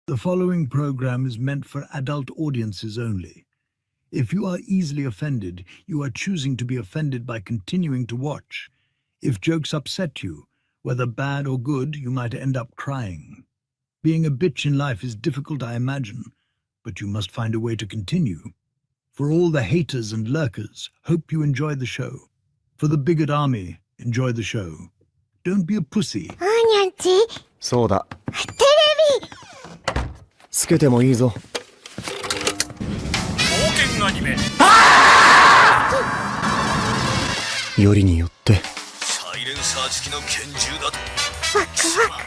The following program is meant for adult audiences only. If you are easily offended, you are choosing to be offended by continuing to watch. If jokes upset you, whether bad or good, you might end up crying. Being a bitch in life is difficult, I imagine, but you must find a way to continue. For all the haters and lurkers, hope you enjoy the show. For the bigot army, enjoy the show. Don't be a pussy. そうだ。テレビつけてもいいぞ。冒険アニメ。よりによって。サイレンサー付きの拳銃だと。ワクワク。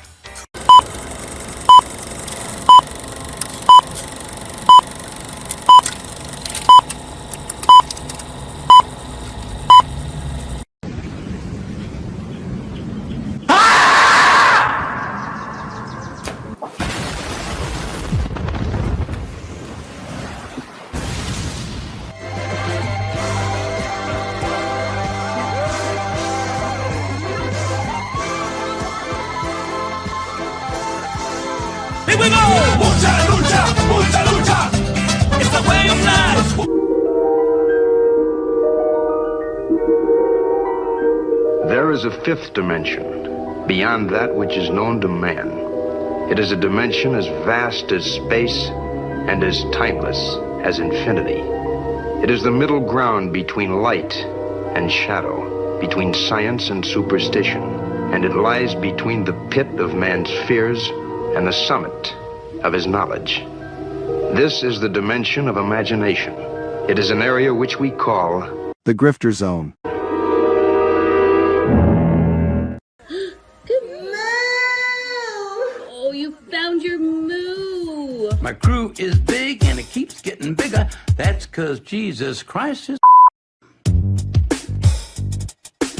Here we go! Mucha lucha, mucha lucha. It's the way of life. There is a fifth dimension, beyond that which is known to man. It is a dimension as vast as space and as timeless as infinity. It is the middle ground between light and shadow, between science and superstition, and it lies between the pit of man's fears and the summit of his knowledge. This is the dimension of imagination. It is an area which we call the Grifter Zone. Good moo! Oh, you found your moo! My crew is big and it keeps getting bigger. That's 'cause Jesus Christ is.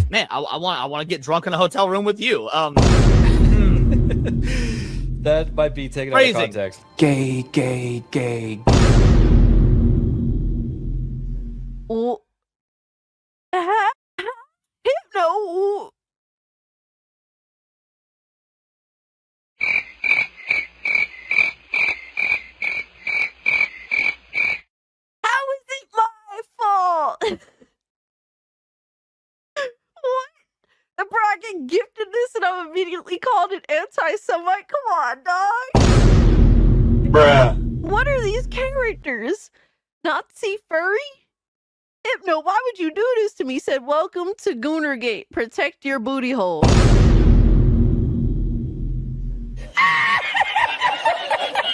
Man, I want to get drunk in a hotel room with you. That might be taken Crazy. out of context. Gay, gay, gay. Oh. No. How is it my fault? What? The bragging gifted this and I'm immediately called an anti-Semite? Come on, dog. Bruh. What are these characters? Nazi furry? Hypno, why would you do this to me? Said, welcome to Goonergate. Protect your booty hole.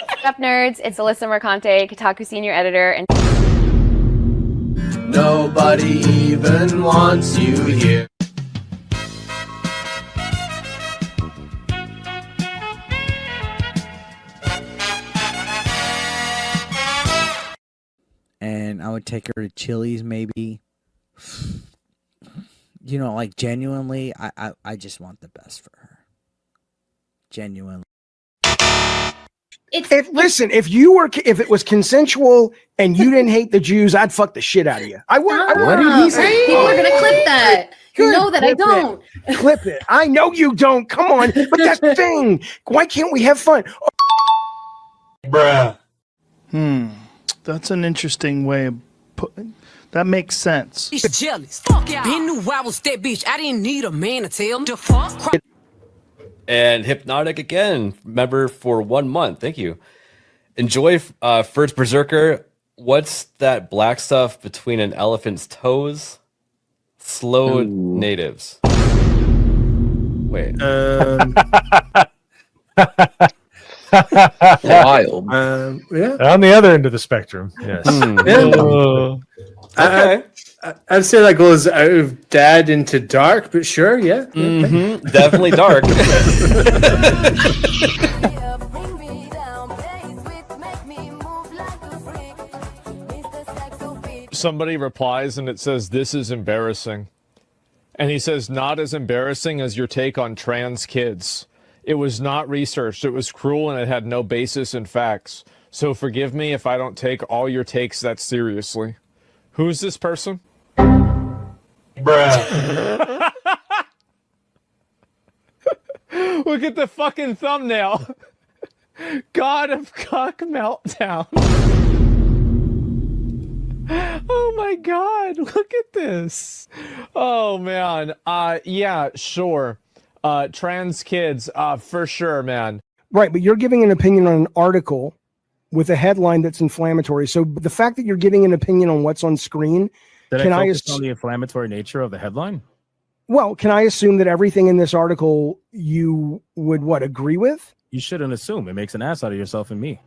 What's up, nerds? It's Alyssa Mercante, Kotaku senior editor, and nobody even wants you here. And I would take her to Chili's, maybe. You know, like, genuinely, I just want the best for her. Genuinely. Listen, if it was consensual and you didn't hate the Jews, I'd fuck the shit out of you. I would. What did he say? People are gonna clip that. You know that I don't. Clip it. I know you don't. Come on. But that's the thing. Why can't we have fun? Bruh. That's an interesting way of putting. That makes sense. He's jealous. Fuck yeah. He knew I was that bitch. I didn't need a man to tell him to fuck. And Hypnotic again, member for 1 month. Thank you. Enjoy First Berserker. What's that black stuff between an elephant's toes? Slow natives. Wait. Wild. Yeah. On the other end of the spectrum. Yes. Okay. I'd say that goes out of dad into dark, but sure, yeah. Definitely dark. Somebody replies and it says, "This is embarrassing." And he says, "Not as embarrassing as your take on trans kids. It was not researched. It was cruel and it had no basis in facts. So forgive me if I don't take all your takes that seriously." Who's this person? Bruh. Look at the fucking thumbnail. God of Cock Meltdown. Oh my God, look at this. Oh man. Yeah, sure. Trans kids, for sure, man. Right, but you're giving an opinion on an article with a headline that's inflammatory. So the fact that you're giving an opinion on what's on screen, Did I focus on the inflammatory nature of the headline? Well, can I assume that everything in this article you would agree with? You shouldn't assume. It makes an ass out of yourself and me.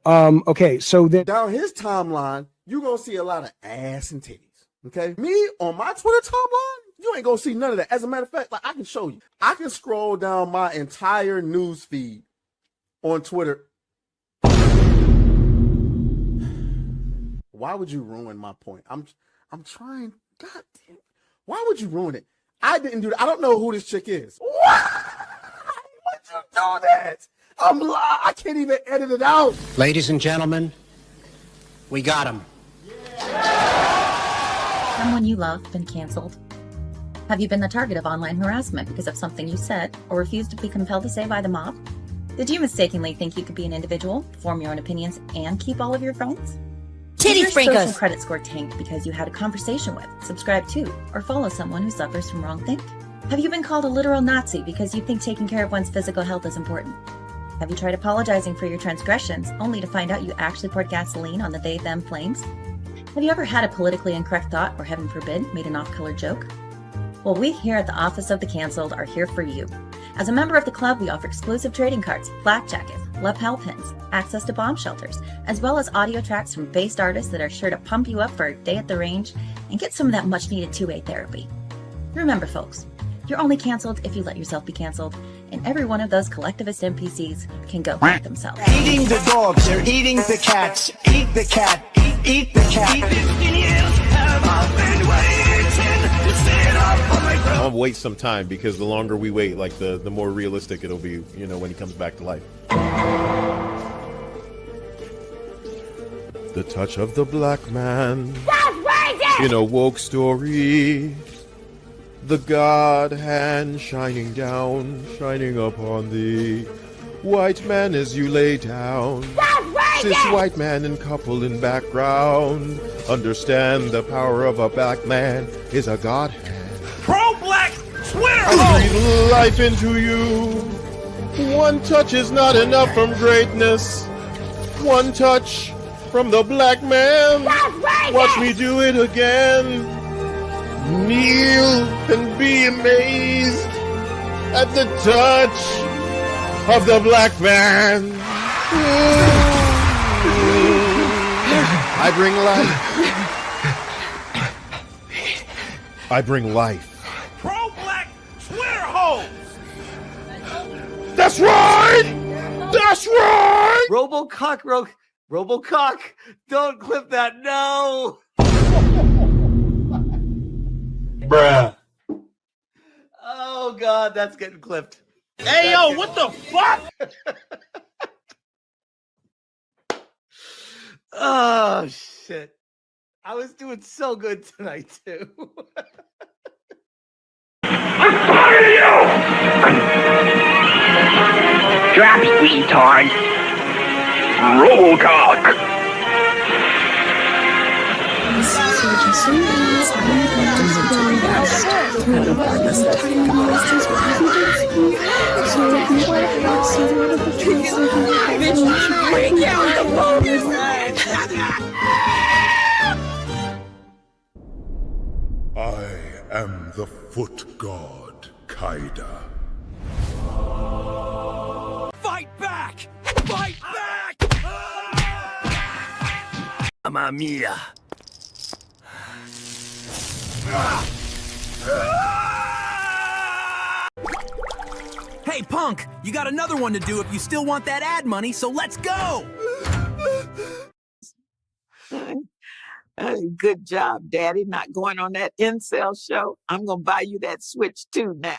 Okay, so that down his timeline, you're gonna see a lot of ass and titties. Okay, me on my Twitter timeline, you ain't gonna see none of that. As a matter of fact, like I can show you, I can scroll down my entire news feed on Twitter. Why would you ruin my point? I'm trying. God damn. Why would you ruin it? I didn't do that. I don't know who this chick is. Why would you do that? I can't even edit it out. Ladies and gentlemen, we got him. Someone you love been canceled? Have you been the target of online harassment because of something you said or refused to be compelled to say by the mob? Did you mistakenly think you could be an individual, form your own opinions, and keep all of your friends? Titty Did your social sprinkles. credit score tanked because you had a conversation with, subscribe to, or follow someone who suffers from wrongthink? Have you been called a literal Nazi because you think taking care of one's physical health is important? Have you tried apologizing for your transgressions only to find out you actually poured gasoline on the they-them flames? Have you ever had a politically incorrect thought or, heaven forbid, made an off-color joke? Well, we here at the Office of the Cancelled are here for you. As a member of the club, we offer exclusive trading cards, flak jackets, lapel pins, access to bomb shelters, as well as audio tracks from based artists that are sure to pump you up for a day at the range and get some of that much-needed two-way therapy. Remember, folks, you're only canceled if you let yourself be canceled, and every one of those collectivist NPCs can go fuck themselves. Eating the dogs, they're eating the cats. Eat the cat, eat the cat. I'll wait some time because the longer we wait, like the more realistic it'll be, you know, when he comes back to life. The touch of the black man in a woke story. The God hand shining down, shining upon thee. White man as you lay down. Cis white man and couple in background. Understand the power of a black man is a God hand. Pro-black Twitter! I breathe life into you. One touch is not enough from greatness. One touch from the black man. Watch me do it again. Kneel and be amazed at the touch of the black man. I bring life. I bring life. Pro-black Twitter hoes! That's right! That's right! Robocock, don't clip that, no! Bruh. Oh God, that's getting clipped. Hey, yo, what the fuck? Oh shit. I was doing so good tonight too. I'm tired of you! Drop, retard. Robocock. I am the foot god, Kaida. Fight back! Fight back! Mamma mia. Hey, punk, you got another one to do if you still want that ad money, so let's go! Good job, Daddy, not going on that incel show. I'm going to buy you that Switch too now.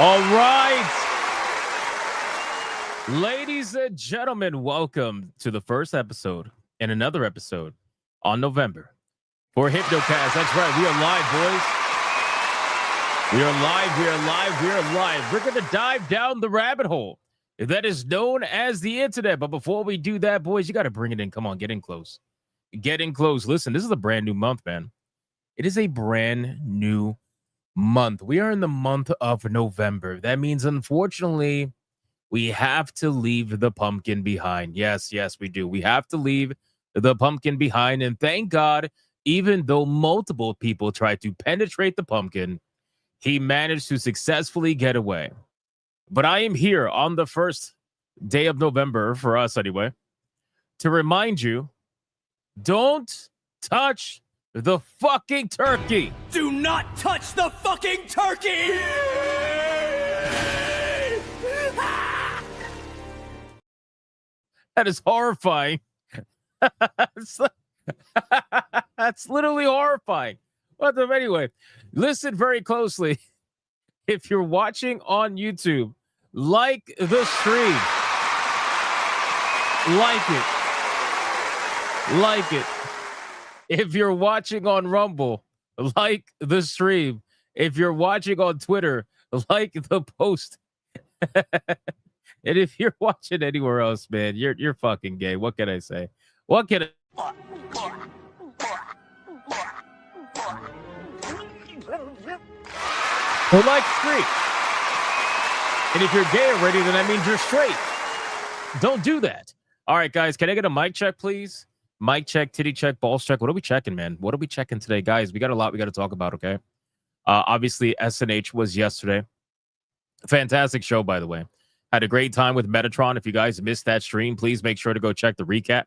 All right. Ladies and gentlemen, welcome to the first episode and another episode on November for Hypnocast. That's right. We are live, boys. We are live. We are live. We are live. We're going to dive down the rabbit hole that is known as the internet. But before we do that, boys, you got to bring it in. Come on, get in close. Get in close. Listen, this is a brand new month, man. It is a brand new month. We are in the month of November. That means, unfortunately, we have to leave the pumpkin behind. Yes, we do. We have to leave the pumpkin behind. And thank God, even though multiple people tried to penetrate the pumpkin, he managed to successfully get away. But I am here on the first day of November, for us anyway, to remind you, don't touch the fucking turkey. Do not touch the fucking turkey! That is horrifying. That's literally horrifying. But anyway, listen very closely. If you're watching on YouTube, like the stream. Like it. If you're watching on Rumble, like the stream. If you're watching on Twitter, like the post. And if you're watching anywhere else, man, you're fucking gay. What can I say? What can I... Or like street. And if you're gay already, then that means you're straight. Don't do that. All right, guys, can I get a mic check, please? Mic check, titty check, balls check. What are we checking, man? What are we checking today, guys? We got a lot we got to talk about, okay? Obviously, SNH was yesterday. Fantastic show, by the way. Had a great time with Metatron. If you guys missed that stream, please make sure to go check the recap.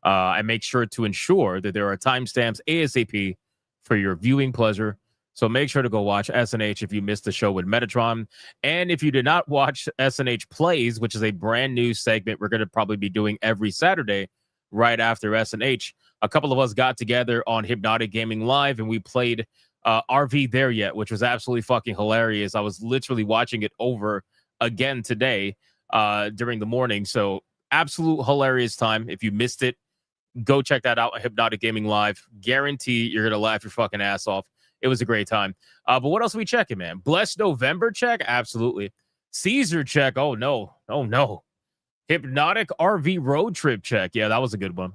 And make sure to ensure that there are timestamps ASAP for your viewing pleasure. So make sure to go watch SNH if you missed the show with Metatron. And if you did not watch SNH Plays, which is a brand new segment we're going to probably be doing every Saturday right after SNH, a couple of us got together on Hypnotic Gaming Live and we played RV There Yet, which was absolutely fucking hilarious. I was literally watching it over again today during the morning. So absolute hilarious time. If you missed it, go check that out on Hypnotic Gaming Live. Guarantee you're going to laugh your fucking ass off. It was a great time. But what else are we checking, man? Blessed November check? Absolutely. Caesar check? Oh, no. Oh, no. Hypnotic RV road trip check. Yeah, that was a good one.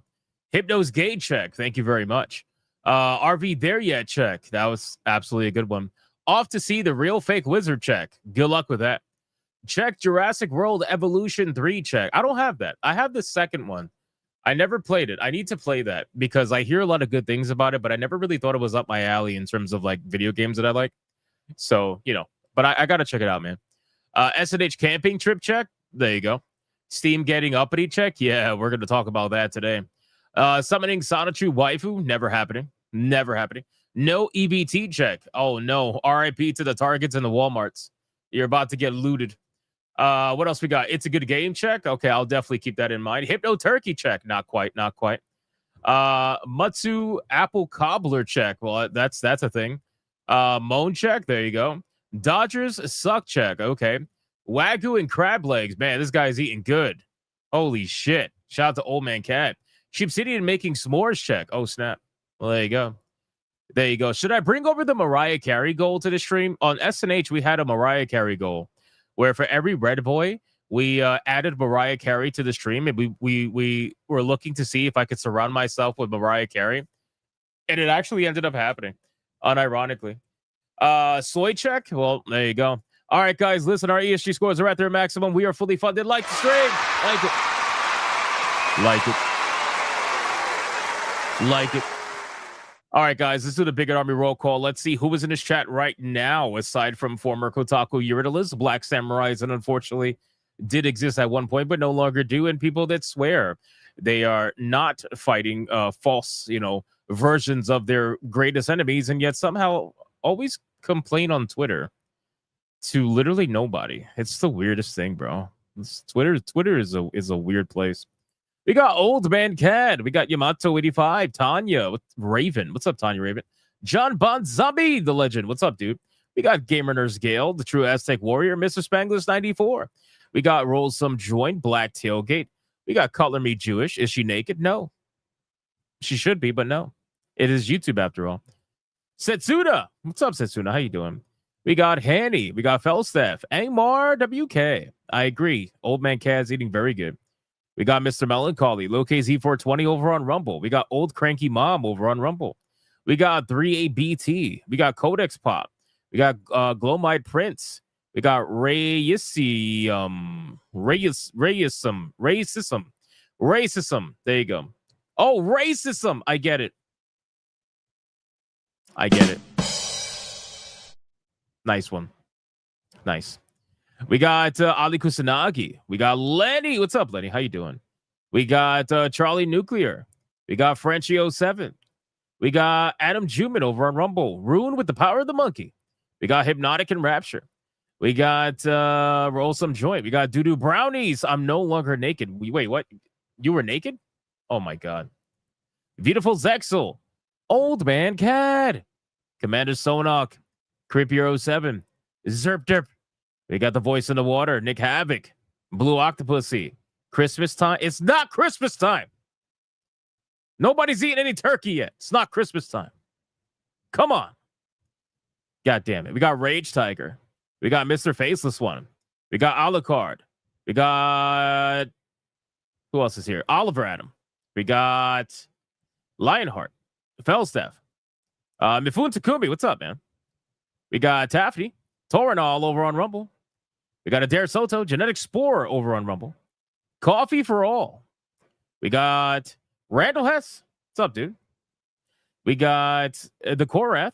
Hypno's gay check. Thank you very much. RV There Yet check. That was absolutely a good one. Off to see the real fake wizard check. Good luck with that. Check Jurassic World Evolution 3 check. I don't have that. I have the second one. I never played it. I need to play that because I hear a lot of good things about it, but I never really thought it was up my alley in terms of like video games that I like. So, but I got to check it out, man. SNH camping trip check. There you go. Steam getting uppity check. Yeah, we're going to talk about that today. Summoning Sonichu Waifu. Never happening. Never happening. No EBT check. Oh, no. RIP to the Targets and the Walmarts. You're about to get looted. What else we got? It's a good game check. Okay, I'll definitely keep that in mind. Hypno Turkey check. Not quite. Mutsu Apple Cobbler check. Well, that's a thing. Moan check. There you go. Dodgers suck check. Okay. Wagyu and crab legs. Man, this guy's eating good. Holy shit. Shout out to Old Man Cat. Sheepsidian making s'mores check. Oh, snap. Well, there you go. There you go. Should I bring over the Mariah Carey goal to the stream? On SNH, we had a Mariah Carey goal where for every red boy, we added Mariah Carey to the stream, and we were looking to see if I could surround myself with Mariah Carey, and it actually ended up happening, unironically. Soy check. Well, there you go. All right, guys, listen, our ESG scores are at their maximum. We are fully funded. Like the stream. Like it. All right, guys, let's do the Big Army roll call. Let's see who is in this chat right now, aside from former Kotaku Eurydice, Black Samurais, and unfortunately did exist at one point, but no longer do, and people that swear they are not fighting false, versions of their greatest enemies, and yet somehow always complain on Twitter to literally nobody. It's the weirdest thing, bro. Twitter is a weird place. We got Old Man Cad. We got Yamato85. Tanya. Raven. What's up, Tanya Raven? John Bon Zombie, the legend. What's up, dude? We got Gamer Nurse Gale, the true Aztec Warrior, Mr. Spanglish 94. We got Roll Some Joint, Black Tailgate. We got Color Me Jewish. Is she naked? No. She should be, but no. It is YouTube after all. Setsuna. What's up, Setsuna? How you doing? We got Hanny. We got Felstaff. Angmar WK. I agree. Old Man Cad's eating very good. We got Mr. Melancholy. Low KZ420 over on Rumble. We got Old Cranky Mom over on Rumble. We got 3ABT. We got Codex Pop. We got Glowmite Prince. We got racism. There you go. Oh, racism. I get it. Nice one. Nice. We got Ali Kusanagi. We got Lenny. What's up, Lenny? How you doing? We got Charlie Nuclear. We got Frenchie07. We got Adam Juman over on Rumble. Rune with the power of the monkey. We got Hypnotic and Rapture. We got Roll Some Joint. We got Doodoo Brownies. I'm no longer naked. Wait, what? You were naked? Oh my God. Beautiful Zexel. Old Man Cad. Commander Sonok. Creepier07. Zerp Derp. We got the voice in the water. Nick Havoc. Blue Octopussy. Christmas time. It's not Christmas time. Nobody's eating any turkey yet. It's not Christmas time. Come on. God damn it. We got Rage Tiger. We got Mr. Faceless One. We got Alucard. We got... Who else is here? Oliver Adam. We got Lionheart. Felstaff. Mifune Takumi. What's up, man? We got Taffy. Torinol over on Rumble. We got Adair Soto. Genetic Spore over on Rumble. Coffee for All. We got Randall Hess. What's up, dude? We got the Korath.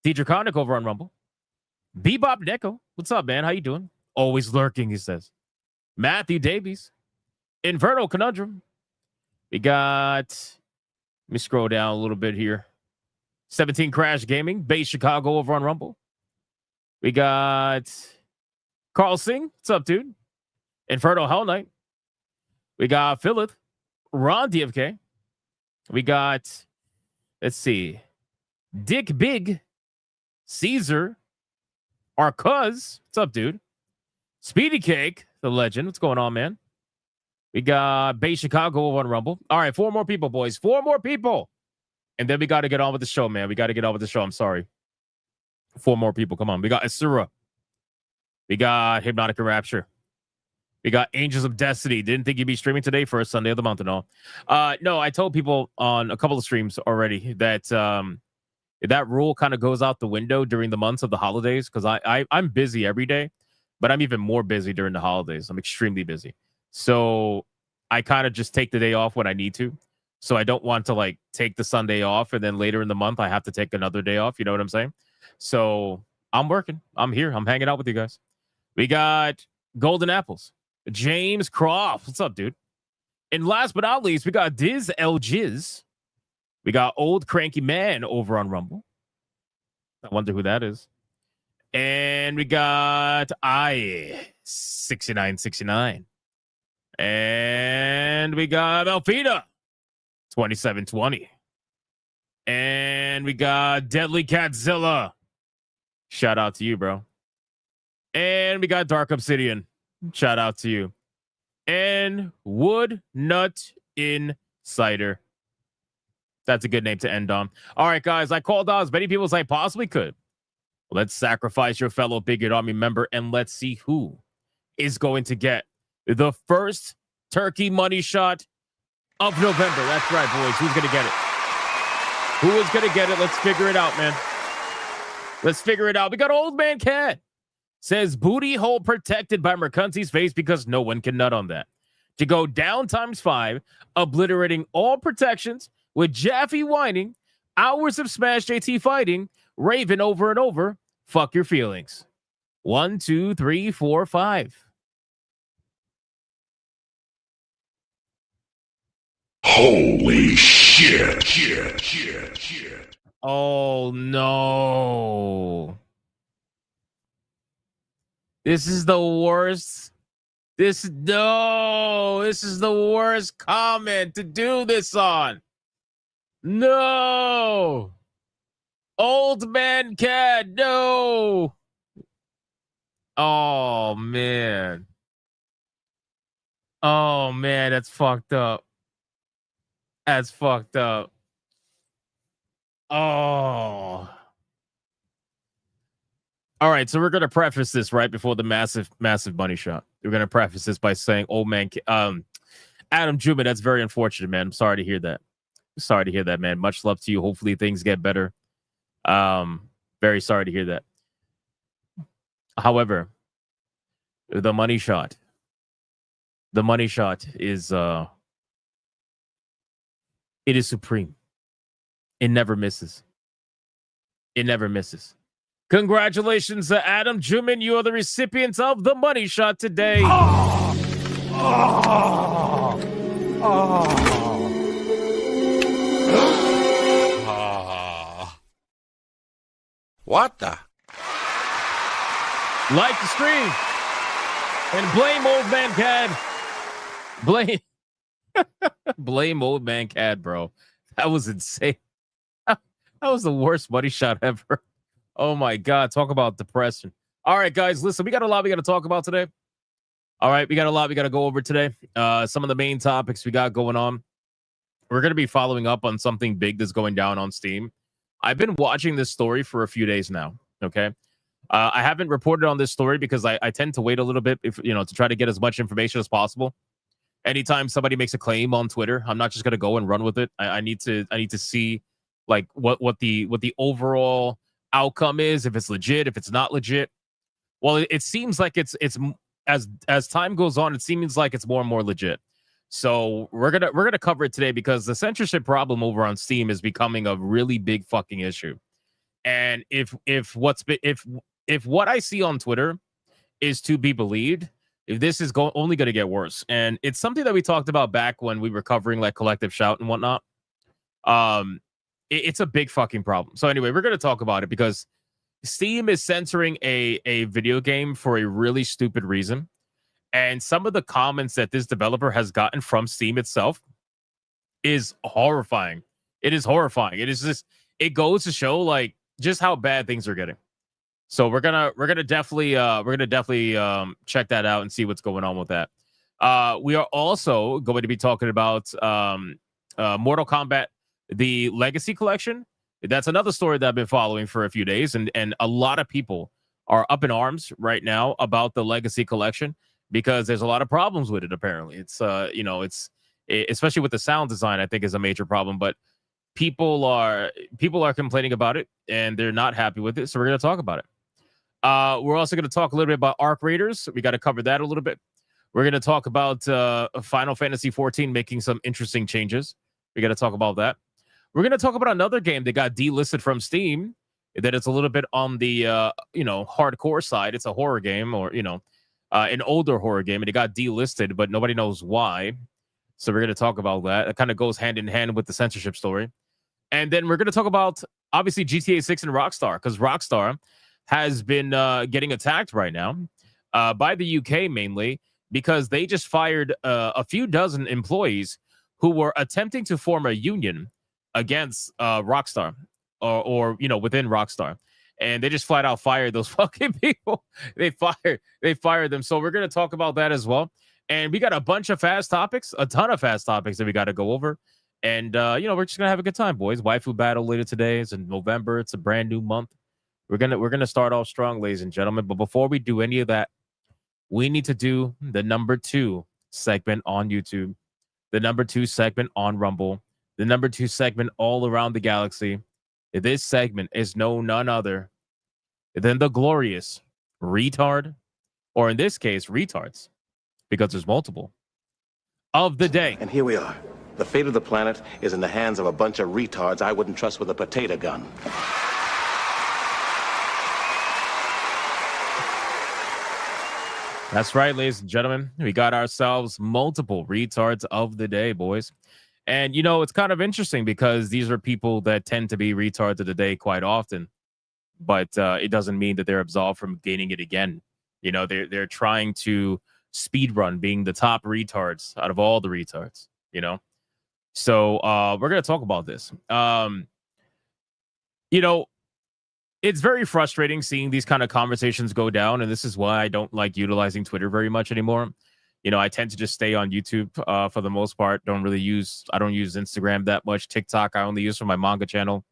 Draconic over on Rumble. Bebop Neko. What's up, man? How you doing? Always lurking, he says. Matthew Davies. Inferno Conundrum. We got... Let me scroll down a little bit here. 17 Crash Gaming. Base Chicago over on Rumble. We got Carl Singh. What's up, dude? Inferno Hell Knight. We got Philip. Ron DFK. We got... Let's see. Dick Big. Caesar. Our cuz. What's up, dude? Speedy Cake, the legend. What's going on, man? We got Bay Chicago over on Rumble. All right, 4 more people, boys. 4 more people. And then we got to get on with the show, man. We got to get on with the show. I'm sorry. 4 more people. Come on. We got Asura. We got Hypnotic and Rapture. We got Angels of Destiny. Didn't think you'd be streaming today for a Sunday of the month and all. No, I told people on a couple of streams already that that rule kind of goes out the window during the months of the holidays because I'm busy every day, but I'm even more busy during the holidays. I'm extremely busy. So I kind of just take the day off when I need to. So I don't want to like take the Sunday off and then later in the month I have to take another day off. You know what I'm saying? So I'm working. I'm here. I'm hanging out with you guys. We got Golden Apples. James Croft. What's up, dude? And last but not least, we got Diz El Jiz. We got Old Cranky Man over on Rumble. I wonder who that is. And we got I6969. And we got Elfida 2720. And we got Deadly Catzilla. Shout out to you, bro. And we got Dark Obsidian. Shout out to you. And Wood Nut Insider. That's a good name to end on. All right, guys. I called out as many people as I possibly could. Let's sacrifice your fellow Bigot Army member and let's see who is going to get the first turkey money shot of November. That's right, boys. Who's going to get it? Who is going to get it? Let's figure it out, man. Let's figure it out. We got Old Man Cat. Says booty hole protected by Mercanti's face because no one can nut on that. To go down ×5, obliterating all protections with Jaffe whining, hours of Smash JT fighting, Raven over and over, fuck your feelings. 1, 2, 3, 4, 5. Holy shit. Oh, no. This is the worst. This is the worst comment to do this on. No. Old man cat, no. Oh man. Oh man, that's fucked up. That's fucked up. Oh. All right, so we're gonna preface this right before the massive money shot. We're gonna preface this by saying, "Old man, Adam Juma, that's very unfortunate, man. I'm sorry to hear that. Sorry to hear that, man. Much love to you. Hopefully things get better. Very sorry to hear that. However, the money shot is it is supreme. It never misses. It never misses. Congratulations, Adam Juman. You are the recipient of the money shot today. What the? Like the stream and blame old man Cad. Blame old man Cad, bro. That was insane. That was the worst money shot ever. Oh my God. Talk about depression. All right, guys, listen, we got a lot we got to talk about today. All right, we got a lot we got to go over today. Some of the main topics we got going on. We're going to be following up on something big that's going down on Steam. I've been watching this story for a few days now. Okay. I haven't reported on this story because I tend to wait a little bit to try to get as much information as possible. Anytime somebody makes a claim on Twitter, I'm not just going to go and run with it. I need to see like what the overall outcome is, if it's legit, if it's not legit. Well, it seems like it's as time goes on, it seems like it's more and more legit. So we're gonna cover it today because the censorship problem over on Steam is becoming a really big fucking issue. And if what I see on Twitter is to be believed, if this is only going to get worse. And it's something that we talked about back when we were covering like Collective Shout and whatnot. It's a big fucking problem. So anyway, we're going to talk about it because Steam is censoring a video game for a really stupid reason. And some of the comments that this developer has gotten from Steam itself is horrifying. It is horrifying. It is just, it goes to show like just how bad things are getting. So we're gonna definitely check that out and see what's going on with that. We are also going to be talking about Mortal Kombat, the Legacy Collection. That's another story that I've been following for a few days, and a lot of people are up in arms right now about the Legacy Collection because there's a lot of problems with it. Apparently, it's especially with the sound design, I think is a major problem. But people are complaining about it and they're not happy with it. So we're going to talk about it. We're also going to talk a little bit about Arc Raiders. We got to cover that a little bit. We're going to talk about Final Fantasy 14 making some interesting changes. We got to talk about that. We're going to talk about another game that got delisted from Steam. That it's a little bit on the hardcore side. It's a horror game, or an older horror game, and it got delisted, but nobody knows why. So we're going to talk about that. It kind of goes hand in hand with the censorship story. And then we're going to talk about, obviously, GTA 6 and Rockstar, because Rockstar has been getting attacked right now by the UK mainly, because they just fired a few dozen employees who were attempting to form a union against Rockstar or within Rockstar. And they just flat out fired those fucking people. They fired them. So we're going to talk about that as well. And we got a bunch of fast topics, a ton of fast topics that we got to go over. And, we're just going to have a good time, boys. Waifu Battle later today. It's in November. It's a brand new month. We're gonna start off strong, ladies and gentlemen. But before we do any of that, we need to do the number 2 segment on YouTube, the number 2 segment on Rumble, the number 2 segment all around the galaxy. This segment is none other than the glorious retard, or in this case, retards, because there's multiple, of the day. And here we are. The fate of the planet is in the hands of a bunch of retards I wouldn't trust with a potato gun. That's right, ladies and gentlemen. We got ourselves multiple retards of the day, boys. And, it's kind of interesting because these are people that tend to be retards of the day quite often. But it doesn't mean that they're absolved from gaining it again. They're trying to speed run being the top retards out of all the retards, So we're going to talk about this. it's very frustrating seeing these kind of conversations go down, and this is why I don't like utilizing Twitter very much anymore. You know, I tend to just stay on YouTube for the most part. I don't use Instagram that much. TikTok I only use for my manga channel.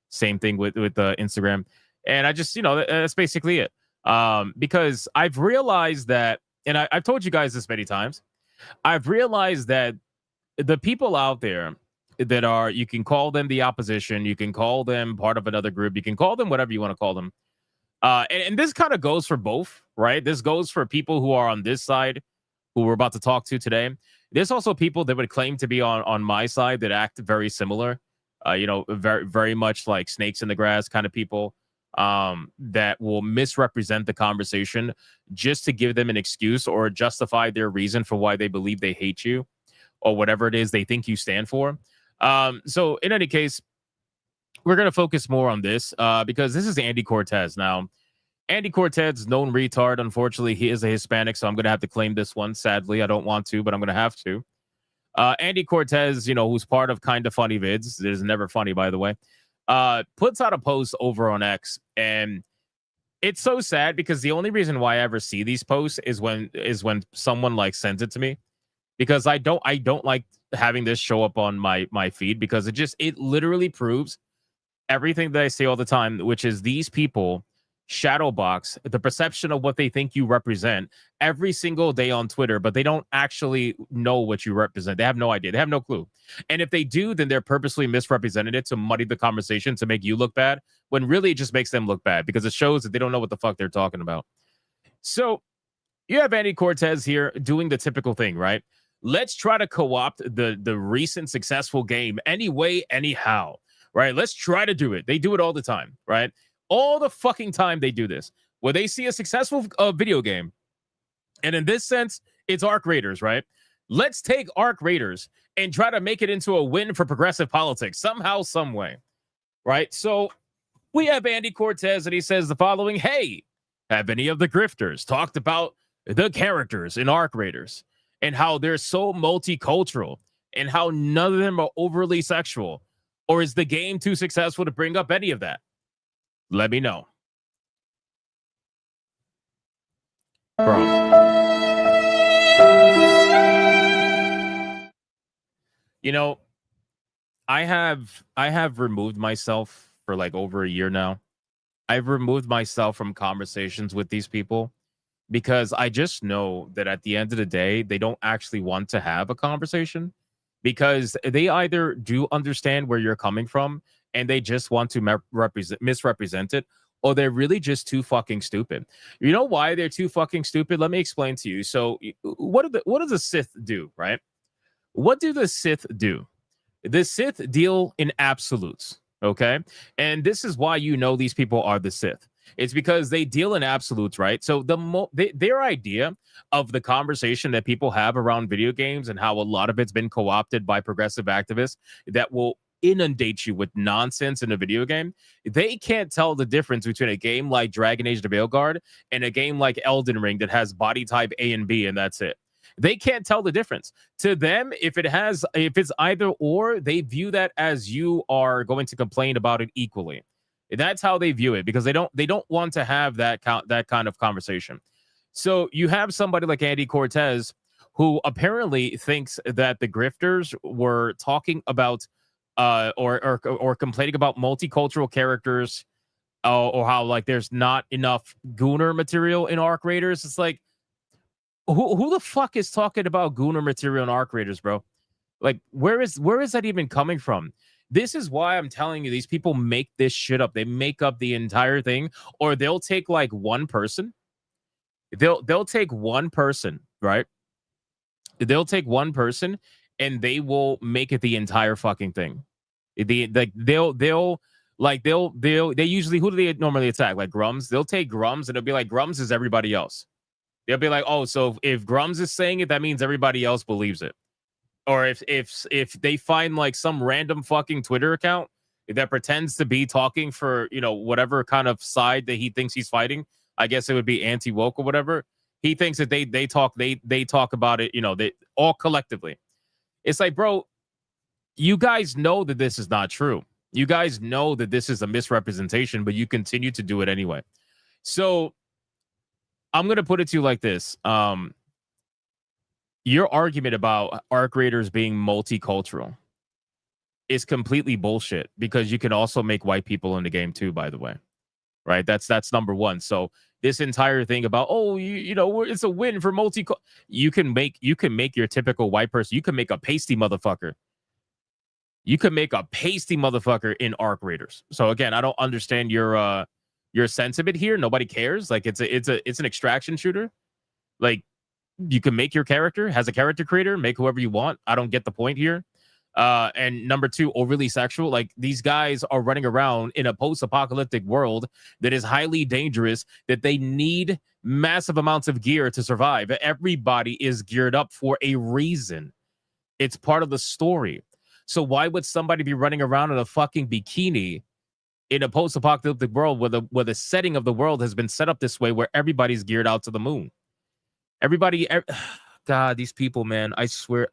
Same thing with Instagram, and I just, you know, that's basically it. Because I've realized that, and I've told you guys this many times, I've realized that the people out there that are, you can call them the opposition, you can call them part of another group, you can call them whatever you want to call them. And this kind of goes for both, right? This goes for people who are on this side, who we're about to talk to today. There's also people that would claim to be on my side that act very similar, you know, very, very much like snakes in the grass kind of people, that will misrepresent the conversation just to give them an excuse or justify their reason for why they believe they hate you or whatever it is they think you stand for. So in any case, we're going to focus more on this because this is Andy Cortez. Now, Andy Cortez, known retard. Unfortunately, he is a Hispanic, so I'm going to have to claim this one. Sadly, I don't want to, but I'm going to have to. Andy Cortez, you know, who's part of Kinda Funny Vids. It is never funny, by the way. Puts out a post over on X, and it's so sad because the only reason why I ever see these posts is when someone like sends it to me, because I don't like having this show up on my feed, because it literally proves everything that I say all the time, which is these people shadowbox the perception of what they think you represent every single day on Twitter, but they don't actually know what you represent. They have no idea. They have no clue. And if they do, then they're purposely misrepresenting it to muddy the conversation to make you look bad, when really it just makes them look bad because it shows that they don't know what the fuck they're talking about. So you have Andy Cortez here doing the typical thing, right? Let's try to co-opt the recent successful game anyway, anyhow, right? Let's try to do it. They do it all the time, right? All the fucking time they do this, where they see a successful video game. And in this sense, it's Arc Raiders, right? Let's take Arc Raiders and try to make it into a win for progressive politics somehow, some way, right? So we have Andy Cortez, and he says the following: hey, have any of the grifters talked about the characters in Arc Raiders and how they're so multicultural and how none of them are overly sexual? Or is the game too successful to bring up any of that? Let me know. Bro. You know, I have removed myself for like over a year now. I've removed myself from conversations with these people because I just know that at the end of the day, they don't actually want to have a conversation, because they either do understand where you're coming from and they just want to misrepresent it, or they're really just too fucking stupid. You know why they're too fucking stupid? Let me explain to you. So what does the Sith do, right? What do the Sith do? The Sith deal in absolutes, okay? And this is why you know these people are the Sith. It's because they deal in absolutes, right? So their idea of the conversation that people have around video games and how a lot of it's been co-opted by progressive activists that will inundate you with nonsense in a video game. They can't tell the difference between a game like Dragon Age the Veilguard and a game like Elden Ring that has body type A and B, and that's it. They can't tell the difference. To them, if it's either or, they view that as you are going to complain about it equally. That's how they view it, because they don't want to have that kind of conversation. So you have somebody like Andy Cortez, who apparently thinks that the grifters were talking about or complaining about multicultural characters, or how like there's not enough Gooner material in Arc Raiders. It's like, who the fuck is talking about Gooner material in Arc Raiders, bro? Like, where is that even coming from? This is why I'm telling you, these people make this shit up. They make up the entire thing, or they'll take like one person. They'll take one person, right? They'll take one person and they will make it the entire fucking thing. They usually, who do they normally attack? Like Grums. They'll take Grums and they'll be like, Grums is everybody else. They'll be like, oh, so if Grums is saying it, that means everybody else believes it. Or if they find like some random fucking Twitter account that pretends to be talking for, you know, whatever kind of side that he thinks he's fighting, I guess it would be anti-woke or whatever. He thinks that they talk about it, you know, they all collectively. It's like, bro, you guys know that this is not true. You guys know that this is a misrepresentation, but you continue to do it anyway. So I'm going to put it to you like this. Your argument about ARC Raiders being multicultural is completely bullshit, because you can also make white people in the game too, by the way. Right? That's number one. So this entire thing about, oh, you know, it's a win for you can make your typical white person. You can make a pasty motherfucker. You can make a pasty motherfucker in ARC Raiders. So again, I don't understand your sentiment here. Nobody cares. Like it's an extraction shooter. Like you can make your character, has a character creator, make whoever you want. I don't get the point here. And number two, overly sexual. Like these guys are running around in a post-apocalyptic world that is highly dangerous, that they need massive amounts of gear to survive. Everybody is geared up for a reason. It's part of the story. So why would somebody be running around in a fucking bikini in a post-apocalyptic world where the setting of the world has been set up this way, where everybody's geared out to the moon? God, these people, man, I swear.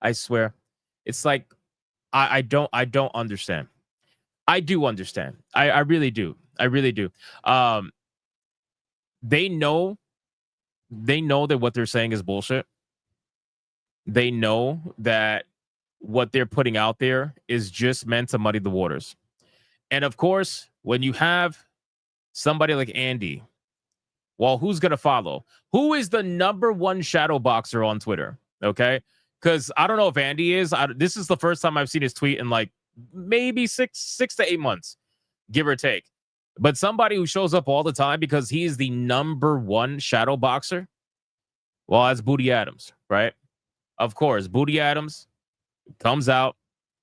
It's like, I don't understand. I do understand. I really do. They know that what they're saying is bullshit. They know that what they're putting out there is just meant to muddy the waters. And of course, when you have somebody like Andy, well, who's going to follow? Who is the number one shadow boxer on Twitter? Okay. Because I don't know if Andy is. This is the first time I've seen his tweet in like maybe six to 8 months, give or take. But somebody who shows up all the time because he is the number one shadow boxer, well, that's Booty Adams, right? Of course, Booty Adams comes out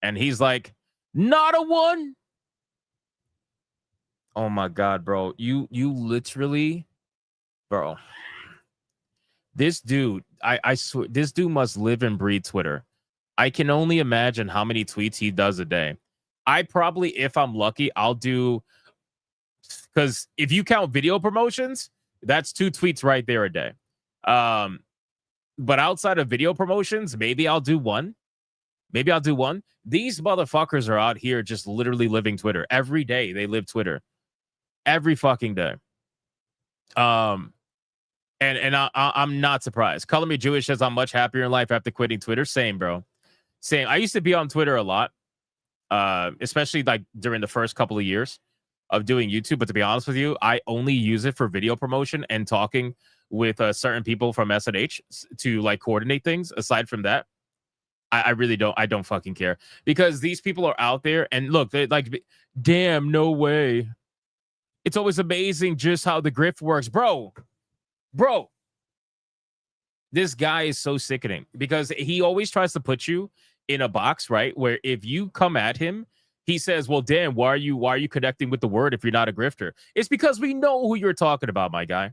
and he's like, not a one. Oh my God, bro. You literally, bro. This dude, I swear, this dude must live and breathe Twitter. I can only imagine how many tweets he does a day. I probably, if I'm lucky, I'll do, because if you count video promotions, that's 2 tweets right there a day. But outside of video promotions, maybe I'll do one. These motherfuckers are out here just literally living Twitter. Every day they live Twitter. Every fucking day. And I'm not surprised. Color Me Jewish says, I'm much happier in life after quitting Twitter. Same, bro. Same. I used to be on Twitter a lot, especially like during the first couple of years of doing YouTube. But to be honest with you, I only use it for video promotion and talking with certain people from SNH to like coordinate things. Aside from that, I really don't. I don't fucking care, because these people are out there and look, they like, damn, no way. It's always amazing just how the grift works, bro. This guy is so sickening, because he always tries to put you in a box, right? Where if you come at him, he says, well, damn, why are you connecting with the word if you're not a grifter? It's because we know who you're talking about, my guy.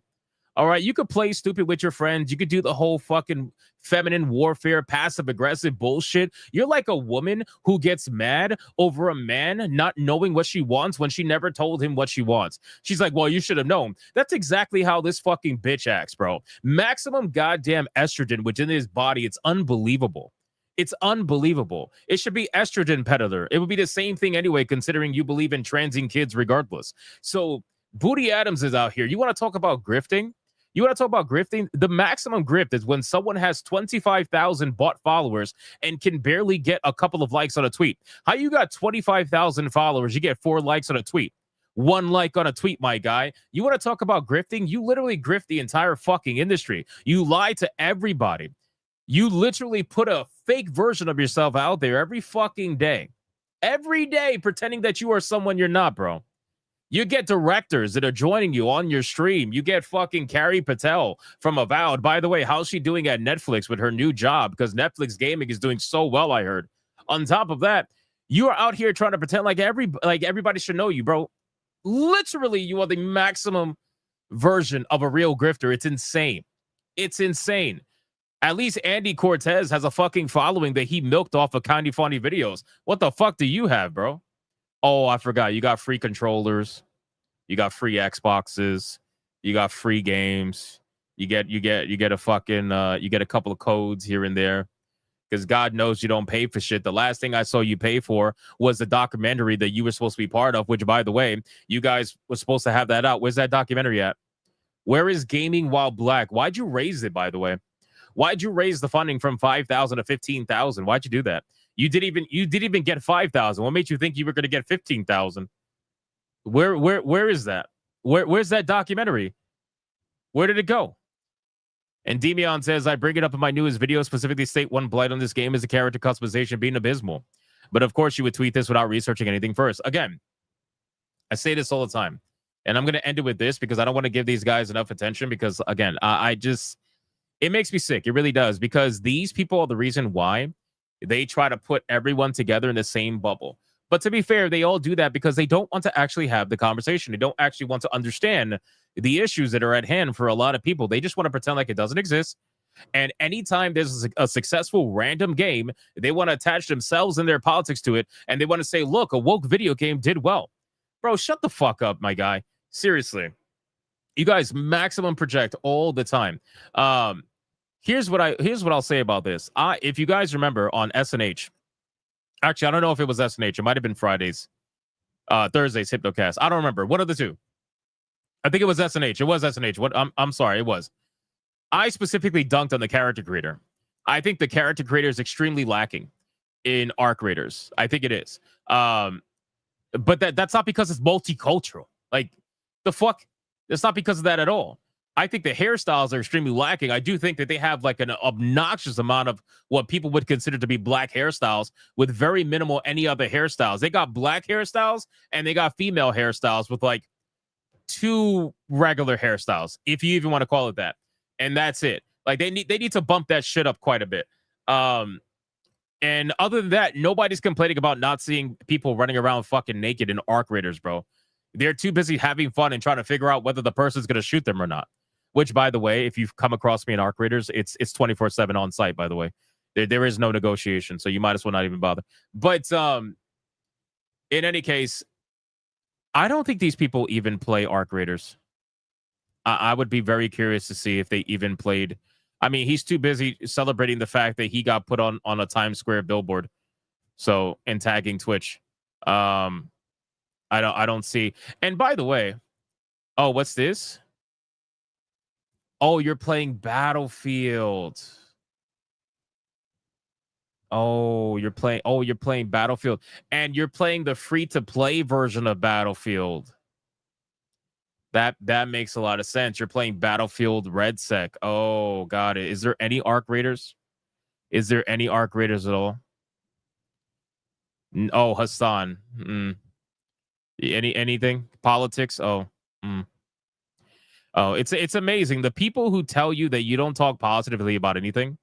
All right, you could play stupid with your friends. You could do the whole fucking feminine warfare, passive-aggressive bullshit. You're like a woman who gets mad over a man not knowing what she wants when she never told him what she wants. She's like, well, you should have known. That's exactly how this fucking bitch acts, bro. Maximum goddamn estrogen within his body. It's unbelievable. It's unbelievable. It should be estrogen peddler. It would be the same thing anyway, considering you believe in transing kids regardless. So Booty Adams is out here. You want to talk about grifting? The maximum grift is when someone has 25,000 bot followers and can barely get a couple of likes on a tweet. How you got 25,000 followers, you get 4 likes on a tweet. 1 like on a tweet, my guy. You want to talk about grifting? You literally grift the entire fucking industry. You lie to everybody. You literally put a fake version of yourself out there every fucking day. Every day, pretending that you are someone you're not, bro. You get directors that are joining you on your stream. You get fucking Carrie Patel from Avowed. By the way, how's she doing at Netflix with her new job? Because Netflix gaming is doing so well, I heard. On top of that, you are out here trying to pretend like everybody should know you, bro. Literally, you are the maximum version of a real grifter. It's insane. It's insane. At least Andy Cortez has a fucking following that he milked off of Kinda Funny videos. What the fuck do you have, bro? Oh, I forgot. You got free controllers. You got free Xboxes. You got free games. You get a fucking you get a couple of codes here and there. because God knows you don't pay for shit. The last thing I saw you pay for was the documentary that you were supposed to be part of, which, by the way, you guys were supposed to have that out. Where's that documentary at? Where is Gaming While Black? Why'd you raise it, by the way? Why'd you raise the funding from 5,000 to 15,000? Why'd you do that? You didn't even get 5,000. What made you think you were going to get 15,000? Where is that? Where's that documentary? Where did it go? And Demion says, I bring it up in my newest video, specifically state one blight on this game is the character customization being abysmal. But of course, you would tweet this without researching anything first. Again, I say this all the time. And I'm going to end it with this because I don't want to give these guys enough attention because, again, it makes me sick. It really does, because these people are the reason why they try to put everyone together in the same bubble. But to be fair, they all do that because they don't want to actually have the conversation. They don't actually want to understand the issues that are at hand for a lot of people. They just want to pretend like it doesn't exist. And anytime there's a successful random game, they want to attach themselves and their politics to it. And they want to say, look, a woke video game did well. Bro, shut the fuck up, my guy. Seriously. You guys maximum project all the time. Here's what I'll say about this. If you guys remember on SNH, actually, I don't know if it was SNH. It might have been Fridays, Thursdays, Hypnocast. I don't remember. One of the two. I think it was SNH. It was SNH. I'm sorry. It was. I specifically dunked on the character creator. I think the character creator is extremely lacking in Arc Raiders. I think it is. But that's not because it's multicultural. Like, the fuck? It's not because of that at all. I think the hairstyles are extremely lacking. I do think that they have like an obnoxious amount of what people would consider to be black hairstyles with very minimal any other hairstyles. They got black hairstyles and they got female hairstyles with like 2 regular hairstyles, if you even want to call it that. And that's it. Like they need to bump that shit up quite a bit. And other than that, nobody's complaining about not seeing people running around fucking naked in Arc Raiders, bro. They're too busy having fun and trying to figure out whether the person's going to shoot them or not. Which, by the way, if you've come across me in Arc Raiders, it's 24/7 on site, by the way. There is no negotiation, so you might as well not even bother. But in any case, I don't think these people even play Arc Raiders. I would be very curious to see if they even played. I mean, he's too busy celebrating the fact that he got put on a Times Square billboard. So, and tagging Twitch. I don't see. And by the way, oh, what's this? Oh, you're playing Battlefield. Oh, you're playing Battlefield. And you're playing the free-to-play version of Battlefield. That makes a lot of sense. You're playing Battlefield RedSec. Oh, got it. Is there any Arc Raiders? Is there any Arc Raiders at all? Oh, Hassan. Anything? Politics? Oh. Oh, it's amazing. The people who tell you that you don't talk positively about anything,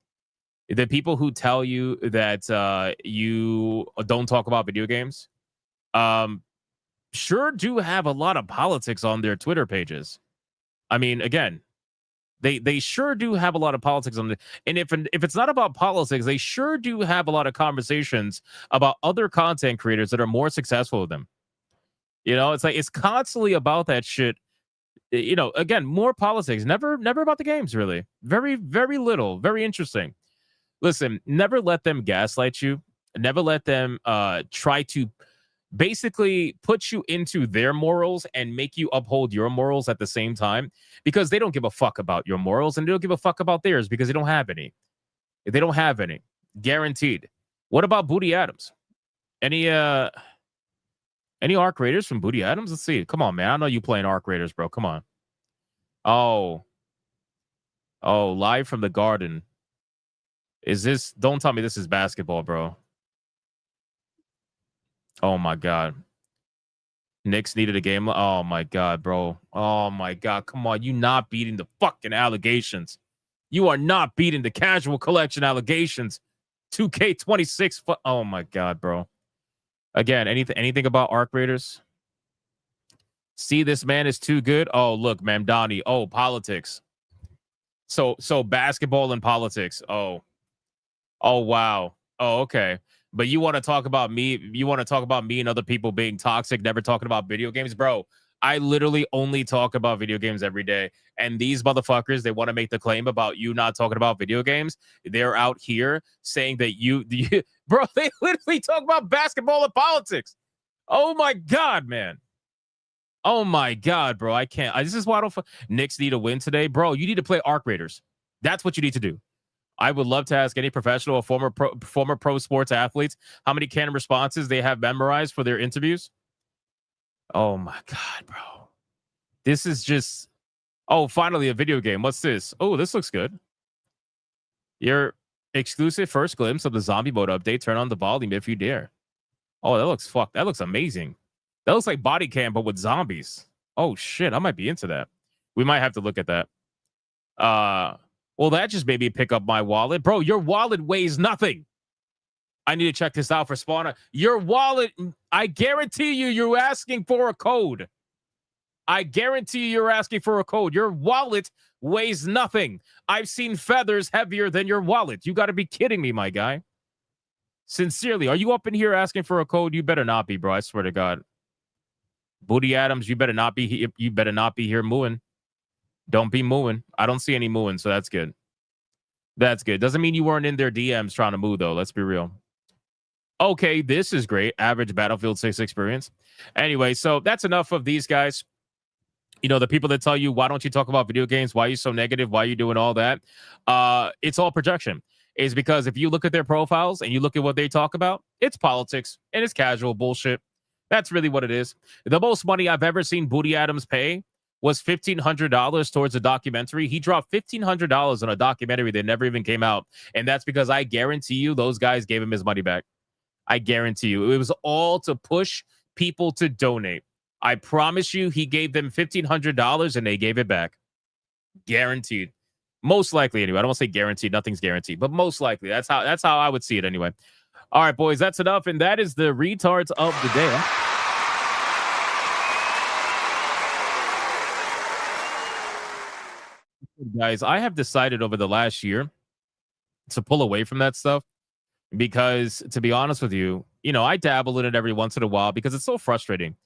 the people who tell you that you don't talk about video games, sure do have a lot of politics on their Twitter pages. I mean, again, they sure do have a lot of politics on it. And if it's not about politics, they sure do have a lot of conversations about other content creators that are more successful than them. You know, it's like it's constantly about that shit. You know, again, more politics, never about the games, really. Very, very little. Very interesting. Listen, never let them gaslight you. Never let them try to basically put you into their morals and make you uphold your morals at the same time, because they don't give a fuck about your morals and they don't give a fuck about theirs because they don't have any. They don't have any. Guaranteed. What about Booty Adams? Any Arc Raiders from Booty Adams? Let's see. Come on, man. I know you playing Arc Raiders, bro. Come on. Oh, live from the garden. Is this? Don't tell me this is basketball, bro. Oh my God. Knicks needed a game. Oh my God, bro. Oh my God. Come on. You not beating the fucking allegations. You are not beating the casual collection allegations. 2K26. Oh my God, bro. Again, anything about Arc Raiders? See, this man is too good. Oh, look, Mamdani. Oh, politics. So basketball and politics. Oh, wow. Oh, okay. But you want to talk about me? You want to talk about me and other people being toxic, never talking about video games, bro? I literally only talk about video games every day. And these motherfuckers, they want to make the claim about you not talking about video games. They're out here saying that bro, they literally talk about basketball and politics. Oh my God, man. Oh my God, bro. I can't. This is why I don't. Knicks need to win today, bro. You need to play Arc Raiders. That's what you need to do. I would love to ask any professional or former pro sports athletes how many canned responses they have memorized for their interviews. Oh my God, bro. This is just... Oh, finally a video game. What's this? Oh, this looks good. Your exclusive first glimpse of the zombie mode update. Turn on the volume if you dare. Oh, that looks amazing. That looks like body cam, but with zombies. Oh shit, I might be into that. We might have to look at that. Well, that just made me pick up my wallet. Bro, your wallet weighs nothing. I need to check this out for Spawner. Your wallet, I guarantee you're asking for a code. I guarantee you're asking for a code. Your wallet weighs nothing. I've seen feathers heavier than your wallet. You got to be kidding me, my guy. Sincerely, are you up in here asking for a code? You better not be, bro. I swear to God. Booty Adams, you better not be here. You better not be here mooing. Don't be mooing. I don't see any mooing, so that's good. That's good. Doesn't mean you weren't in their DMs trying to moo, though. Let's be real. Okay, this is great. Average Battlefield 6 experience. Anyway, so that's enough of these guys. You know, the people that tell you, why don't you talk about video games? Why are you so negative? Why are you doing all that? It's all projection. Is because if you look at their profiles and you look at what they talk about, it's politics and it's casual bullshit. That's really what it is. The most money I've ever seen Booty Adams pay was $1,500 towards a documentary. He dropped $1,500 on a documentary that never even came out. And that's because I guarantee you those guys gave him his money back. I guarantee you. It was all to push people to donate. I promise you he gave them $1,500 and they gave it back. Guaranteed. Most likely, anyway. I don't want to say guaranteed. Nothing's guaranteed. But most likely. That's how I would see it anyway. All right, boys. That's enough. And that is the retards of the day. Guys, I have decided over the last year to pull away from that stuff because, to be honest with you, you know, I dabble in it every once in a while because it's so frustrating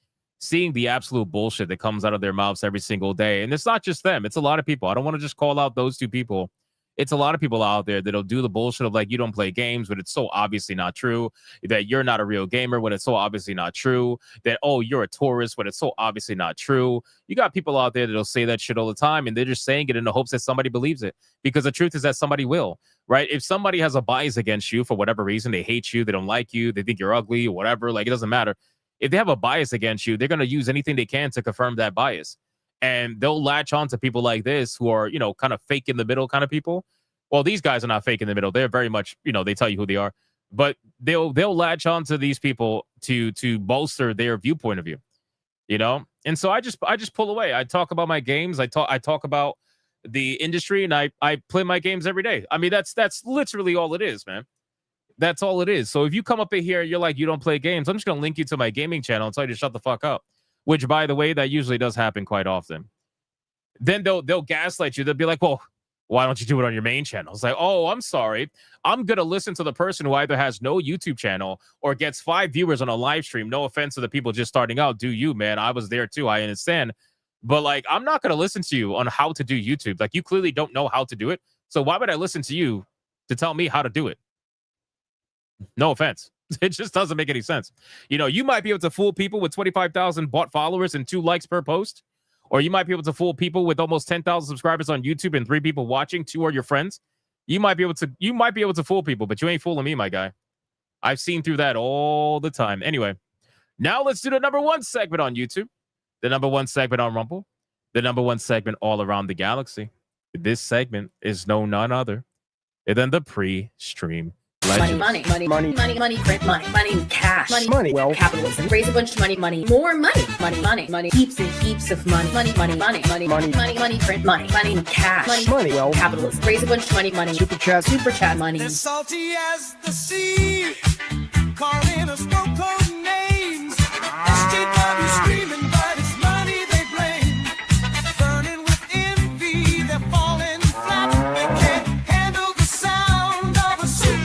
seeing the absolute bullshit that comes out of their mouths every single day. And it's not just them. It's a lot of people. I don't want to just call out those two people. It's a lot of people out there that'll do the bullshit of like, you don't play games, but it's so obviously not true. That you're not a real gamer when it's so obviously not true. That, oh, you're a tourist when it's so obviously not true. You got people out there that'll say that shit all the time, and they're just saying it in the hopes that somebody believes it. Because the truth is that somebody will, right? If somebody has a bias against you for whatever reason, they hate you, they don't like you, they think you're ugly or whatever, like it doesn't matter. If they have a bias against you, they're going to use anything they can to confirm that bias. And they'll latch on to people like this who are, you know, kind of fake in the middle kind of people. Well, these guys are not fake in the middle. They're very much, you know, they tell you who they are. But they'll latch on to these people to bolster their viewpoint of you, you know? And so I just pull away. I talk about my games. I talk about the industry, and I play my games every day. I mean, that's literally all it is, man. That's all it is. So if you come up in here and you're like, you don't play games, I'm just going to link you to my gaming channel and tell you to shut the fuck up. Which, by the way, that usually does happen quite often. Then they'll gaslight you. They'll be like, well, why don't you do it on your main channel? It's like, oh, I'm sorry. I'm going to listen to the person who either has no YouTube channel or gets 5 viewers on a live stream. No offense to the people just starting out. Do you, man? I was there too. I understand. But like, I'm not going to listen to you on how to do YouTube. Like, you clearly don't know how to do it. So why would I listen to you to tell me how to do it? No offense. It just doesn't make any sense. You know, you might be able to fool people with 25,000 bot followers and 2 likes per post. Or you might be able to fool people with almost 10,000 subscribers on YouTube and 3 people watching. 2 are your friends. You might be able to fool people, but you ain't fooling me, my guy. I've seen through that all the time. Anyway, now let's do the #1 segment on YouTube, the #1 segment on Rumble, the #1 segment all around the galaxy. This segment is none other than the pre-stream legends. Money, print money, cash, money, well, capitalism, raise a bunch of money, more money, heaps and heaps of money, print money, cash, money, well, capitalism, raise a bunch of money, super chat money. As salty as the sea, calling us no-code names, SJW screaming, but it's money they blame, burning with envy, they're falling flat, they can't handle the sound of a super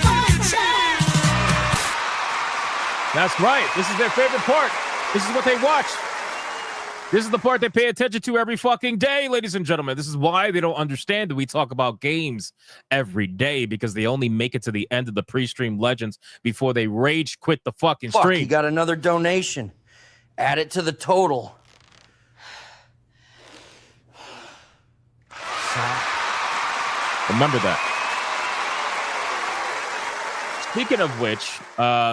chat. That's right. This is their favorite part. This is what they watch. This is the part they pay attention to every fucking day, ladies and gentlemen. This is why they don't understand that we talk about games every day, because they only make it to the end of the pre-stream legends before they rage quit the fucking Fuck, stream. you got another donation. Add it to the total. Remember that. Speaking of which,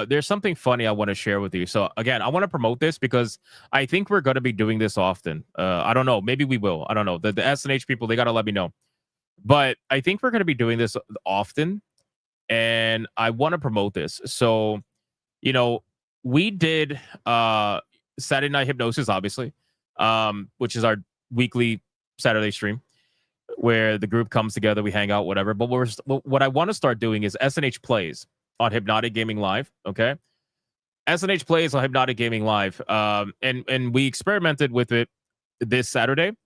there's something funny I want to share with you. So again, I want to promote this because I think we're going to be doing this often. I don't know. Maybe we will. I don't know. The SNH people, they got to let me know. But I think we're going to be doing this often. And I want to promote this. So, you know, we did Saturday Night Hypnosis, obviously, which is our weekly Saturday stream, where the group comes together, we hang out, whatever. But what I want to start doing is SNH Plays on Hypnotic Gaming Live, okay? SNH Plays on Hypnotic Gaming Live. And we experimented with it this Saturday,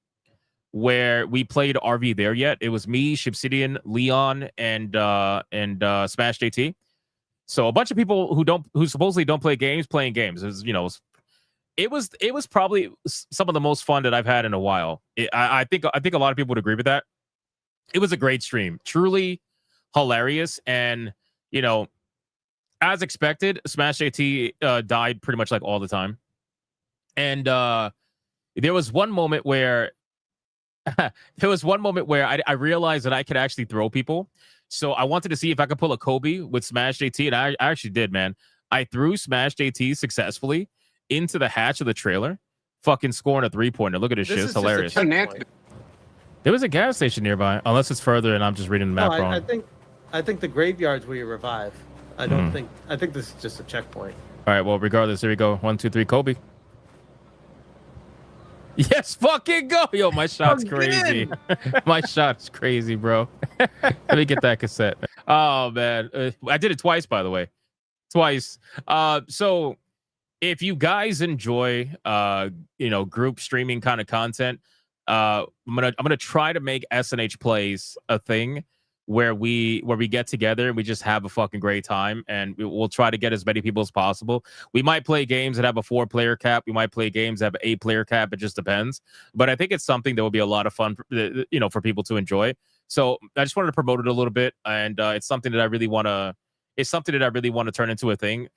where we played RV There Yet. It was me, Shibsidian, Leon, and Smash JT. So a bunch of people who supposedly don't play games playing games. It was probably some of the most fun that I've had in a while. I think a lot of people would agree with that. It was a great stream, truly hilarious, and as expected, Smash JT died pretty much like all the time. And there was one moment where I realized that I could actually throw people. So I wanted to see if I could pull a Kobe with Smash JT, and I actually did, man. I threw Smash JT successfully into the hatch of the trailer, fucking scoring a 3-pointer. Look at this shit. It's hilarious. There was a gas station nearby, unless it's further and I'm just reading the map wrong. I think the graveyard's where you revive. I think this is just a checkpoint. All right, well, regardless, here we go. 1, 2, 3, Kobe. Yes, fucking go. Yo, my shot's crazy. My shot's crazy, bro. Let me get that cassette. Oh, man. I did it twice, by the way. Twice. So if you guys enjoy, group streaming kind of content, I'm gonna try to make SNH Plays a thing where we get together and we just have a fucking great time, and we'll try to get as many people as possible. We might play games that have a 4-player cap. We might play games that have an 8-player cap. It just depends. But I think it's something that will be a lot of fun, for people to enjoy. So I just wanted to promote it a little bit, and it's something that I really want to turn into a thing.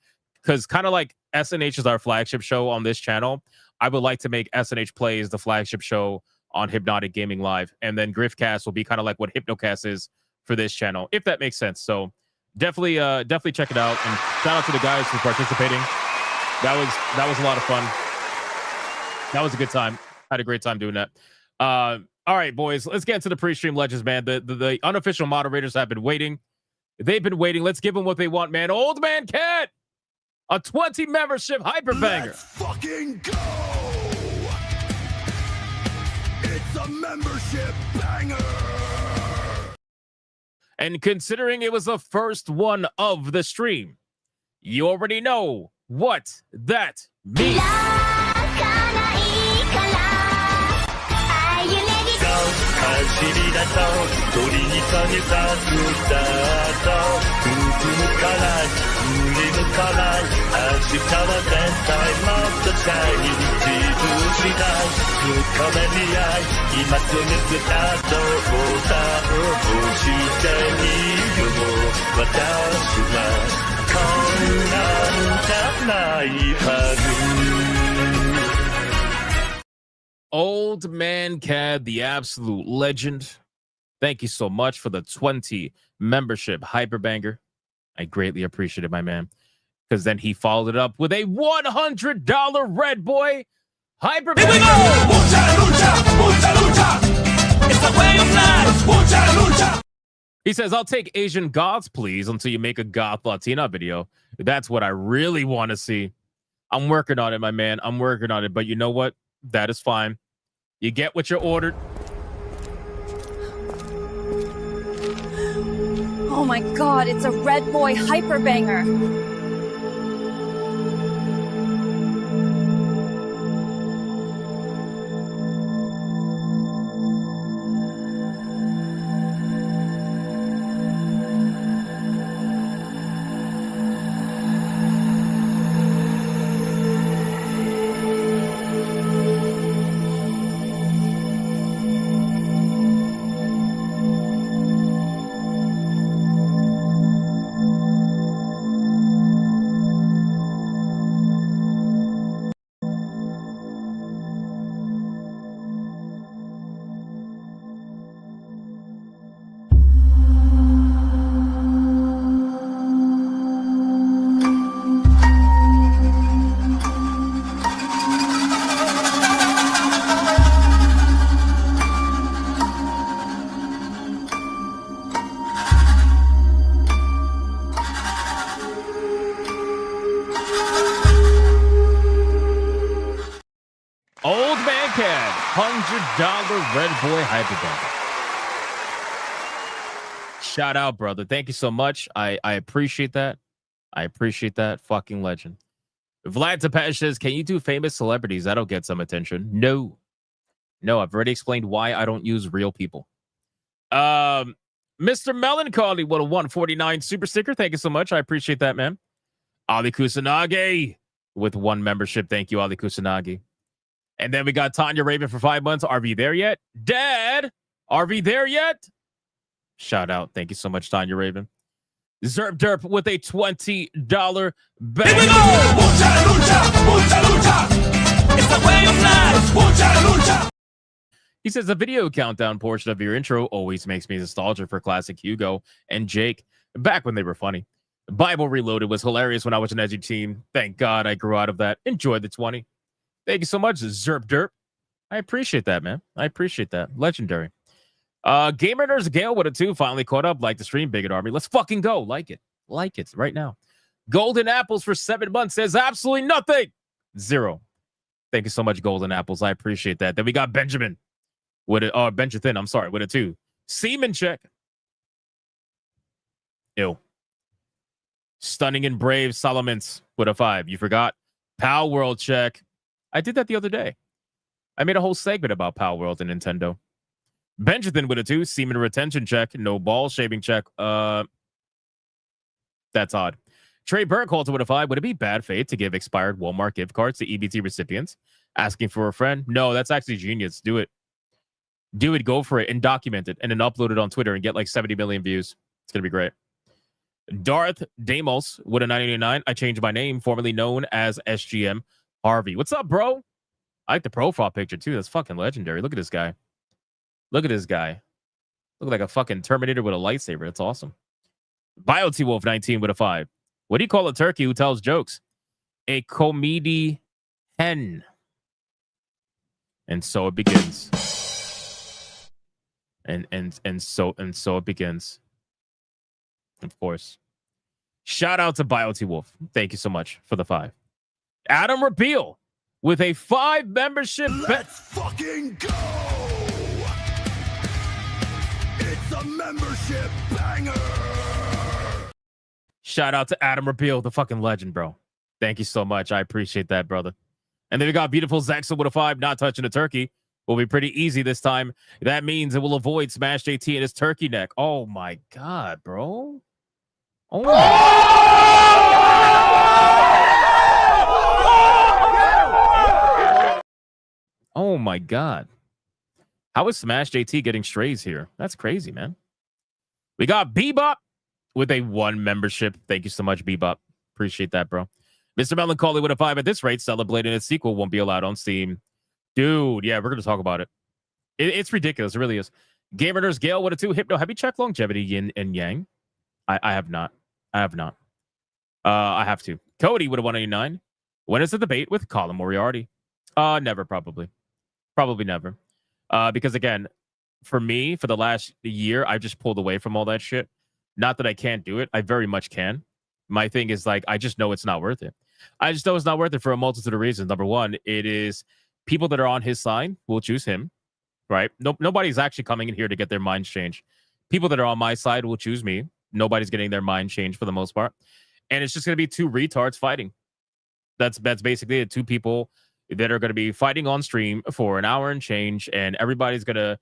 Because kind of like SNH is our flagship show on this channel, I would like to make SNH Plays the flagship show on Hypnotic Gaming Live. And then Griffcast will be kind of like what Hypnocast is for this channel, if that makes sense. So definitely check it out. And shout out to the guys who are participating. That was a lot of fun. That was a good time. Had a great time doing that. All right, boys, let's get into the pre-stream legends, man. The unofficial moderators have been waiting. They've been waiting. Let's give them what they want, man. Old Man Cat, a 20 membership hyperbanger. Let's fucking go! It's a membership banger! And considering it was the first one of the stream, you already know what that means. Old Man Cad, the absolute legend. Thank you so much for the 20 membership hyperbanger. I greatly appreciate it, my man. Because then he followed it up with a $100 Red Boy hyperbanger. Here we go! Mucha lucha, mucha lucha. It's the way of life. Mucha lucha. He says, I'll take Asian goths, please, until you make a goth Latina video. That's what I really want to see. I'm working on it, my man. I'm working on it. But you know what? That is fine. You get what you're ordered. Oh my god, it's a Red Boy hyperbanger. Red Boy Hyperbank. Shout out, brother. Thank you so much. I appreciate that. I appreciate that. Fucking legend. Vlad Tepesh says, can you do famous celebrities? That'll get some attention. No. No, I've already explained why I don't use real people. Mr. Melancholy, 149 super sticker. Thank you so much. I appreciate that, man. Ali Kusanagi with 1 membership. Thank you, Ali Kusanagi. And then we got Tanya Raven for 5 months. Are we there yet? Dad, are we there yet? Shout out. Thank you so much, Tanya Raven. Zerp Derp with a $20 bet. Here we go! Mucha lucha, mucha lucha. It's the way of life. Mucha lucha. He says the video countdown portion of your intro always makes me nostalgic for classic Hugo and Jake back when they were funny. Bible Reloaded was hilarious when I was an edgy teen. Thank God I grew out of that. Enjoy the 20. Thank you so much, Zerp Derp. I appreciate that, man. I appreciate that. Legendary. Gamer Nurse Gale with a 2 finally caught up. Like the stream, Bigot Army. Let's fucking go. Like it right now. Golden Apples for 7 months says absolutely nothing. 0. Thank you so much, Golden Apples. I appreciate that. Then we got Benjamin with a Benjathan, I'm sorry, with a 2. Seaman check. Ew. Stunning and Brave Solomons with a 5. You forgot. Pal World check. I did that the other day. I made a whole segment about Pal World and Nintendo. Benjamin with a 2. Seaman retention check. No ball shaving check. That's odd. Trey Burkhalter with a 5. Would it be bad faith to give expired Walmart gift cards to EBT recipients? Asking for a friend? No, that's actually genius. Do it. Do it. Go for it and document it and then upload it on Twitter and get like 70 million views. It's going to be great. Darth Damos with a 989. I changed my name, formerly known as SGM Harvey. What's up, bro? I like the profile picture too. That's fucking legendary. Look at this guy. Look at this guy. Look like a fucking Terminator with a lightsaber. That's awesome. BioT Wolf 19 with a 5. What do you call a turkey who tells jokes? A comedian. And so it begins. And so it begins. Of course. Shout out to BioT Wolf. Thank you so much for the 5. Adam Repeal with a 5 membership. Let's fucking go! It's a membership banger! Shout out to Adam Repeal, the fucking legend, bro. Thank you so much. I appreciate that, brother. And then we got beautiful Zaxel with a 5, not touching a turkey. Will be pretty easy this time. That means it will avoid Smash JT and his turkey neck. Oh my God, bro. Oh my God. Oh my God. How is Smash JT getting strays here? That's crazy, man. We got Bebop with a 1 membership. Thank you so much, Bebop. Appreciate that, bro. Mr. Melancholy with a 5. At this rate, celebrating its sequel won't be allowed on Steam. Dude, yeah, we're going to talk about it. It's ridiculous. It really is. Gamer Nurse Gale with a 2. Hypno, have you checked longevity yin and yang? I have not. I have not. I have to. Cody with a 189. When is the debate with Colin Moriarty? Never, probably. Probably never. Because again, for me, for the last year, I've just pulled away from all that shit. Not that I can't do it. I very much can. My thing is like, I just know it's not worth it. I just know it's not worth it for a multitude of reasons. Number one, it is people that are on his side will choose him, right? Nobody's actually coming in here to get their minds changed. People that are on my side will choose me. Nobody's getting their mind changed for the most part. And it's just going to be 2 retards fighting. That's basically it. 2 people that are going to be fighting on stream for an hour and change, and everybody's going to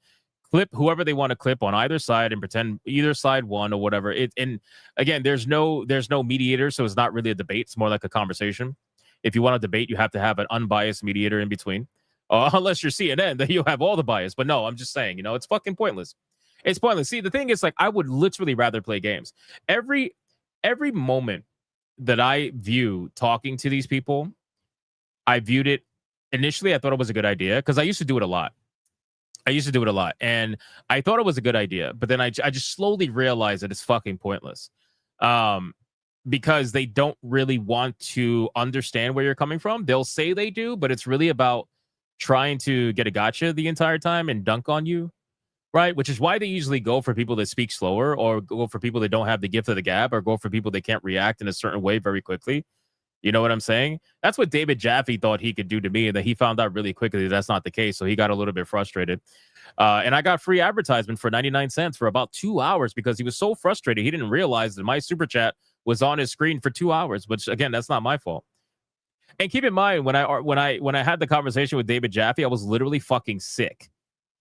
clip whoever they want to clip on either side and pretend either side won or whatever. And again, there's no mediator, so it's not really a debate. It's more like a conversation. If you want to debate, you have to have an unbiased mediator in between. Unless you're CNN, then you have all the bias. But no, I'm just saying, it's fucking pointless. It's pointless. See, the thing is, like, I would literally rather play games. Every moment that I view talking to these people, I viewed it initially. I thought it was a good idea because I used to do it a lot. And I thought it was a good idea, but then I just slowly realized that it's fucking pointless. Because they don't really want to understand where you're coming from. They'll say they do, but it's really about trying to get a gotcha the entire time and dunk on you, right? Which is why they usually go for people that speak slower, or go for people that don't have the gift of the gab, or go for people that can't react in a certain way very quickly. You know what I'm saying? That's what David Jaffe thought he could do to me, and that he found out really quickly that's not the case. So he got a little bit frustrated. And I got free advertisement for 99 cents for about 2 hours because he was so frustrated. He didn't realize that my super chat was on his screen for 2 hours, which again, that's not my fault. And keep in mind, when I had the conversation with David Jaffe, I was literally fucking sick.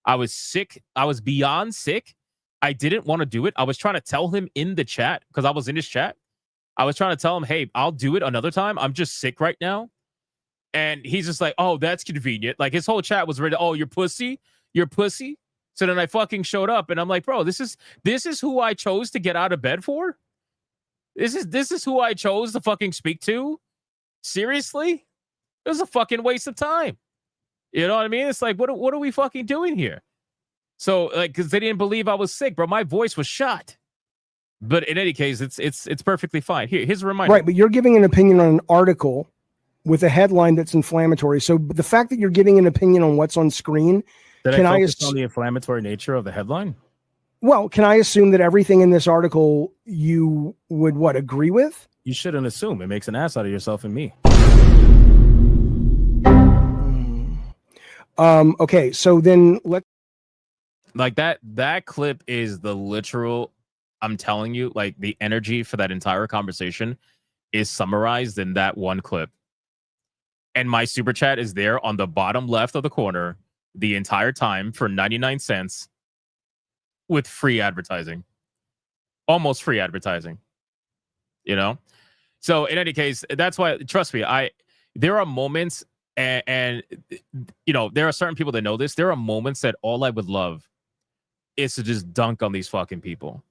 I was sick. I was beyond sick. I didn't want to do it. I was trying to tell him in the chat, because I was in his chat. I was trying to tell him, hey, I'll do it another time. I'm just sick right now. And he's just like, oh, that's convenient. Like, his whole chat was ready. Oh, you're pussy. You're pussy. So then I fucking showed up, and I'm like, bro, this is who I chose to get out of bed for. This is who I chose to fucking speak to. Seriously? It was a fucking waste of time. You know what I mean? It's like, what are we fucking doing here? So, like, because they didn't believe I was sick, bro. My voice was shot. But in any case, it's perfectly fine. Here's a reminder. Right, but you're giving an opinion on an article with a headline that's inflammatory. So the fact that you're giving an opinion on what's on screen, Did I focus on the inflammatory nature of the headline? Well, can I assume that everything in this article you would agree with? You shouldn't assume. It makes an ass out of yourself and me. Okay, so then let's like that clip is the literal, I'm telling you, like, the energy for that entire conversation is summarized in that one clip. And my super chat is there on the bottom left of the corner the entire time for 99 cents with free advertising. Almost free advertising. You know? So in any case, that's why, trust me, there are moments and you know, there are certain people that know this. There are moments that all I would love is to just dunk on these fucking people.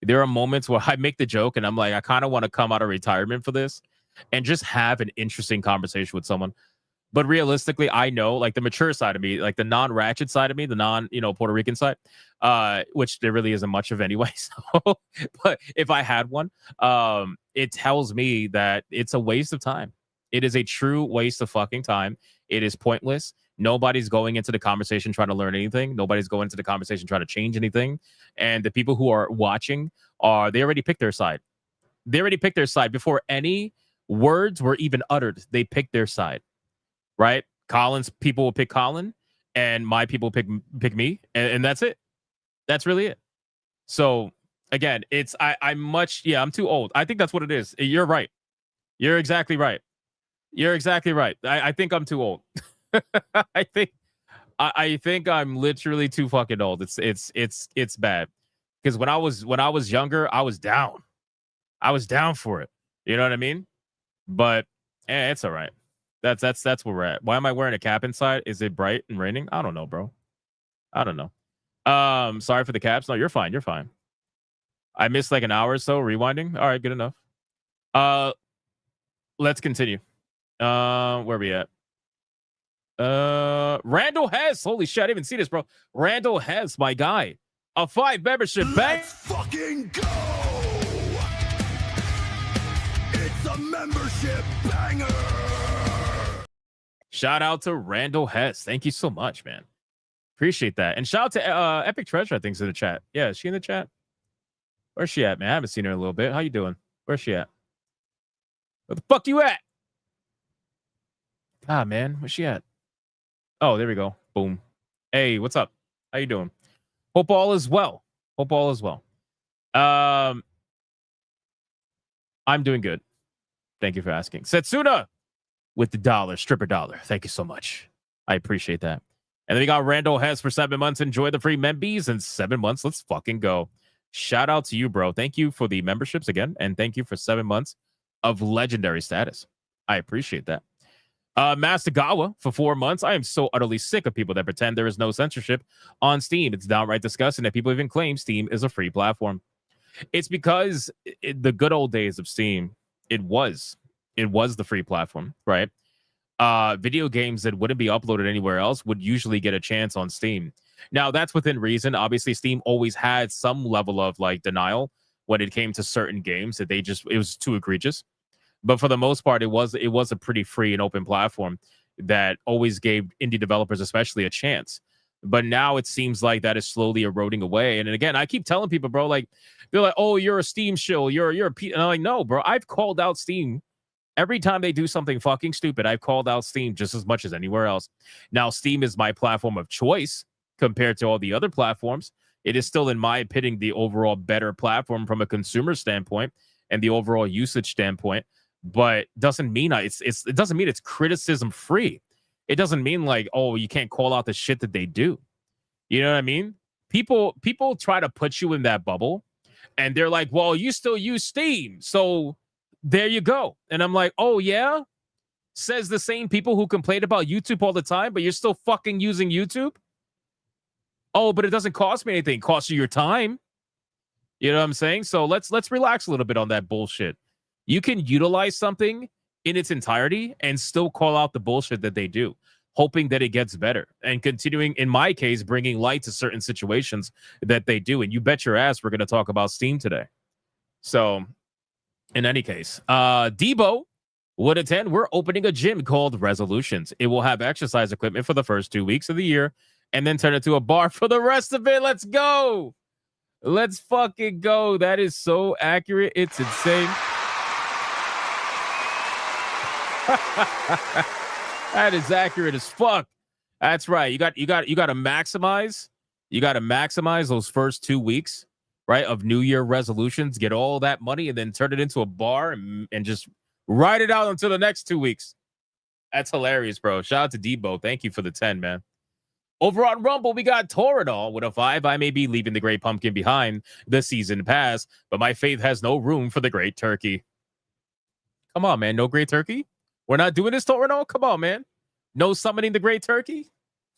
There are moments where I make the joke and I'm like, I kind of want to come out of retirement for this and just have an interesting conversation with someone. But realistically, I know, like, the mature side of me, like the non-ratchet side of me, the Puerto Rican side, which there really isn't much of anyway. So, but if I had one, it tells me that it's a waste of time. It is a true waste of fucking time. It is pointless. Nobody's going into the conversation trying to learn anything. Nobody's going into the conversation trying to change anything. And the people who are watching they already picked their side. They already picked their side before any words were even uttered. They picked their side. Right? Colin's people will pick Colin, and my people pick me, and that's it. That's really it. So again, I'm too old. I think that's what it is. You're right. You're exactly right. You're exactly right. I think I'm too old. I think I'm literally too fucking old. It's bad. Because when I was younger, I was down. I was down for it. You know what I mean? But it's all right. That's where we're at. Why am I wearing a cap inside? Is it bright and raining? I don't know, bro. I don't know. Sorry for the caps. No, you're fine. You're fine. I missed like an hour or so rewinding. All right, good enough. Let's continue. Where we at? Randall Hess. Holy shit, I didn't even see this, bro. Randall Hess, my guy. A 5 membership bang. Let's fucking go! It's a membership banger! Shout out to Randall Hess. Thank you so much, man. Appreciate that. And shout out to Epic Treasure, I think, is in the chat. Yeah, is she in the chat? Where's she at, man? I haven't seen her in a little bit. How you doing? Where's she at? Where the fuck you at? Ah, man. Where's she at? Oh, there we go. Boom. Hey, what's up? How you doing? Hope all is well. Hope all is well. I'm doing good. Thank you for asking. Setsuna with the dollar, stripper dollar. Thank you so much. I appreciate that. And then we got Randall Hess for 7 months. Enjoy the free membies and 7 months. Let's fucking go. Shout out to you, bro. Thank you for the memberships again. And thank you for 7 months of legendary status. I appreciate that. Mastagawa for 4 months. I am so utterly sick of people that pretend there is no censorship on Steam. It's downright disgusting that people even claim Steam is a free platform. It's because the good old days of Steam, it was the free platform, right? Video games that wouldn't be uploaded anywhere else would usually get a chance on Steam. Now, that's within reason. Obviously, Steam always had some level of like denial when it came to certain games that it was too egregious. But for the most part, it was a pretty free and open platform that always gave indie developers especially a chance. But now it seems like that is slowly eroding away. And again, I keep telling people, bro, like, they're like, oh, you're a Steam shill. You're a and I'm like, no, bro, I've called out Steam Every time they do something fucking stupid, I've called out Steam just as much as anywhere else. Now, Steam is my platform of choice compared to all the other platforms. It is still, in my opinion, the overall better platform from a consumer standpoint and the overall usage standpoint. But doesn't mean it doesn't mean it's criticism free. It doesn't mean like, oh, you can't call out the shit that they do. You know what I mean? People try to put you in that bubble, and they're like, well, you still use Steam, so there you go. And I'm like, oh yeah, says the same people who complain about YouTube all the time, but you're still fucking using YouTube. Oh, but it doesn't cost me anything. It costs you your time. You know what I'm saying? So let's relax a little bit on that bullshit. You can utilize something in its entirety and still call out the bullshit that they do, hoping that it gets better and continuing, in my case, bringing light to certain situations that they do. And you bet your ass we're going to talk about Steam today. So in any case, Debo would attend. We're opening a gym called Resolutions. It will have exercise equipment for the first 2 weeks of the year and then turn it to a bar for the rest of it. Let's go. Let's fucking go. That is so accurate. It's insane. That is accurate as fuck. That's right. You got to maximize. You got to maximize those first 2 weeks, right, of New Year resolutions. Get all that money and then turn it into a bar and just ride it out until the next 2 weeks. That's hilarious, bro. Shout out to Debo. Thank you for the 10, man. Over on Rumble, we got Toradol with a 5. I may be leaving the Great Pumpkin behind the season pass, but my faith has no room for the Great Turkey. Come on, man. No Great Turkey? We're not doing this, Toradol? Come on, man. No summoning the Great Turkey?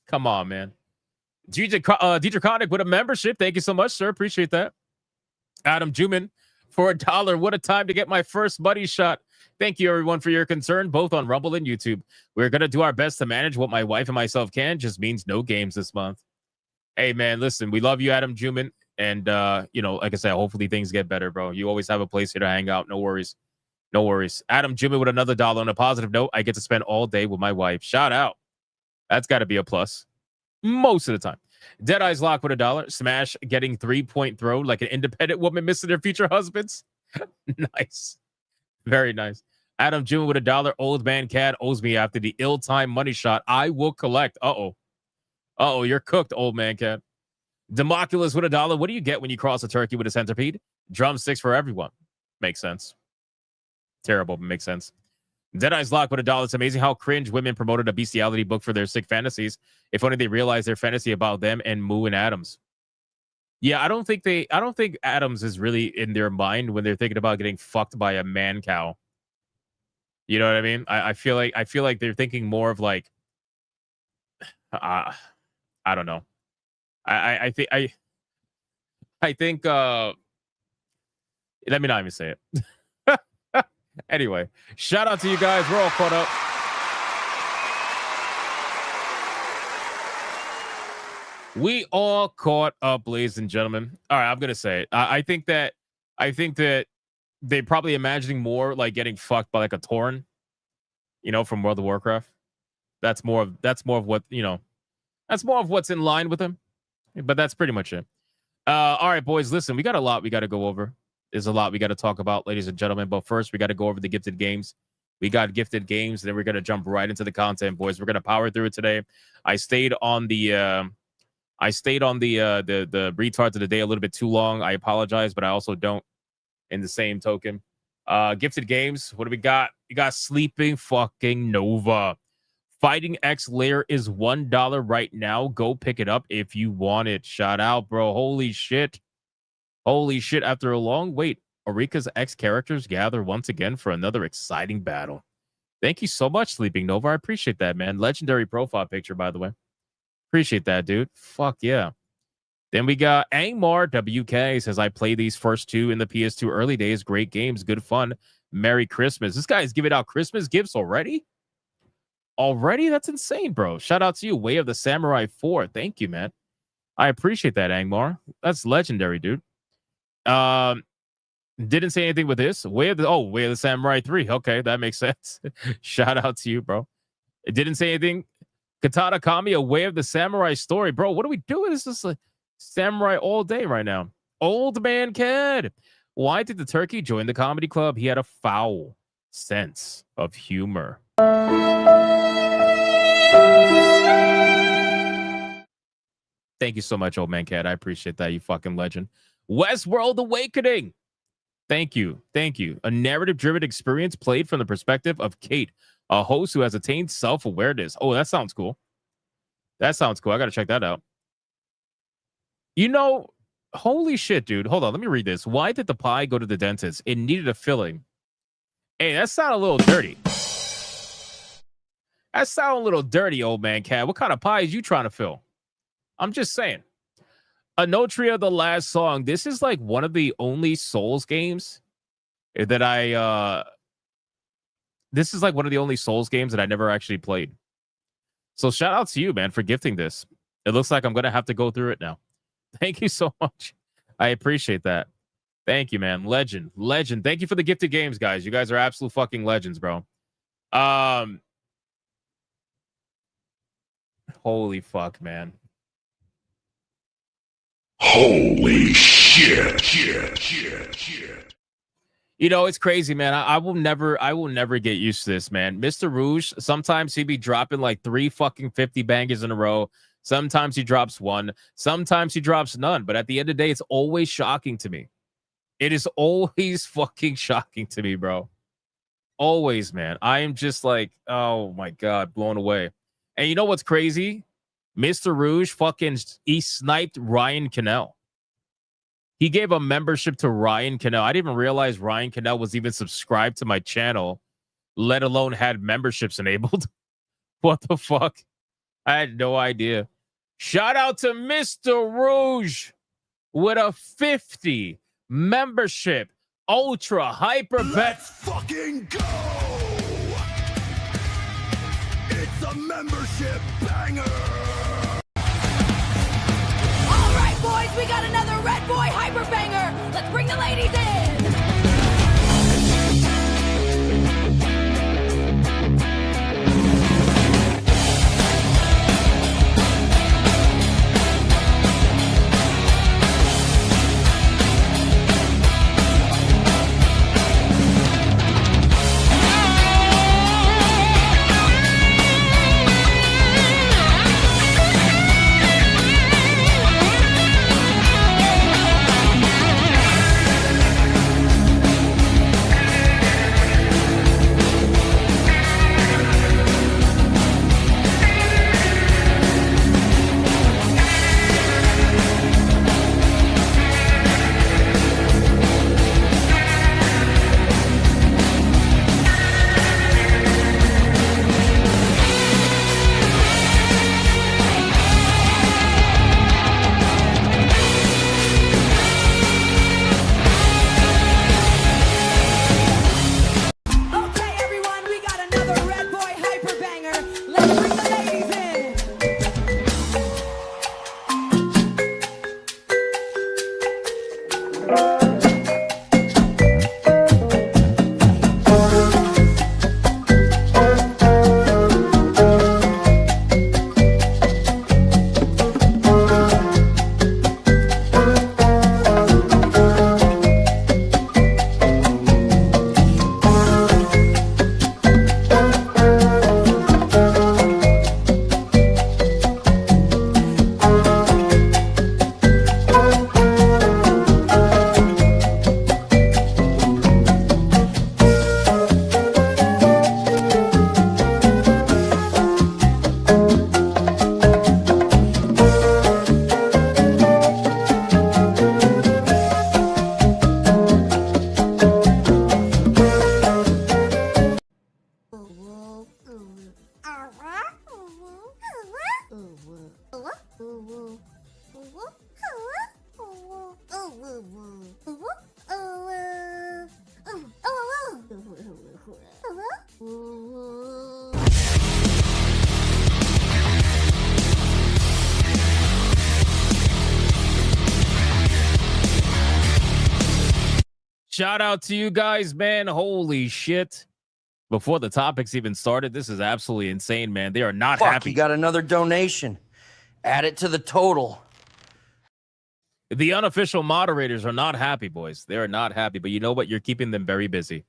Come on, man. Dietrich Connick with a membership. Thank you so much, sir. Appreciate that. Adam Juman for $1. What a time to get my first buddy shot. Thank you, everyone, for your concern, both on Rumble and YouTube. We're going to do our best to manage what my wife and myself can. Just means no games this month. Hey, man, listen, we love you, Adam Juman. And, like I said, hopefully things get better, bro. You always have a place here to hang out. No worries. No worries. Adam Juman with another $1. On a positive note, I get to spend all day with my wife. Shout out. That's got to be a plus. Most of the time. Deadeye's Lock with $1. Smash getting 3-point throw like an independent woman missing their future husbands. Nice. Very nice. Adam June with $1. Old man Cat owes me after the ill-timed money shot. I will collect. Uh-oh, you're cooked, old man Cat. Democulus with $1. What do you get when you cross a turkey with a centipede? Drumsticks for everyone. Makes sense. Terrible, but makes sense. Deadeye's Lock with $1. It's amazing how cringe women promoted a bestiality book for their sick fantasies. If only they realized their fantasy about them and Moo and Adams. Yeah, I don't think Adams is really in their mind when they're thinking about getting fucked by a man cow. You know what I mean? I feel like they're thinking more of like, I don't know. I think let me not even say it. Anyway, shout out to you guys. We're all caught up. We all caught up, ladies and gentlemen. All right, I'm gonna say it. I think that they're probably imagining more like getting fucked by like a Tauren, from World of Warcraft. That's more of what that's more of what's in line with them. But that's pretty much it. All right, boys. Listen, we got a lot we got to go over. There's a lot we got to talk about, ladies and gentlemen. But first, we got to go over the gifted games. We got gifted games, and then we're gonna jump right into the content, boys. We're gonna power through it today. I stayed on the retards of the day a little bit too long. I apologize, but I also don't in the same token. Gifted games. What do we got? We got Sleeping fucking Nova. Fighting X Lair is $1 right now. Go pick it up if you want it. Shout out, bro. Holy shit. After a long wait, Arika's X characters gather once again for another exciting battle. Thank you so much, Sleeping Nova. I appreciate that, man. Legendary profile picture, by the way. Appreciate that, dude. Fuck yeah. Then we got Angmar WK says, I played these first two in the PS2 early days. Great games, good fun. Merry Christmas. This guy's giving out Christmas gifts already? That's insane, bro. Shout out to you, Way of the Samurai 4. Thank you, man. I appreciate that, Angmar. That's legendary, dude. Didn't say anything with this. Way of the Samurai 3. Okay, that makes sense. Shout out to you, bro. It didn't say anything. Katana Kami, A Way of the Samurai story. Bro, what are we doing? This is like samurai all day right now. Old man Kid. Why did the turkey join the comedy club? He had a foul. sense of humor. Thank you so much, Old Man Cat. I appreciate that, you fucking legend. Westworld Awakening. Thank you. Thank you. A narrative-driven experience played from the perspective of Kate, a host who has attained self-awareness. Oh, that sounds cool. That sounds cool. I got to check that out. You know, holy shit, dude. Hold on. Let me read this. Why did the pie go to the dentist? It needed a filling. Hey, that sounded a little dirty. That sounded a little dirty, Old Man Cat. What kind of pie is you trying to fill? I'm just saying. Anotria, the last song. This is like one of the only Souls games that this is like one of the only Souls games that I never actually played. So shout out to you, man, for gifting this. It looks like I'm going to have to go through it now. Thank you so much. I appreciate that. Thank you, man. Legend. Legend. Thank you for the gifted games, guys. You guys are absolute fucking legends, bro. Holy fuck, man. Holy shit. You know, it's crazy, man. I will never get used to this, man. Mr. Rouge, sometimes he be dropping like 3 fucking 50 bangers in a row. Sometimes he drops 1. Sometimes he drops none. But at the end of the day, it's always shocking to me. It is always fucking shocking to me, bro. Always, man. I am just like, oh my God, blown away. And you know what's crazy? Mr. Rouge he sniped Ryan Cannell. He gave a membership to Ryan Cannell. I didn't even realize Ryan Cannell was even subscribed to my channel, let alone had memberships enabled. What the fuck? I had no idea. Shout out to Mr. Rouge with a 50 membership ultra hyper bet. Let's fucking go! It's a membership banger! All right, boys, we got another Red Boy hyper banger. Let's bring the ladies in. Shout out to you guys, man. Holy shit. Before the topics even started, this is absolutely insane, man. They are not happy. You got another donation. Add it to the total. The unofficial moderators are not happy, boys. They are not happy, but you know what? You're keeping them very busy.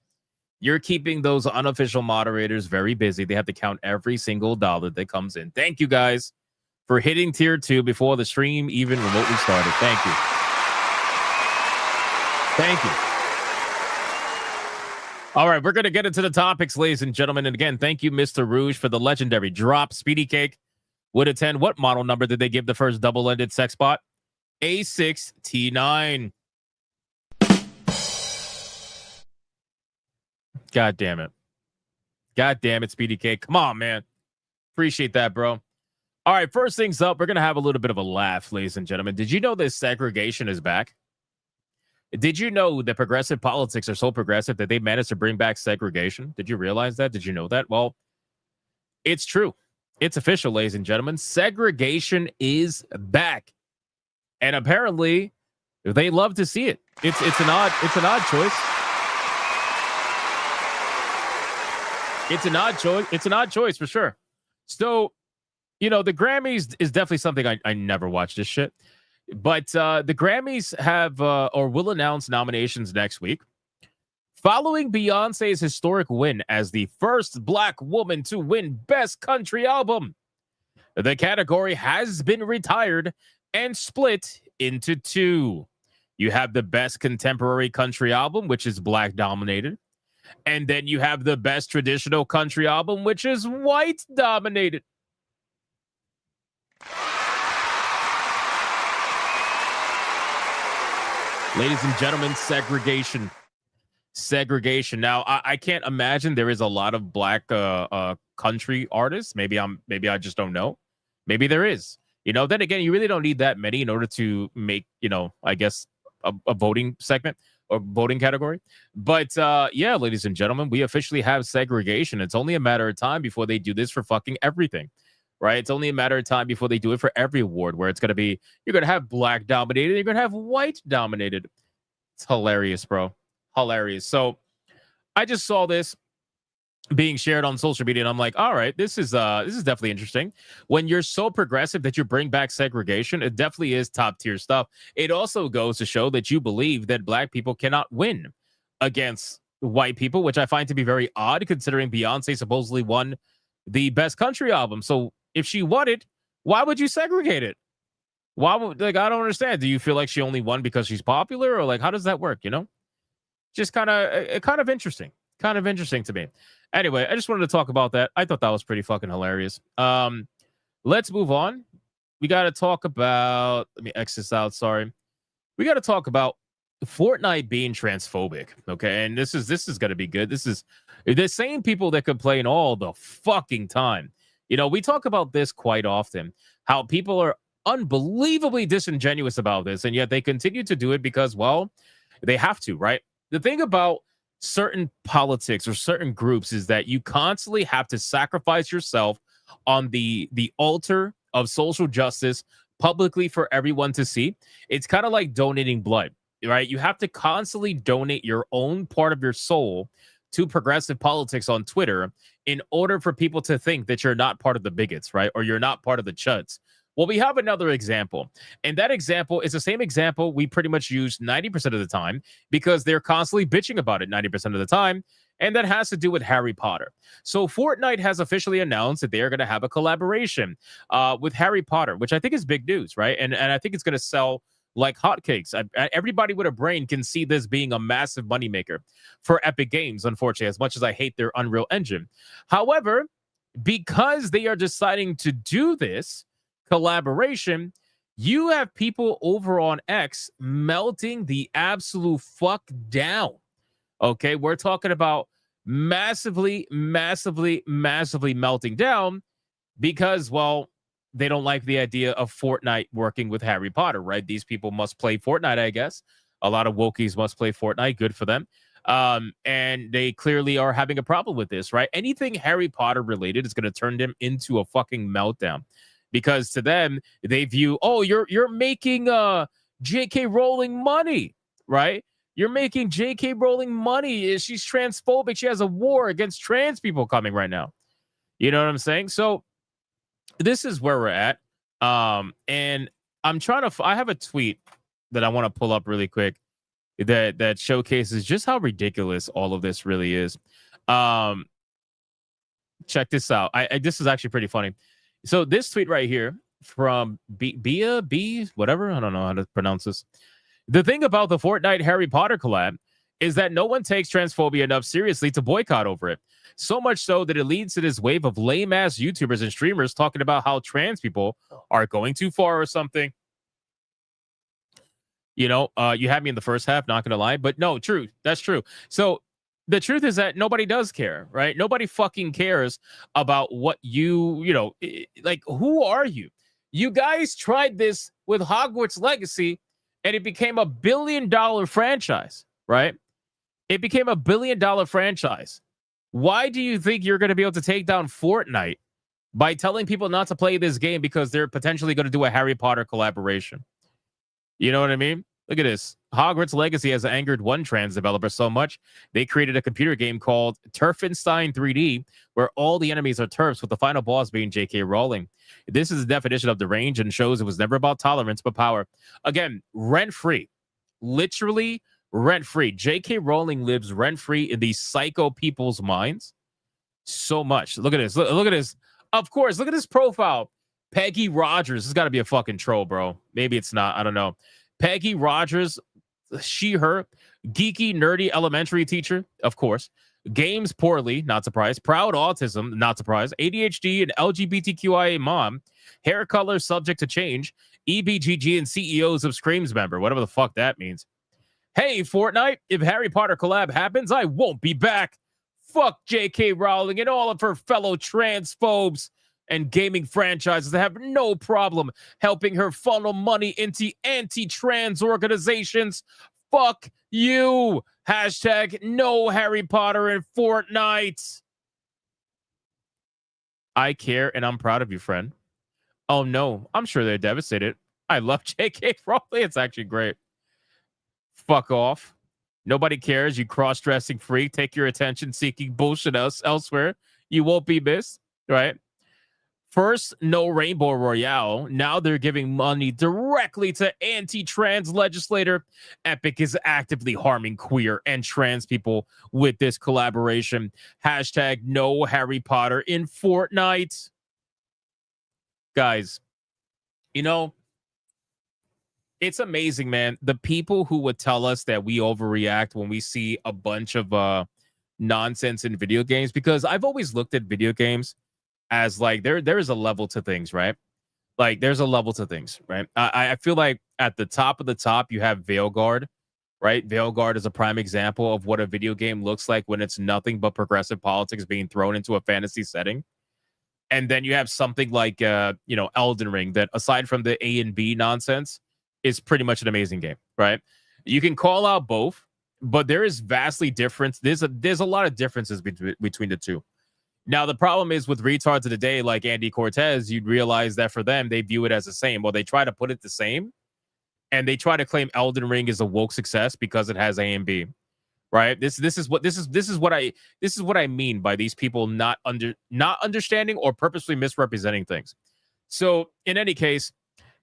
You're keeping those unofficial moderators very busy. They have to count every single dollar that comes in. Thank you guys for hitting tier 2 before the stream even remotely started. Thank you. Thank you. All right, we're going to get into the topics, ladies and gentlemen. And again, thank you, Mr. Rouge, for the legendary drop. Speedy Cake would attend. What model number did they give the first double-ended sex bot? A6T9. God damn it. God damn it, Speedy Cake. Come on, man. Appreciate that, bro. All right, first things up, we're going to have a little bit of a laugh, ladies and gentlemen. Did you know that segregation is back? Did you know that progressive politics are so progressive that they managed to bring back segregation? Did you realize that? Did you know that? Well, it's true. It's official, ladies and gentlemen. Segregation is back. And apparently, they love to see it. It's an odd choice. It's an odd choice. It's an odd choice for sure. So, you know, the Grammys is definitely something I never watched this shit. But the Grammys have or will announce nominations next week. Following Beyonce's historic win as the first Black woman to win Best Country Album, the category has been retired and split into two. You have the Best Contemporary Country Album, which is Black dominated. And then you have the Best Traditional Country Album, which is white dominated. Ladies and gentlemen, segregation. Segregation. Now, I can't imagine there is a lot of Black country artists. Maybe I just don't know. Maybe there is. You know, then again, you really don't need that many in order to make, you know, I guess a voting segment or voting category. But yeah, ladies and gentlemen, we officially have segregation. It's only a matter of time before they do this for fucking everything, right? It's only a matter of time before they do it for every award, where it's going to be, you're going to have Black dominated, you're going to have white dominated. It's hilarious, bro. Hilarious. So I just saw this being shared on social media, and I'm like, all right, this is definitely interesting. When you're so progressive that you bring back segregation, it definitely is top tier stuff. It also goes to show that you believe that Black people cannot win against white people, which I find to be very odd, considering Beyonce supposedly won the Best Country Album. So if she won it, why would you segregate it? Why would, like, I don't understand. Do you feel like she only won because she's popular, or like, how does that work? You know, just kind of interesting. Kind of interesting to me. Anyway, I just wanted to talk about that. I thought that was pretty fucking hilarious. Let's move on. We got to talk about, let me X this out. Sorry. We got to talk about Fortnite being transphobic. Okay. And this is going to be good. This is the same people that complain all the fucking time. You know, we talk about this quite often, how people are unbelievably disingenuous about this, and yet they continue to do it because, well, they have to, right? The thing about certain politics or certain groups is that you constantly have to sacrifice yourself on the altar of social justice publicly for everyone to see. It's kind of like donating blood, right? You have to constantly donate your own part of your soul to progressive politics on Twitter in order for people to think that you're not part of the bigots, right? Or you're not part of the chuds. Well, we have another example, and that example is the same example we pretty much use 90% of the time, because they're constantly bitching about it 90% of the time, and that has to do with Harry Potter. So Fortnite has officially announced that they are going to have a collaboration with Harry Potter, which I think is big news, right? And I think it's going to sell like hotcakes. Everybody with a brain can see this being a massive moneymaker for Epic Games, unfortunately, as much as I hate their Unreal Engine. However, because they are deciding to do this collaboration, you have people over on X melting the absolute fuck down. Okay, we're talking about massively melting down because, well, they don't like the idea of Fortnite working with Harry Potter, right? These people must play Fortnite, I guess. A lot of wokies must play Fortnite. Good for them. And they clearly are having a problem with this, right? Anything Harry Potter related is going to turn them into a fucking meltdown. Because to them, they view, oh, you're making J.K. Rowling money, right? You're making J.K. Rowling money. She's transphobic. She has a war against trans people coming right now. You know what I'm saying? So this is where we're at. And I'm trying to, I have a tweet that I want to pull up really quick that showcases just how ridiculous all of this really is. Check this out. This is actually pretty funny. So this tweet right here from Bia B, whatever, I don't know how to pronounce this. The thing about the Fortnite Harry Potter collab is that no one takes transphobia enough seriously to boycott over it. So much so that it leads to this wave of lame-ass YouTubers and streamers talking about how trans people are going too far or something. You know, you had me in the first half, not going to lie. But no, true. That's true. So the truth is that nobody does care, right? Nobody fucking cares about what you know, like, who are you? You guys tried this with Hogwarts Legacy, and it became $1 billion franchise, right? It became $1 billion franchise. Why do you think you're going to be able to take down Fortnite by telling people not to play this game because they're potentially going to do a Harry Potter collaboration? You know what I mean? Look at this. Hogwarts Legacy has angered one trans developer so much, they created a computer game called Turfenstein 3D, where all the enemies are turfs, with the final boss being J.K. Rowling. This is the definition of the range and shows it was never about tolerance, but power. Again, rent-free. Literally rent-free. J.K. Rowling lives rent-free in these psycho people's minds so much. Look at this. Look at this. Of course, look at this profile. Peggy Rogers. This has got to be a fucking troll, bro. Maybe it's not. I don't know. Peggy Rogers, she, her, geeky, nerdy elementary teacher, of course. Games poorly, not surprised. Proud autism, not surprised. ADHD and LGBTQIA mom. Hair color subject to change. EBGG and CEOs of Screams member, whatever the fuck that means. Hey, Fortnite, if Harry Potter collab happens, I won't be back. Fuck J.K. Rowling and all of her fellow transphobes and gaming franchises that have no problem helping her funnel money into anti-trans organizations. Fuck you. Hashtag no Harry Potter in Fortnite. I care and I'm proud of you, friend. Oh no, I'm sure they're devastated. I love J.K. Rowling. It's actually great. Fuck off. Nobody cares, you cross-dressing freak. Take your attention-seeking bullshit elsewhere. You won't be missed, right? First, no Rainbow Royale. Now they're giving money directly to anti-trans legislator. Epic is actively harming queer and trans people with this collaboration. Hashtag no Harry Potter in Fortnite. Guys, you know, it's amazing, man. The people who would tell us that we overreact when we see a bunch of nonsense in video games, because I've always looked at video games as like there is a level to things, right? Like there's a level to things, right? I feel like at the top of the top you have Veilguard, right? Veilguard is a prime example of what a video game looks like when it's nothing but progressive politics being thrown into a fantasy setting. And then you have something like Elden Ring, that aside from the A and B nonsense is pretty much an amazing game, right? You can call out both, but there is vastly difference. There's a lot of differences between the two. Now, the problem is with retards of the day like Andy Cortez, you'd realize that for them, they view it as the same. Well, they try to put it the same, and they try to claim Elden Ring is a woke success because it has A and B, right? This is what I mean by these people not understanding or purposely misrepresenting things. So, in any case,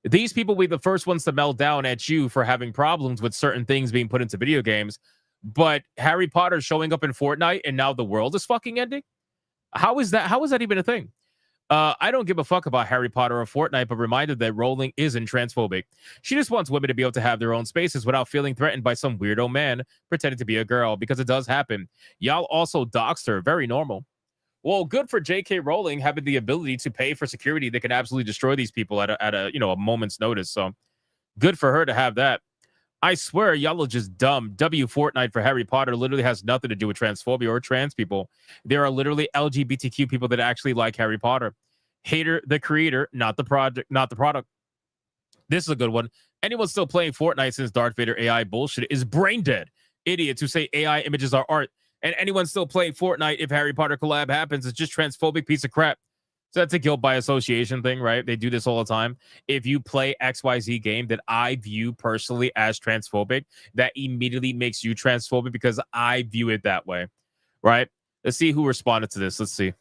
these people will be the first ones to melt down at you for having problems with certain things being put into video games. But Harry Potter showing up in Fortnite and now the world is fucking ending? How is that even a thing? I don't give a fuck about Harry Potter or Fortnite, but reminded that Rowling isn't transphobic. She just wants women to be able to have their own spaces without feeling threatened by some weirdo man pretending to be a girl, because it does happen. Y'all also doxed her. Very normal. Well, good for J.K. Rowling having the ability to pay for security that can absolutely destroy these people at a moment's notice. So good for her to have that. I swear, y'all are just dumb. W Fortnite for Harry Potter literally has nothing to do with transphobia or trans people. There are literally LGBTQ people that actually like Harry Potter. Hater, the creator, not the project, not the product. This is a good one. Anyone still playing Fortnite since Darth Vader AI bullshit is brain dead. Idiots who say AI images are art. And anyone still playing Fortnite if Harry Potter collab happens is just transphobic piece of crap. So that's a guilt by association thing, right? They do this all the time. If you play XYZ game that I view personally as transphobic, that immediately makes you transphobic because I view it that way, right? Let's see who responded to this. Let's see.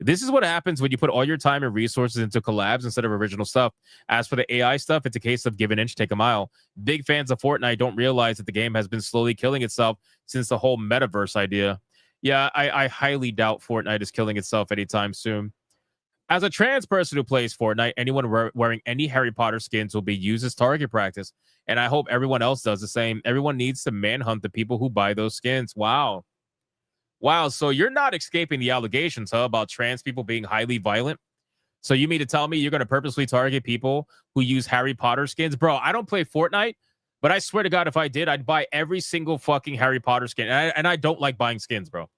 This is what happens when you put all your time and resources into collabs instead of original stuff. As for the AI stuff, it's a case of give an inch, take a mile. Big fans of Fortnite don't realize that the game has been slowly killing itself since the whole metaverse idea. Yeah, I highly doubt Fortnite is killing itself anytime soon. As a trans person who plays Fortnite, anyone wearing any Harry Potter skins will be used as target practice. And I hope everyone else does the same. Everyone needs to manhunt the people who buy those skins. Wow. Wow, so you're not escaping the allegations, huh, about trans people being highly violent? So you mean to tell me you're going to purposely target people who use Harry Potter skins? Bro, I don't play Fortnite, but I swear to God, if I did, I'd buy every single fucking Harry Potter skin. And I don't like buying skins, bro.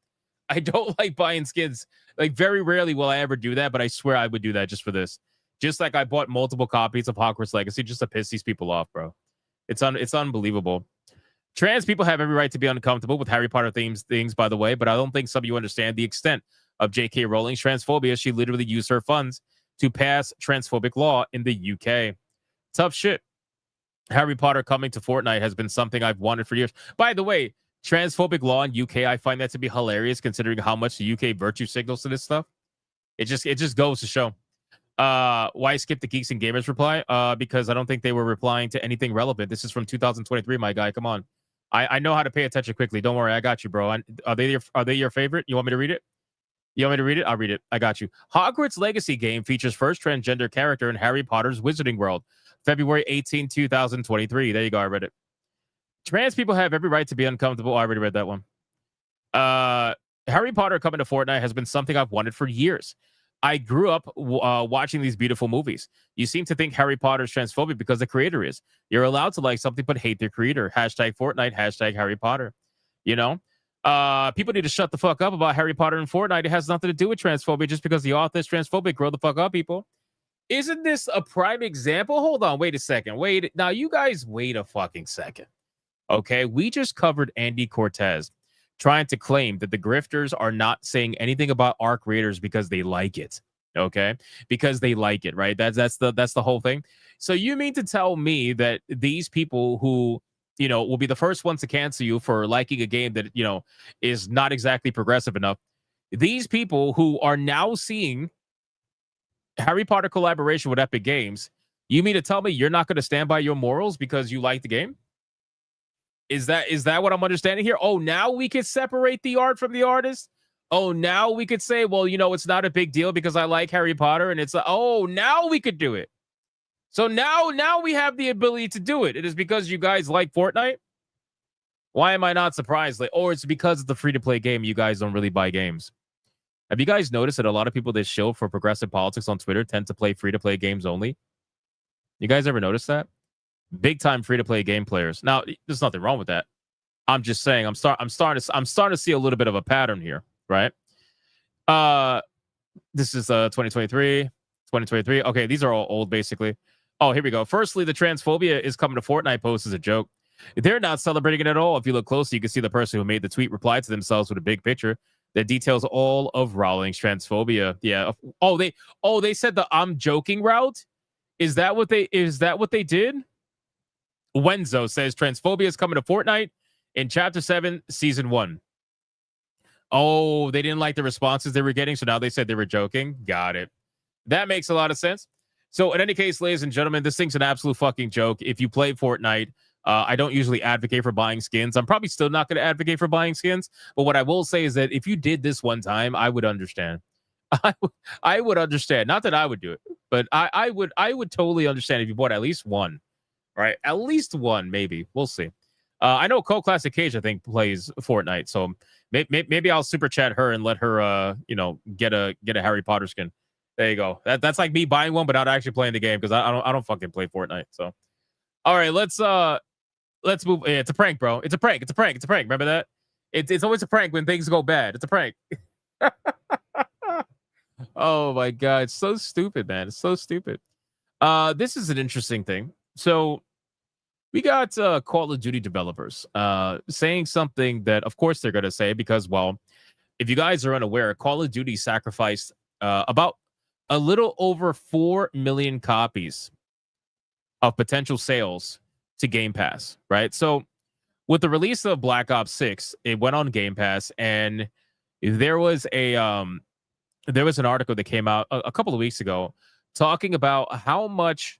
I don't like buying skins. Like, very rarely will I ever do that, but I swear I would do that just for this. Just like I bought multiple copies of Hogwarts Legacy just to piss these people off, bro. It's unbelievable. Trans people have every right to be uncomfortable with Harry Potter things, by the way, but I don't think some of you understand the extent of J.K. Rowling's transphobia. She literally used her funds to pass transphobic law in the UK. Tough shit. Harry Potter coming to Fortnite has been something I've wanted for years. By the way, transphobic law in UK, I find that to be hilarious considering how much the UK virtue signals to this stuff. It just goes to show. Why skip the Geeks and Gamers reply? Because I don't think they were replying to anything relevant. This is from 2023, my guy. Come on. I know how to pay attention quickly. Don't worry, I got you, bro. Are they your favorite? You want me to read it? You want me to read it? I'll read it. I got you. Hogwarts Legacy game features first transgender character in Harry Potter's Wizarding World, February 18, 2023. There you go. I read it. Trans people have every right to be uncomfortable. I already read that one. Harry Potter coming to Fortnite has been something I've wanted for years. I grew up watching these beautiful movies. You seem to think Harry Potter is transphobic because the creator is. You're allowed to like something but hate their creator. Hashtag Fortnite, hashtag Harry Potter. You know? People need to shut the fuck up about Harry Potter and Fortnite. It has nothing to do with transphobia. Just because the author is transphobic, grow the fuck up, people. Isn't this a prime example? Hold on, wait a second. Now you guys wait a fucking second. Okay, we just covered Andy Cortez trying to claim that the grifters are not saying anything about our creators because they like it. Okay, because they like it, right? That's the whole thing. So you mean to tell me that these people who, you know, will be the first ones to cancel you for liking a game that, you know, is not exactly progressive enough, these people who are now seeing Harry Potter collaboration with Epic Games, you mean to tell me you're not going to stand by your morals because you like the game? Is that what I'm understanding here? Oh, now we could separate the art from the artist? Oh, now we could say, well, you know, it's not a big deal because I like Harry Potter, and it's oh, now we could do it. So now we have the ability to do it. It is because you guys like Fortnite? Why am I not surprised? Like, or it's because it's a free-to-play game, you guys don't really buy games. Have you guys noticed that a lot of people that shill for progressive politics on Twitter tend to play free-to-play games only? You guys ever notice that? Big time free-to-play game players. Now, there's nothing wrong with that. I'm just saying I'm starting to see a little bit of a pattern here, right? This is 2023. Okay, these are all old basically. Oh, here we go. Firstly, the transphobia is coming to Fortnite post as a joke. They're not celebrating it at all. If you look closely, you can see the person who made the tweet replied to themselves with a big picture that details all of Rowling's transphobia. Yeah. Oh, they said the I'm joking route. Is that what they did? Wenzo says transphobia is coming to Fortnite in Chapter 7, Season 1. Oh, they didn't like the responses they were getting, so now they said they were joking. Got it. That makes a lot of sense. So in any case, ladies and gentlemen, this thing's an absolute fucking joke. If you play Fortnite, I don't usually advocate for buying skins. I'm probably still not going to advocate for buying skins, but what I will say is that if you did this one time, I would understand. I would understand. Not that I would do it, but I would totally understand if you bought at least one. Right, at least one, maybe. We'll see. I know Cole Classic Cage, I think, plays Fortnite, so maybe I'll super chat her and let her, get a Harry Potter skin. There you go. That's like me buying one, but not actually playing the game because I don't fucking play Fortnite. So, all right, let's move. Yeah, it's a prank, bro. It's a prank. Remember that? It's always a prank when things go bad. It's a prank. Oh my god, it's so stupid, man. It's so stupid. This is an interesting thing. So we got Call of Duty developers saying something that, of course, they're going to say because, well, if you guys are unaware, Call of Duty sacrificed about a little over 4 million copies of potential sales to Game Pass, right? So with the release of Black Ops 6, it went on Game Pass, and there was a there was an article that came out a couple of weeks ago talking about how much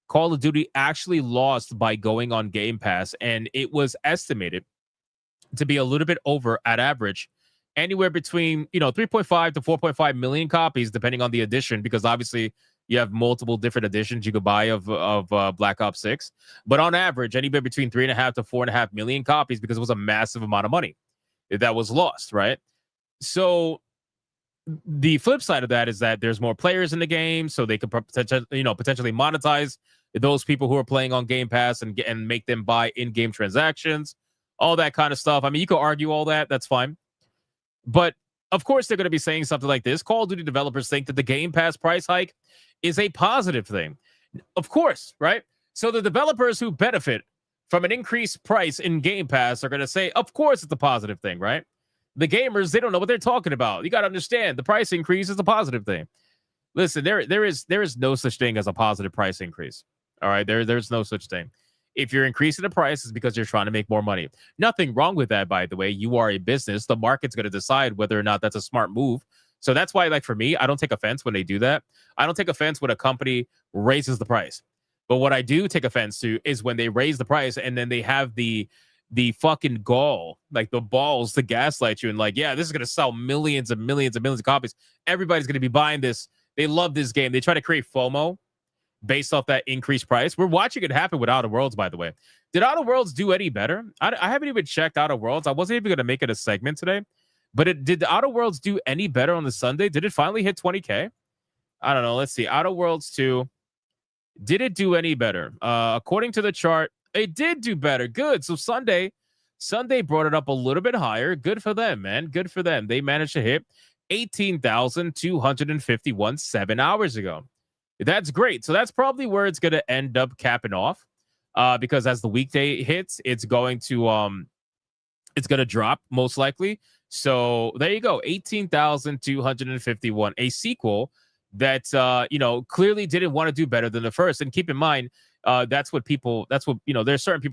Call of Duty actually lost by going on Game Pass, and it was estimated to be a little bit over at average, anywhere between 3.5 to 4.5 million copies, depending on the edition, because obviously you have multiple different editions you could buy of Black Ops 6. But on average, anywhere between 3.5 to 4.5 million copies, because it was a massive amount of money that was lost, right? So the flip side of that is that there's more players in the game, so they could potentially monetize those people who are playing on Game Pass and make them buy in-game transactions, all that kind of stuff. I mean, you could argue all that. That's fine. But of course, they're going to be saying something like this. Call of Duty developers think that the Game Pass price hike is a positive thing. Of course, right? So the developers who benefit from an increased price in Game Pass are going to say, of course, it's a positive thing, right? The gamers, they don't know what they're talking about. You got to understand, the price increase is a positive thing. Listen, there is no such thing as a positive price increase. All right, there's no such thing. If you're increasing the price, it's because you're trying to make more money. Nothing wrong with that, by the way. You are a business. The market's going to decide whether or not that's a smart move. So that's why, like, for me, I don't take offense when they do that. I don't take offense when a company raises the price. But what I do take offense to is when they raise the price and then they have the fucking gall, like the balls to gaslight you and like, yeah, this is going to sell millions and millions and millions of copies. Everybody's going to be buying this. They love this game. They try to create FOMO based off that increased price. We're watching it happen with Outer Worlds, by the way. Did Outer Worlds do any better? I haven't even checked Outer Worlds. I wasn't even going to make it a segment today, but did the Outer Worlds do any better on the Sunday? Did it finally hit 20K? I don't know. Let's see. Outer Worlds 2. Did it do any better? According to the chart, it did do better. Good. So Sunday brought it up a little bit higher. Good for them, man. Good for them. They managed to hit 18,251 7 hours ago. That's great. So that's probably where it's going to end up capping off, because as the weekday hits, it's going to drop most likely. So there you go, 18,251, a sequel that clearly didn't want to do better than the first. And keep in mind, there's certain people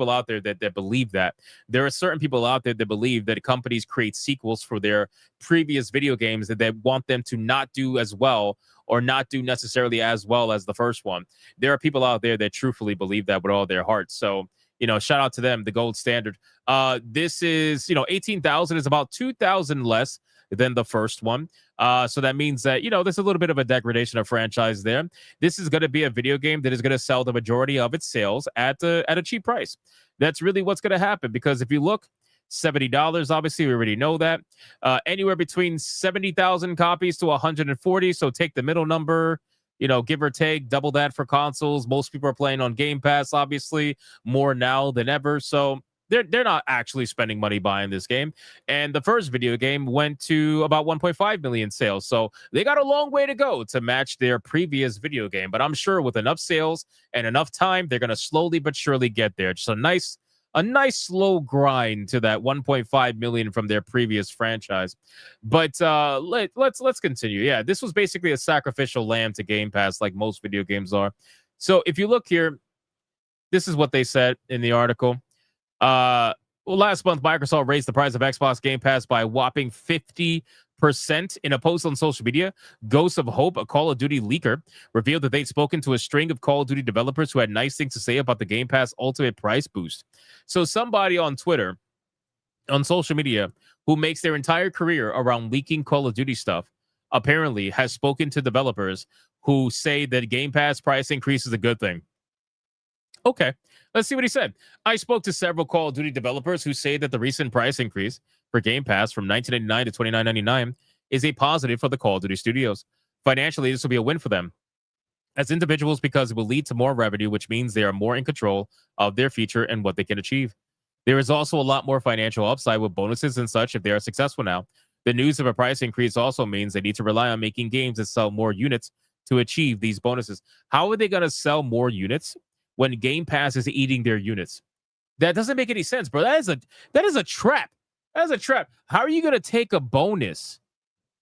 out there that believe that. There are certain people out there that believe that companies create sequels for their previous video games that they want them to not do as well or not do necessarily as well as the first one. There are people out there that truthfully believe that with all their hearts. So, shout out to them, the gold standard. This is, 18,000 is about 2,000 less than the first one. So that means that, there's a little bit of a degradation of franchise there. This is going to be a video game that is going to sell the majority of its sales at a cheap price. That's really what's going to happen, because if you look, $70, obviously, we already know that. Anywhere between 70,000 copies to 140. So take the middle number, give or take, double that for consoles. Most people are playing on Game Pass, obviously, more now than ever. So they're not actually spending money buying this game. And the first video game went to about 1.5 million sales. So they got a long way to go to match their previous video game. But I'm sure with enough sales and enough time, they're going to slowly but surely get there. Just a nice slow grind to that 1.5 million from their previous franchise. But let's continue. Yeah, this was basically a sacrificial lamb to Game Pass, like most video games are. So if you look here, this is what they said in the article. Last month, Microsoft raised the price of Xbox Game Pass by a whopping 50%. In a post on social media, Ghosts of Hope, a Call of Duty leaker, revealed that they'd spoken to a string of Call of Duty developers who had nice things to say about the Game Pass Ultimate price boost. So somebody on Twitter, on social media, who makes their entire career around leaking Call of Duty stuff, apparently has spoken to developers who say that Game Pass price increase is a good thing. Okay, let's see what he said. I spoke to several Call of Duty developers who say that the recent price increase for Game Pass from $19.99 to $29.99 is a positive for the Call of Duty studios. Financially, this will be a win for them as individuals because it will lead to more revenue, which means they are more in control of their future and what they can achieve. There is also a lot more financial upside with bonuses and such if they are successful now. The news of a price increase also means they need to rely on making games that sell more units to achieve these bonuses. How are they going to sell more units when Game Pass is eating their units? That doesn't make any sense, bro. That is a trap. That's a trap. How are you going to take a bonus?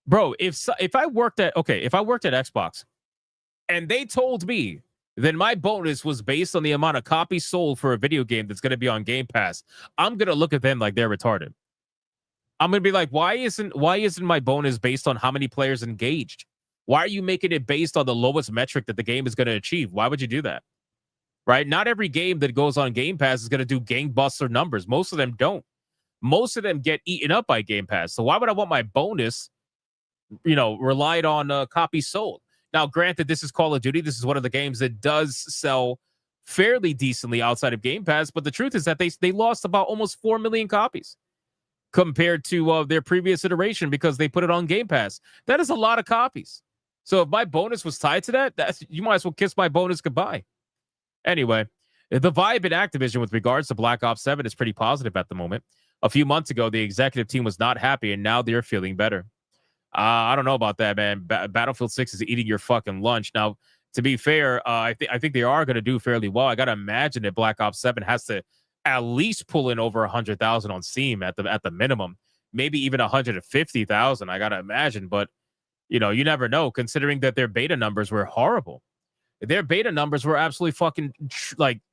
Bro, if I worked at Xbox and they told me then my bonus was based on the amount of copies sold for a video game that's going to be on Game Pass, I'm going to look at them like they're retarded. I'm gonna be like, why isn't my bonus based on how many players engaged? Why are you making it based on the lowest metric that the game is going to achieve? Why would you do that? Right? Not every game that goes on Game Pass is going to do gangbuster numbers. Most of them don't. Most of them get eaten up by Game Pass. So why would I want my bonus, relied on copies sold? Now, granted, this is Call of Duty. This is one of the games that does sell fairly decently outside of Game Pass. But the truth is that they lost about almost 4 million copies compared to their previous iteration because they put it on Game Pass. That is a lot of copies. So if my bonus was tied to that, you might as well kiss my bonus goodbye. Anyway, the vibe in Activision with regards to Black Ops 7 is pretty positive at the moment. A few months ago, the executive team was not happy, and now they're feeling better. I don't know about that, man. Battlefield 6 is eating your fucking lunch. Now, to be fair, I think they are going to do fairly well. I got to imagine that Black Ops 7 has to at least pull in over 100,000 on Steam at the minimum, maybe even 150,000. I got to imagine, but you never know, considering that their beta numbers were horrible. Their beta numbers were absolutely fucking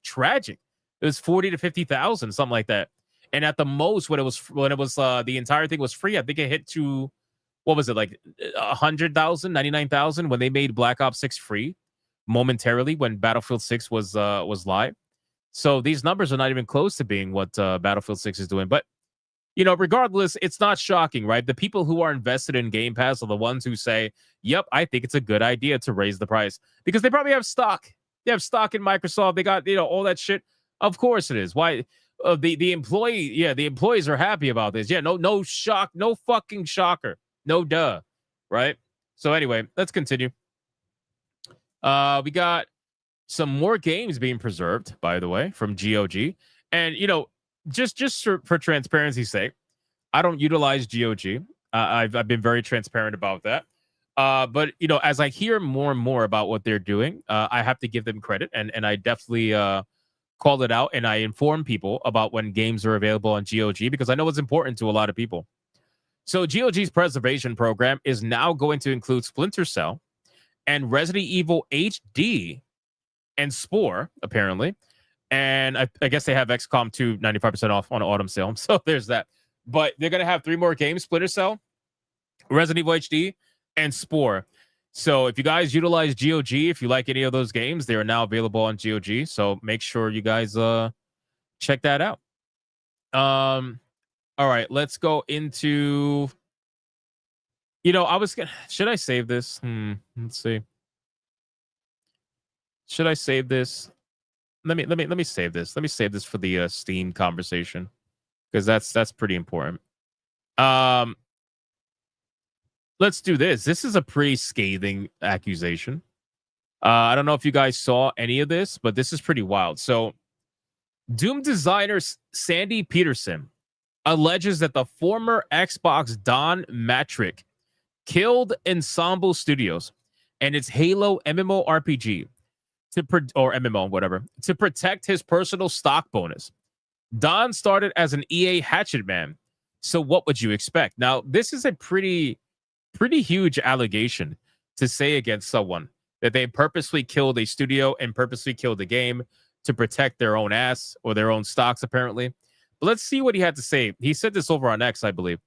tragic. It was 40 to 50,000, something like that. And at the most, when it was the entire thing was free, I think it hit to, what was it, like 100,000, 99,000 when they made Black Ops 6 free momentarily when Battlefield 6 was live. So these numbers are not even close to being what Battlefield 6 is doing. But regardless, it's not shocking, right? The people who are invested in Game Pass are the ones who say, yep, I think it's a good idea to raise the price because they probably have stock. They have stock in Microsoft. They got, all that shit. Of course it is. Why? The employees are happy about this. Yeah, no shock, no fucking shocker. No duh, right? So anyway, let's continue. We got some more games being preserved, by the way, from GOG. And, just for transparency's sake, I don't utilize GOG. I've been very transparent about that. But, as I hear more and more about what they're doing, I have to give them credit. And I definitely call it out. And I inform people about when games are available on GOG because I know it's important to a lot of people. So GOG's preservation program is now going to include Splinter Cell and Resident Evil HD and Spore, apparently. And I guess they have XCOM 2 95% off on autumn sale. So there's that. But they're going to have 3 more games, Splinter Cell, Resident Evil HD, and Spore. So if you guys utilize GOG, if you like any of those games, they are now available on GOG. So make sure you guys check that out. All right, let's go into... I was going to... Should I save this? Let's see. Should I save this? Let me save this. Let me save this for the Steam conversation because that's pretty important. Let's do this. This is a pretty scathing accusation. I don't know if you guys saw any of this, but this is pretty wild. So, Doom designer Sandy Peterson alleges that the former Xbox Don Matrick killed Ensemble Studios and its Halo MMORPG or MMO, whatever, to protect his personal stock bonus. Don started as an EA hatchet man. So what would you expect? Now, this is a pretty huge allegation to say against someone that they purposely killed a studio and purposely killed a game to protect their own ass or their own stocks, apparently. But let's see what he had to say. He said this over on X, I believe.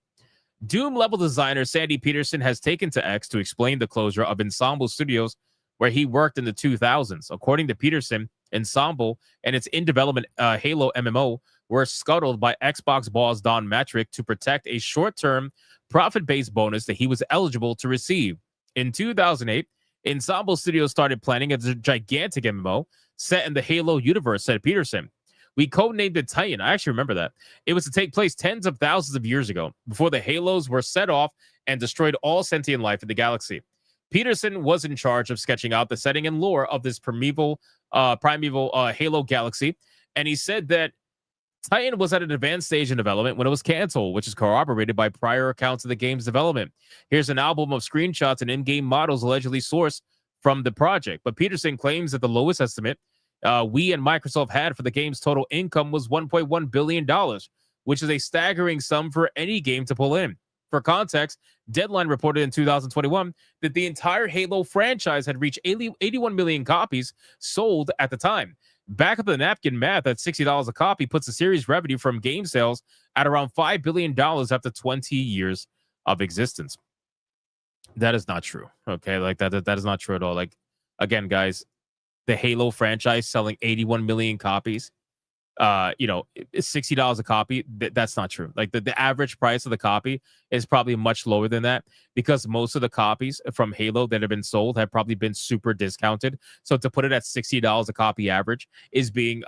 Doom level designer Sandy Peterson has taken to X to explain the closure of Ensemble Studios, where he worked in the 2000s. According to Peterson, Ensemble and its in-development Halo MMO were scuttled by Xbox boss Don Matrick to protect a short-term profit-based bonus that he was eligible to receive. In 2008, Ensemble Studios started planning a gigantic MMO set in the Halo universe, said Peterson. We codenamed it Titan. I actually remember that. It was to take place tens of thousands of years ago, before the Halos were set off and destroyed all sentient life in the galaxy. Peterson was in charge of sketching out the setting and lore of this primeval Halo galaxy, and he said that Titan was at an advanced stage in development when it was canceled, which is corroborated by prior accounts of the game's development. Here's an album of screenshots and in-game models allegedly sourced from the project. But Peterson claims that the lowest estimate we and Microsoft had for the game's total income was $1.1 billion, which is a staggering sum for any game to pull in. For context, Deadline reported in 2021 that the entire Halo franchise had reached 81 million copies sold at the time. Back of the napkin math at $60 a copy puts the series revenue from game sales at around $5 billion after 20 years of existence. That is not true. Okay, like that is not true at all. Like, again, guys, the Halo franchise selling 81 million copies. It's $60 a copy. That's not true. Like the average price of the copy is probably much lower than that because most of the copies from Halo that have been sold have probably been super discounted. So to put it at $60 a copy average is being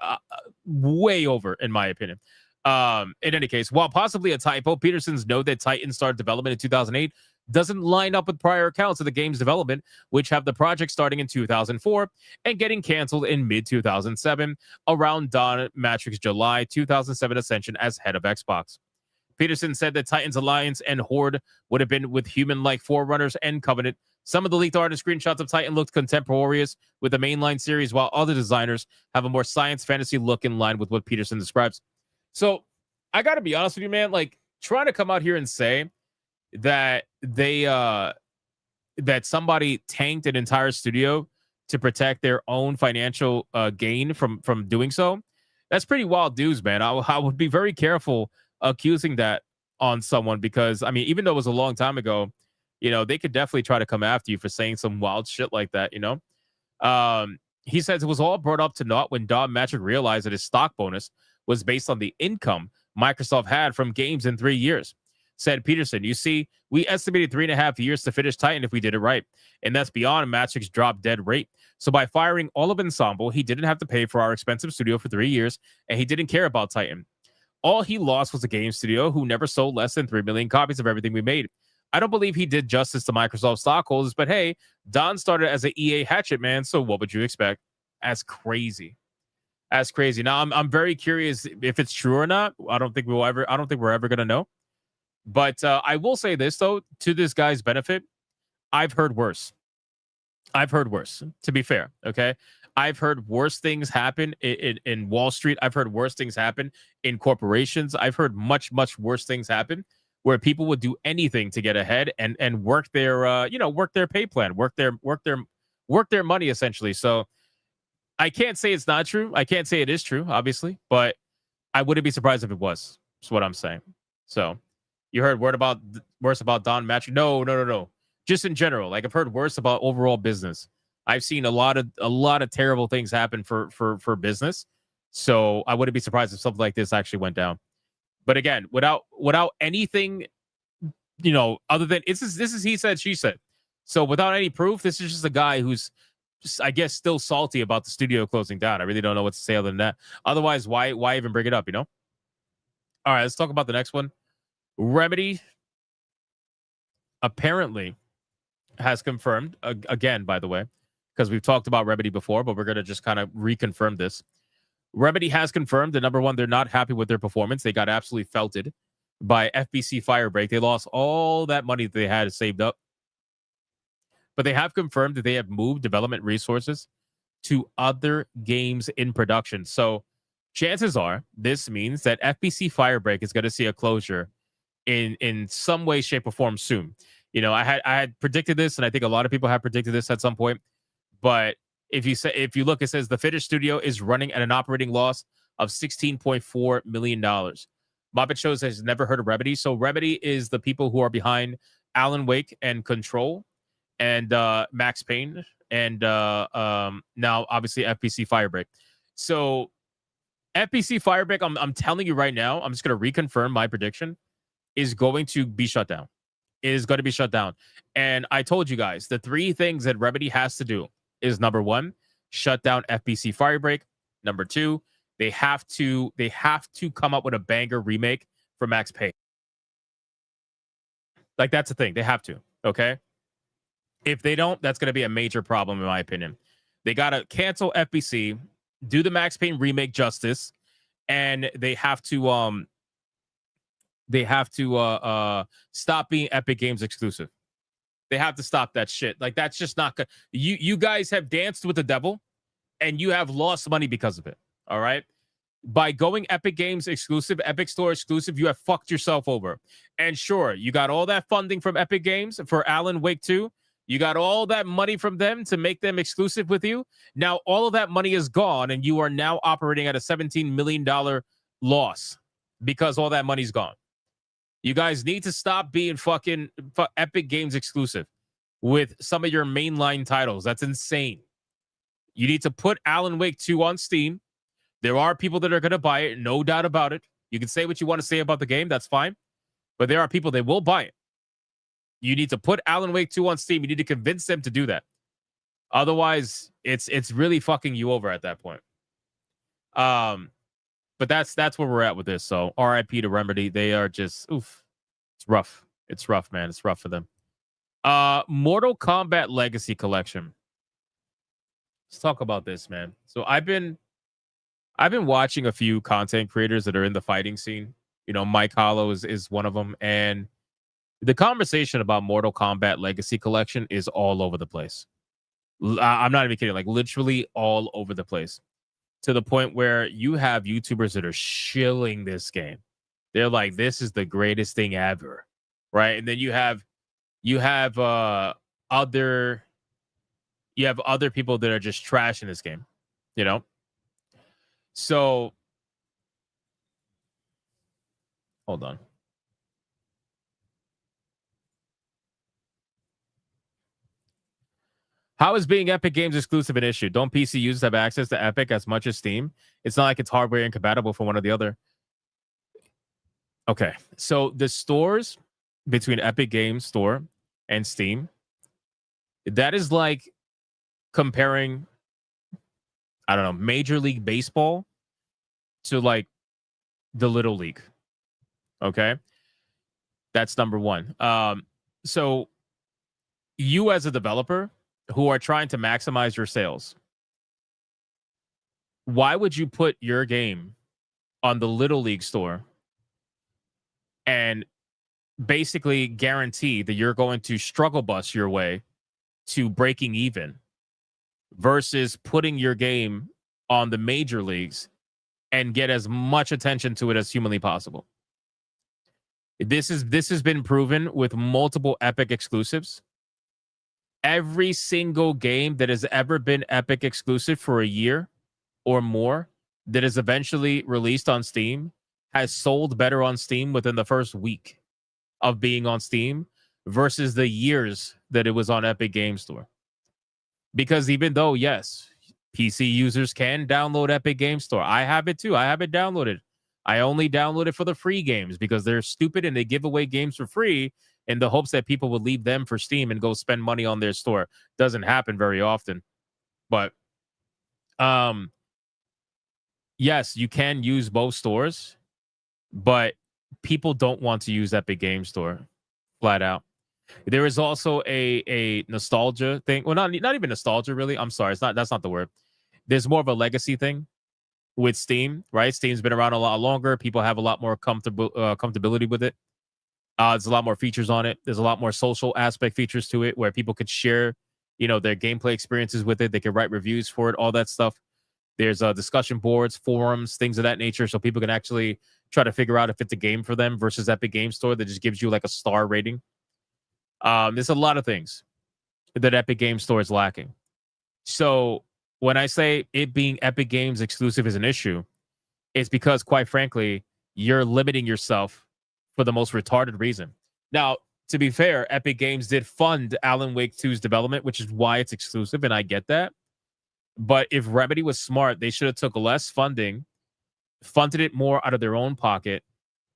way over, in my opinion. In any case, while possibly a typo, Peterson's note that Titan started development in 2008 doesn't line up with prior accounts of the game's development, which have the project starting in 2004 and getting canceled in mid-2007, around Don Matrix July 2007 ascension as head of Xbox. Peterson said that Titan's Alliance and Horde would have been with human-like Forerunners and Covenant. Some of the leaked art and screenshots of Titan looked contemporaneous with the mainline series, while other designers have a more science fantasy look in line with what Peterson describes. So, I gotta be honest with you, man, like, trying to come out here and say that that somebody tanked an entire studio to protect their own financial gain from doing so, that's pretty wild news, man. I would be very careful accusing that on someone because, I mean, even though it was a long time ago, they could definitely try to come after you for saying some wild shit like that, He says it was all brought up to naught when Don Matrick realized that his stock bonus was based on the income Microsoft had from games in 3 years. Said Peterson, you see, we estimated 3.5 years to finish Titan if we did it right. And that's beyond Matrix's drop dead rate. So by firing all of Ensemble, he didn't have to pay for our expensive studio for 3 years, and he didn't care about Titan. All he lost was a game studio who never sold less than 3 million copies of everything we made. I don't believe he did justice to Microsoft stockholders, but hey, Don started as an EA hatchet man, so what would you expect? That's crazy. That's crazy. Now, I'm very curious if it's true or not. I don't think we're ever going to know. But I will say this, though, to this guy's benefit, I've heard worse. To be fair, okay? I've heard worse things happen in Wall Street. I've heard worse things happen in corporations. I've heard much, much worse things happen where people would do anything to get ahead and work their work their pay plan, work their money, essentially. So I can't say it's not true. I can't say it is true, obviously, but I wouldn't be surprised if it was. That's what I'm saying. So you heard worse about Don Matrick? No. Just in general, like I've heard worse about overall business. I've seen a lot of terrible things happen for business. So I wouldn't be surprised if something like this actually went down. But again, without anything, other than this is he said, she said. So without any proof, this is just a guy who's just, I guess, still salty about the studio closing down. I really don't know what to say other than that. Otherwise, why even bring it up, All right, let's talk about the next one. Remedy apparently has confirmed, again, by the way, because we've talked about Remedy before, but we're going to just kind of reconfirm this. Remedy has confirmed that, number one, they're not happy with their performance. They got absolutely felted by FBC Firebreak. They lost all that money that they had saved up. But they have confirmed that they have moved development resources to other games in production. So chances are this means that FBC Firebreak is going to see a closure in some way, shape, or form soon. I had predicted this, and I think a lot of people have predicted this at some point. But if you look, it says the finished studio is running at an operating loss of $16.4 million. Muppet Shows has never heard of Remedy. So Remedy is the people who are behind Alan Wake and Control and Max Payne and now obviously FBC Firebreak. So FBC Firebreak, I'm telling you right now, I'm just going to reconfirm my prediction, is going to be shut down. It is going to be shut down. And I told you guys, the three things that Remedy has to do is, number one, shut down FBC Firebreak. Number two, they have to come up with a banger remake for Max Payne. Like, that's the thing. They have to, okay? If they don't, that's going to be a major problem, in my opinion. They got to cancel FBC, do the Max Payne remake justice, and they have to stop being Epic Games exclusive. They have to stop that shit. Like, that's just not good. You guys have danced with the devil, and you have lost money because of it. All right? By going Epic Games exclusive, Epic Store exclusive, you have fucked yourself over. And sure, you got all that funding from Epic Games for Alan Wake 2. You got all that money from them to make them exclusive with you. Now all of that money is gone, and you are now operating at a $17 million loss because all that money's gone. You guys need to stop being fucking Epic Games exclusive with some of your mainline titles. That's insane. You need to put Alan Wake 2 on Steam. There are people that are going to buy it, no doubt about it. You can say what you want to say about the game, that's fine. But there are people that will buy it. You need to put Alan Wake 2 on Steam. You need to convince them to do that. Otherwise, it's really fucking you over at that point. But that's where we're at with this. So RIP to Remedy. They are just oof. It's rough. It's rough, man. It's rough for them. Mortal Kombat Legacy Collection. Let's talk about this, man. So I've been watching a few content creators that are in the fighting scene. You know, Mike Hollow is one of them, and the conversation about Mortal Kombat Legacy Collection is all over the place. I'm not even kidding, like literally all over the place, to the point where you have YouTubers that are shilling this game. They're like, this is the greatest thing ever, right? And then you have other people that are just trashing this game, you know? So hold on. How is being Epic Games exclusive an issue? Don't PC users have access to Epic as much as Steam? It's not like it's hardware incompatible for one or the other. Okay, so the stores between Epic Games Store and Steam, that is like comparing, I don't know, Major League Baseball to like the Little League. Okay, that's number one. So you as a developer who are trying to maximize your sales, why would you put your game on the Little League store and basically guarantee that you're going to struggle bus your way to breaking even versus putting your game on the major leagues and get as much attention to it as humanly possible? This has been proven with multiple Epic exclusives. Every single game that has ever been Epic exclusive for a year or more that is eventually released on Steam has sold better on Steam within the first week of being on Steam versus the years that it was on Epic Games Store. Because even though, yes, PC users can download Epic Games Store. I have it too. I have it downloaded. I only download it for the free games because they're stupid and they give away games for free in the hopes that people would leave them for Steam and go spend money on their store. Doesn't happen very often. But yes, you can use both stores, but people don't want to use Epic Games Store flat out. There is also a nostalgia thing. Well, not even nostalgia, really. I'm sorry. That's not the word. There's more of a legacy thing with Steam, right? Steam's been around a lot longer. People have a lot more comfortability with it. There's a lot more features on it. There's a lot more social aspect features to it where people could share, you know, their gameplay experiences with it. They can write reviews for it, all that stuff. There's discussion boards, forums, things of that nature, so people can actually try to figure out if it's a game for them versus Epic Games Store that just gives you like a star rating. There's a lot of things that Epic Games Store is lacking. So when I say it being Epic Games exclusive is an issue, it's because, quite frankly, you're limiting yourself for the most retarded reason. Now, to be fair, Epic Games did fund Alan Wake 2's development, which is why it's exclusive, and I get that. But if Remedy was smart, they should have took less funding, funded it more out of their own pocket,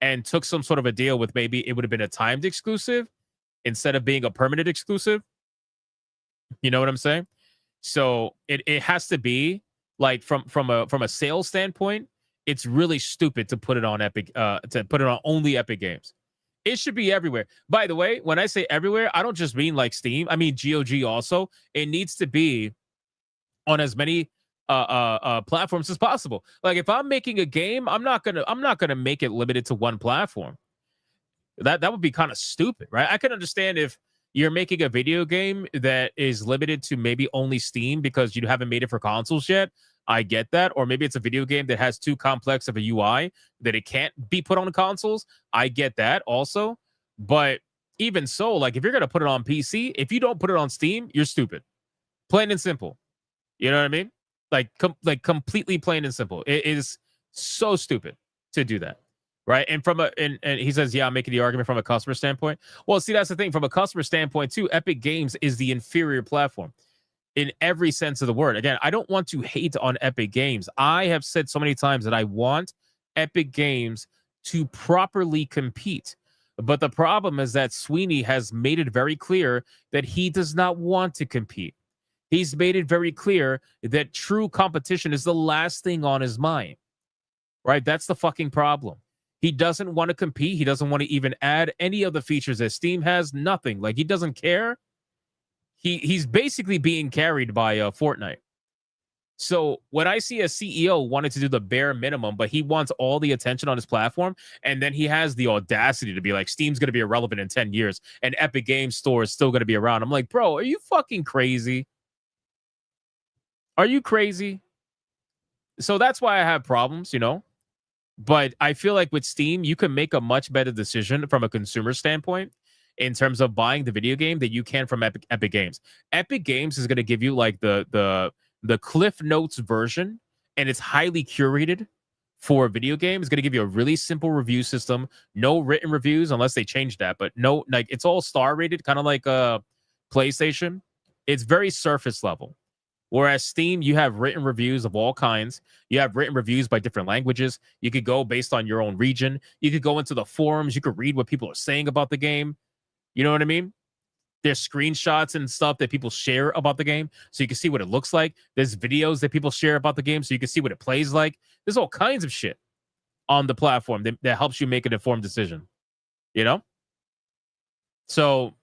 and took some sort of a deal with maybe it would have been a timed exclusive instead of being a permanent exclusive. You know what I'm saying? So it has to be like from a sales standpoint, it's really stupid to put it on Epic, to put it on only Epic Games. It should be everywhere. By the way, when I say everywhere, I don't just mean like Steam. I mean GOG also. It needs to be on as many platforms as possible. Like if I'm making a game, I'm not gonna make it limited to one platform. That would be kind of stupid, right? I can understand if you're making a video game that is limited to maybe only Steam because you haven't made it for consoles yet. I get that. Or maybe it's a video game that has too complex of a UI that it can't be put on consoles. I get that also. But even so, like if you're gonna put it on PC, if you don't put it on Steam, you're stupid. Plain and simple. You know what I mean? Like completely plain and simple. It is so stupid to do that. Right. And and he says, yeah, I'm making the argument from a customer standpoint. Well, see, that's the thing. From a customer standpoint, too, Epic Games is the inferior platform in every sense of the word. Again, I don't want to hate on Epic Games. I have said so many times that I want Epic Games to properly compete. But the problem is that Sweeney has made it very clear that he does not want to compete. He's made it very clear that true competition is the last thing on his mind. Right? That's the fucking problem. He doesn't want to compete. He doesn't want to even add any of the features that Steam has. Nothing. Like, he doesn't care. He's basically being carried by Fortnite. So when I see a CEO wanting to do the bare minimum, but he wants all the attention on his platform, and then he has the audacity to be like, Steam's going to be irrelevant in 10 years, and Epic Games Store is still going to be around. I'm like, bro, are you fucking crazy? Are you crazy? So that's why I have problems, you know? But I feel like with Steam, you can make a much better decision from a consumer standpoint in terms of buying the video game that you can from Epic Games. Epic Games is going to give you like the Cliff Notes version, and it's highly curated for a video game. It's going to give you a really simple review system, no written reviews unless they change that, but no, like it's all star rated, kind of like PlayStation. It's very surface level. Whereas Steam, you have written reviews of all kinds. You have written reviews by different languages. You could go based on your own region. You could go into the forums. You could read what people are saying about the game. You know what I mean? There's screenshots and stuff that people share about the game, so you can see what it looks like. There's videos that people share about the game, so you can see what it plays like. There's all kinds of shit on the platform that helps you make an informed decision. You know? So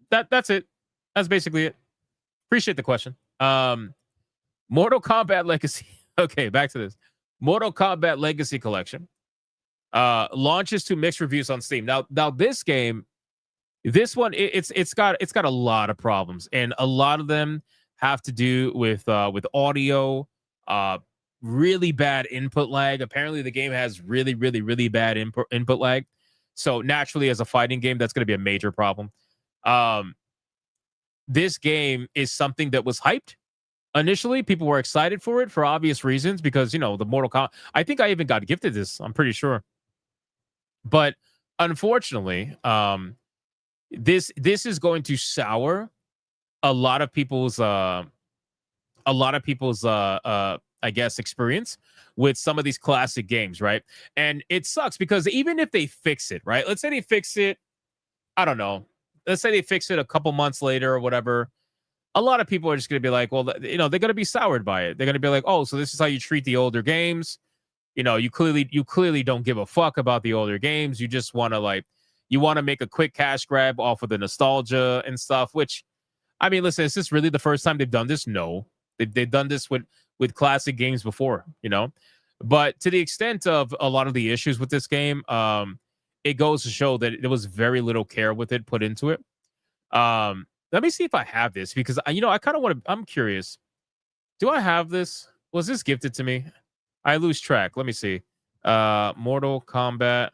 that's it. That's basically it. Appreciate the question. Mortal Kombat Legacy. Okay, back to this. Mortal Kombat Legacy Collection launches to mixed reviews on Steam. Now this game, this one, it's got a lot of problems, and a lot of them have to do with audio, really bad input lag. Apparently, the game has really bad input lag. So naturally, as a fighting game, that's going to be a major problem. This game is something that was hyped. Initially, people were excited for it for obvious reasons because, you know, the Mortal Kombat. I think I even got gifted this. I'm pretty sure. But unfortunately, this is going to sour a lot of people's I guess experience with some of these classic games, right? And it sucks because even if they fix it, right? Let's say they fix it, I don't know. Let's say they fix it a couple months later or whatever. A lot of people are just going to be like, well, you know, they're going to be soured by it. They're going to be like, oh, so this is how you treat the older games. You know, you clearly don't give a fuck about the older games. You just want to make a quick cash grab off of the nostalgia and stuff, which, I mean, listen, is this really the first time they've done this? No. They've done this with classic games before, you know? But to the extent of a lot of the issues with this game, it goes to show that there was very little care with it put into it. Let me see if I have this because, you know, I kind of want to, I'm curious. Do I have this? Was this gifted to me? I lose track. Let me see. Mortal Kombat.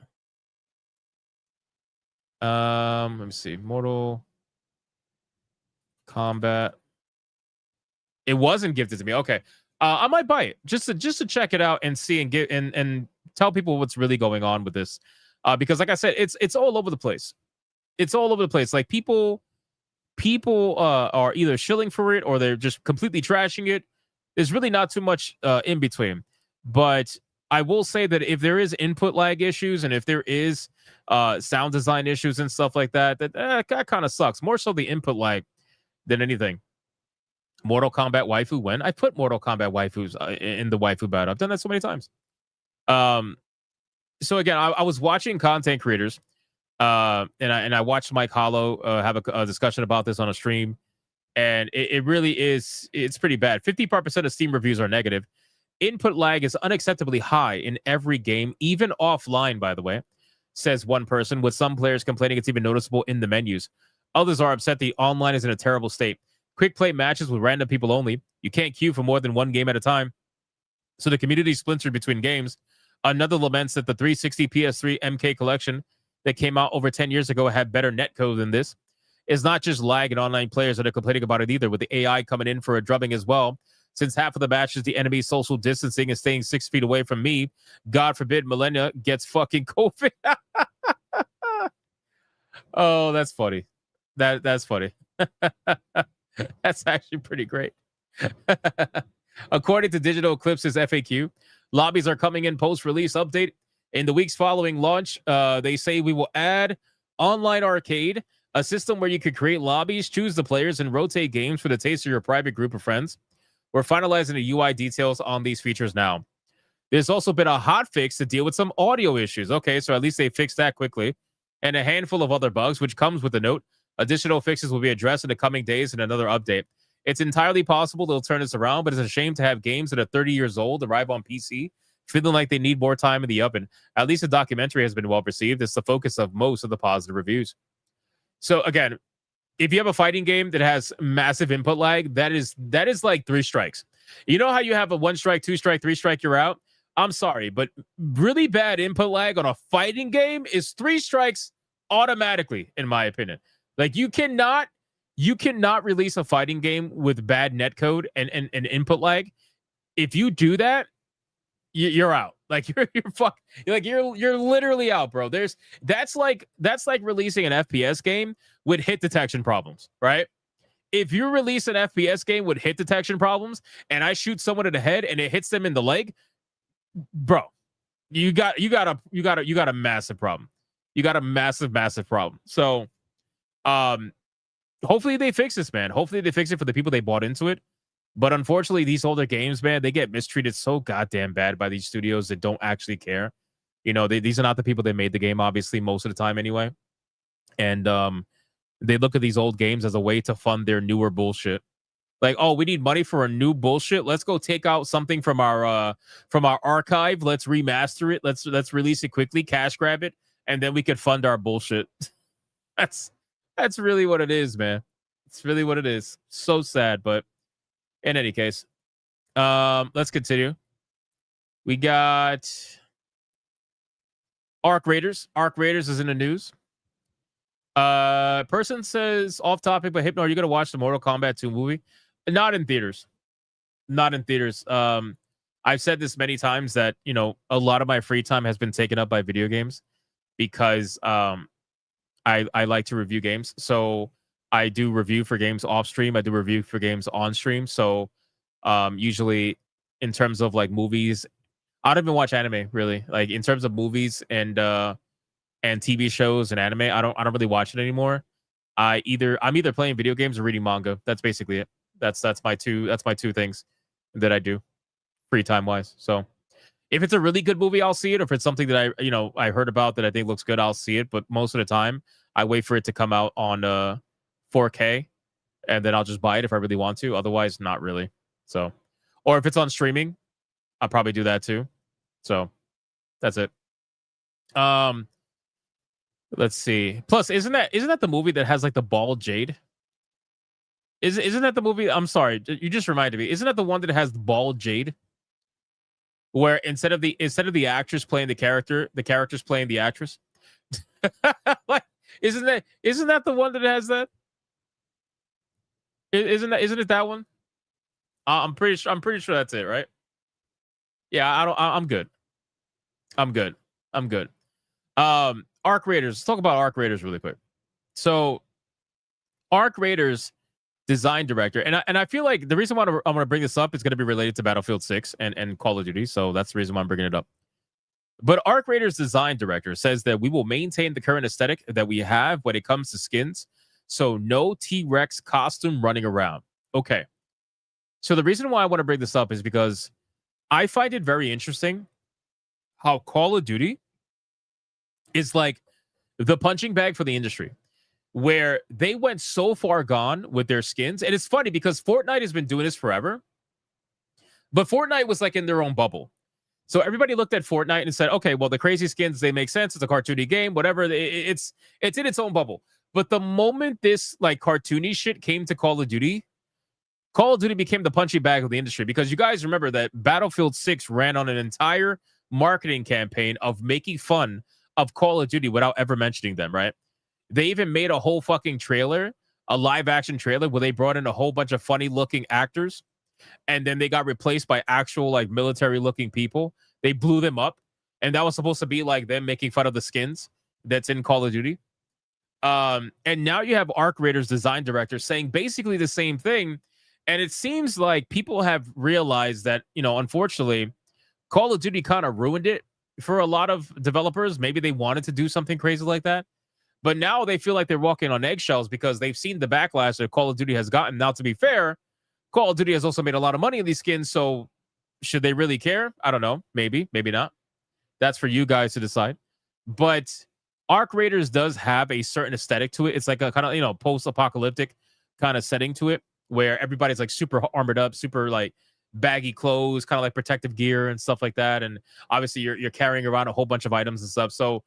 Let me see. Mortal Kombat. It wasn't gifted to me. Okay. I might buy it just to check it out and see and get and tell people what's really going on with this. Because like I said, it's all over the place. It's all over the place. Like people are either shilling for it or they're just completely trashing it. There's really not too much in between. But I will say that if there is input lag issues and if there is sound design issues and stuff like that, that kind of sucks. More so the input lag than anything. Mortal Kombat waifu when? I put Mortal Kombat waifus in the waifu battle. I've done that so many times. So again, I was watching content creators, and I watched Mike Hollow have a discussion about this on a stream, and it really is, it's pretty bad. 55% of Steam reviews are negative. Input lag is unacceptably high in every game, even offline, by the way, says one person, with some players complaining it's even noticeable in the menus. Others are upset the online is in a terrible state. Quick play matches with random people only. You can't queue for more than one game at a time. So the community is splintered between games. Another laments that the 360 PS3 MK collection that came out over 10 years ago had better netcode than this. It's not just lag and online players that are complaining about it either, with the AI coming in for a drubbing as well. Since half of the matches, the enemy social distancing and staying 6 feet away from me. God forbid Millennia gets fucking COVID. Oh, that's funny. That's funny. That's actually pretty great. According to Digital Eclipse's FAQ, lobbies are coming in post-release update. In the weeks following launch, they say we will add online arcade, a system where you could create lobbies, choose the players, and rotate games for the taste of your private group of friends. We're finalizing the UI details on these features now. There's also been a hot fix to deal with some audio issues. Okay, so at least they fixed that quickly. And a handful of other bugs, which comes with a note. Additional fixes will be addressed in the coming days in another update. It's entirely possible they'll turn this around, but it's a shame to have games that are 30 years old arrive on PC feeling like they need more time in the oven. At least the documentary has been well received. It's the focus of most of the positive reviews. So again, if you have a fighting game that has massive input lag, that is like 3 strikes. You know how you have a 1 strike, 2 strike, 3 strike, you're out? I'm sorry, but really bad input lag on a fighting game is 3 strikes automatically, in my opinion. Like you cannot release a fighting game with bad netcode and input lag. If you do that, you're out. Like you're literally out, bro. That's like releasing an FPS game with hit detection problems, right? If you release an FPS game with hit detection problems and I shoot someone in the head and it hits them in the leg, bro, you got a massive problem. You got a massive problem. So hopefully they fix this, man. Hopefully they fix it for the people they bought into it. But unfortunately, these older games, man, they get mistreated so goddamn bad by these studios that don't actually care. You know, these are not the people that made the game, obviously, most of the time anyway. And they look at these old games as a way to fund their newer bullshit. Like, oh, we need money for a new bullshit. Let's go take out something from our archive. Let's remaster it. Let's release it quickly, cash grab it, and then we could fund our bullshit. That's really what it is, man. It's really what it is. So sad, but in any case, let's continue. We got Arc Raiders. Arc Raiders is in the news. Person says, off topic, but Hypno, are you going to watch the Mortal Kombat 2 movie? Not in theaters. Not in theaters. I've said this many times that, you know, a lot of my free time has been taken up by video games because I like to review games. So I do review for games off stream. I do review for games on stream. So usually in terms of like movies, I don't even watch anime really. Like in terms of movies and TV shows and anime, I don't really watch it anymore. I'm either playing video games or reading manga. That's basically it. That's my two things that I do free time wise. So if it's a really good movie, I'll see it. Or if it's something that I heard about that I think looks good, I'll see it. But most of the time, I wait for it to come out on 4K, and then I'll just buy it if I really want to. Otherwise, not really. So, or if it's on streaming, I'll probably do that too. So, that's it. Let's see. Plus, isn't that the movie that has like the bald jade? Isn't that the movie? I'm sorry, you just reminded me. Isn't that the one that has the bald jade? Where instead of the actress playing the character, the character's playing the actress. Like, isn't that the one that has that? Isn't it that one? I'm pretty sure that's it, right? Yeah, I'm good. Arc Raiders. Let's talk about Arc Raiders really quick. So, Arc Raiders design director, and I feel like the reason why I'm going to bring this up is going to be related to Battlefield 6 and Call of Duty. So that's the reason why I'm bringing it up. But Arc Raiders design director says that we will maintain the current aesthetic that we have when it comes to skins. So no T-Rex costume running around. Okay. So the reason why I want to bring this up is because I find it very interesting how Call of Duty is like the punching bag for the industry, where they went so far gone with their skins. And it's funny because Fortnite has been doing this forever, but Fortnite was like in their own bubble. So everybody looked at Fortnite and said, okay, well, the crazy skins, they make sense. It's a cartoony game, whatever. It's in its own bubble. But the moment this like cartoony shit came to Call of Duty became the punching bag of the industry, because you guys remember that Battlefield 6 ran on an entire marketing campaign of making fun of Call of Duty without ever mentioning them, right? They even made a whole fucking trailer, a live action trailer where they brought in a whole bunch of funny looking actors and then they got replaced by actual like military looking people. They blew them up. And that was supposed to be like them making fun of the skins that's in Call of Duty. And now you have Arc Raiders design director saying basically the same thing. And it seems like people have realized that, you know, unfortunately, Call of Duty kind of ruined it for a lot of developers. Maybe they wanted to do something crazy like that. But now they feel like they're walking on eggshells because they've seen the backlash that Call of Duty has gotten. Now, to be fair, Call of Duty has also made a lot of money in these skins. So should they really care? I don't know. Maybe, maybe not. That's for you guys to decide. But Arc Raiders does have a certain aesthetic to it. It's like a kind of, you know, post-apocalyptic kind of setting to it where everybody's like super armored up, super like baggy clothes, kind of like protective gear and stuff like that. And obviously you're carrying around a whole bunch of items and stuff. So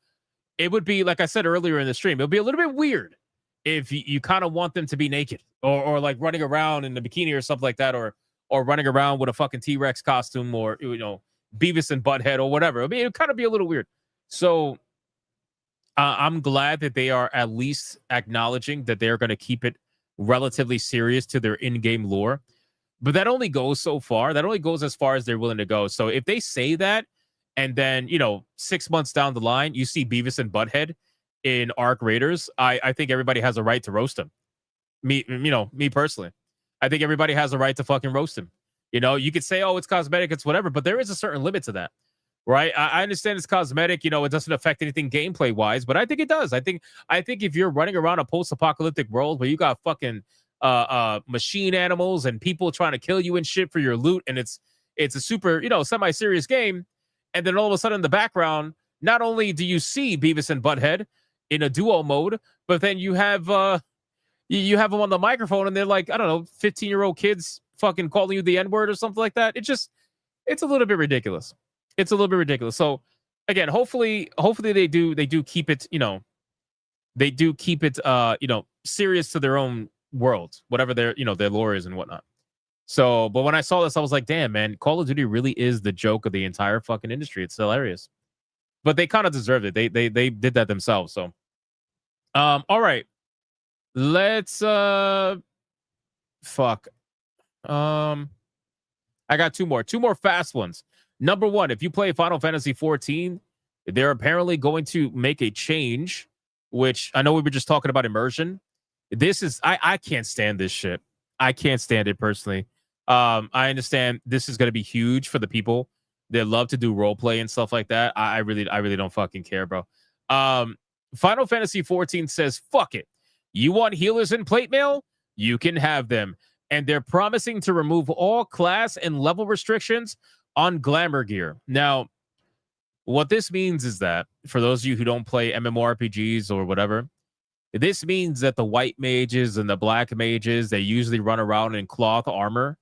it would be, like I said earlier in the stream, it would be a little bit weird if you kind of want them to be naked or like running around in a bikini or something like that, or running around with a fucking T-Rex costume, or, you know, Beavis and Butthead or whatever. I mean, it would kind of be a little weird. So I'm glad that they are at least acknowledging that they're going to keep it relatively serious to their in-game lore. But that only goes so far. That only goes as far as they're willing to go. So if they say that, and then, you know, 6 months down the line, you see Beavis and Butthead in Arc Raiders, I think everybody has a right to roast him. Me personally. I think everybody has a right to fucking roast him. You know, you could say, oh, it's cosmetic, it's whatever, but there is a certain limit to that, right? I understand it's cosmetic, you know, it doesn't affect anything gameplay wise, but I think it does. I think if you're running around a post-apocalyptic world where you got fucking machine animals and people trying to kill you and shit for your loot, and it's a super, you know, semi-serious game, and then all of a sudden in the background, not only do you see Beavis and Butthead in a duo mode, but then you have you have them on the microphone and they're like, I don't know, 15-year-old kids fucking calling you the N-word or something like that. It's a little bit ridiculous. It's a little bit ridiculous. So again, hopefully they do keep it, you know, they do keep it you know, serious to their own world, whatever their, you know, their lore is and whatnot. So, but when I saw this, I was like, damn, man, Call of Duty really is the joke of the entire fucking industry. It's hilarious. But they kind of deserved it. They did that themselves. So all right. Let's fuck. I got two more fast ones. Number one, if you play Final Fantasy 14, they're apparently going to make a change, which I know we were just talking about immersion. This is I can't stand this shit. I can't stand it personally. I understand this is going to be huge for the people that love to do role play and stuff like that. I really don't fucking care, bro. Final Fantasy 14 says, fuck it. You want healers and plate mail? You can have them. And they're promising to remove all class and level restrictions on glamour gear. Now, what this means is that, for those of you who don't play MMORPGs or whatever, this means that the white mages and the black mages, they usually run around in cloth armor.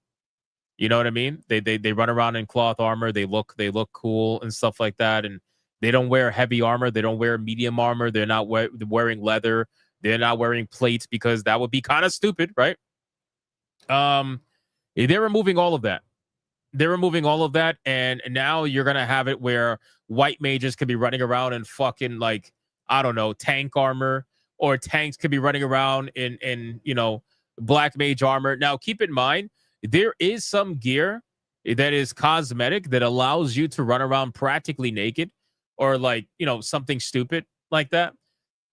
You know what I mean? They run around in cloth armor. They look cool and stuff like that. And they don't wear heavy armor. They don't wear medium armor. They're not wearing leather. They're not wearing plates because that would be kind of stupid, right? They're removing all of that. They're removing all of that, and now you're gonna have it where white mages could be running around in fucking, like, I don't know, tank armor, or tanks could be running around in you know, black mage armor. Now, keep in mind, there is some gear that is cosmetic that allows you to run around practically naked, or like, you know, something stupid like that.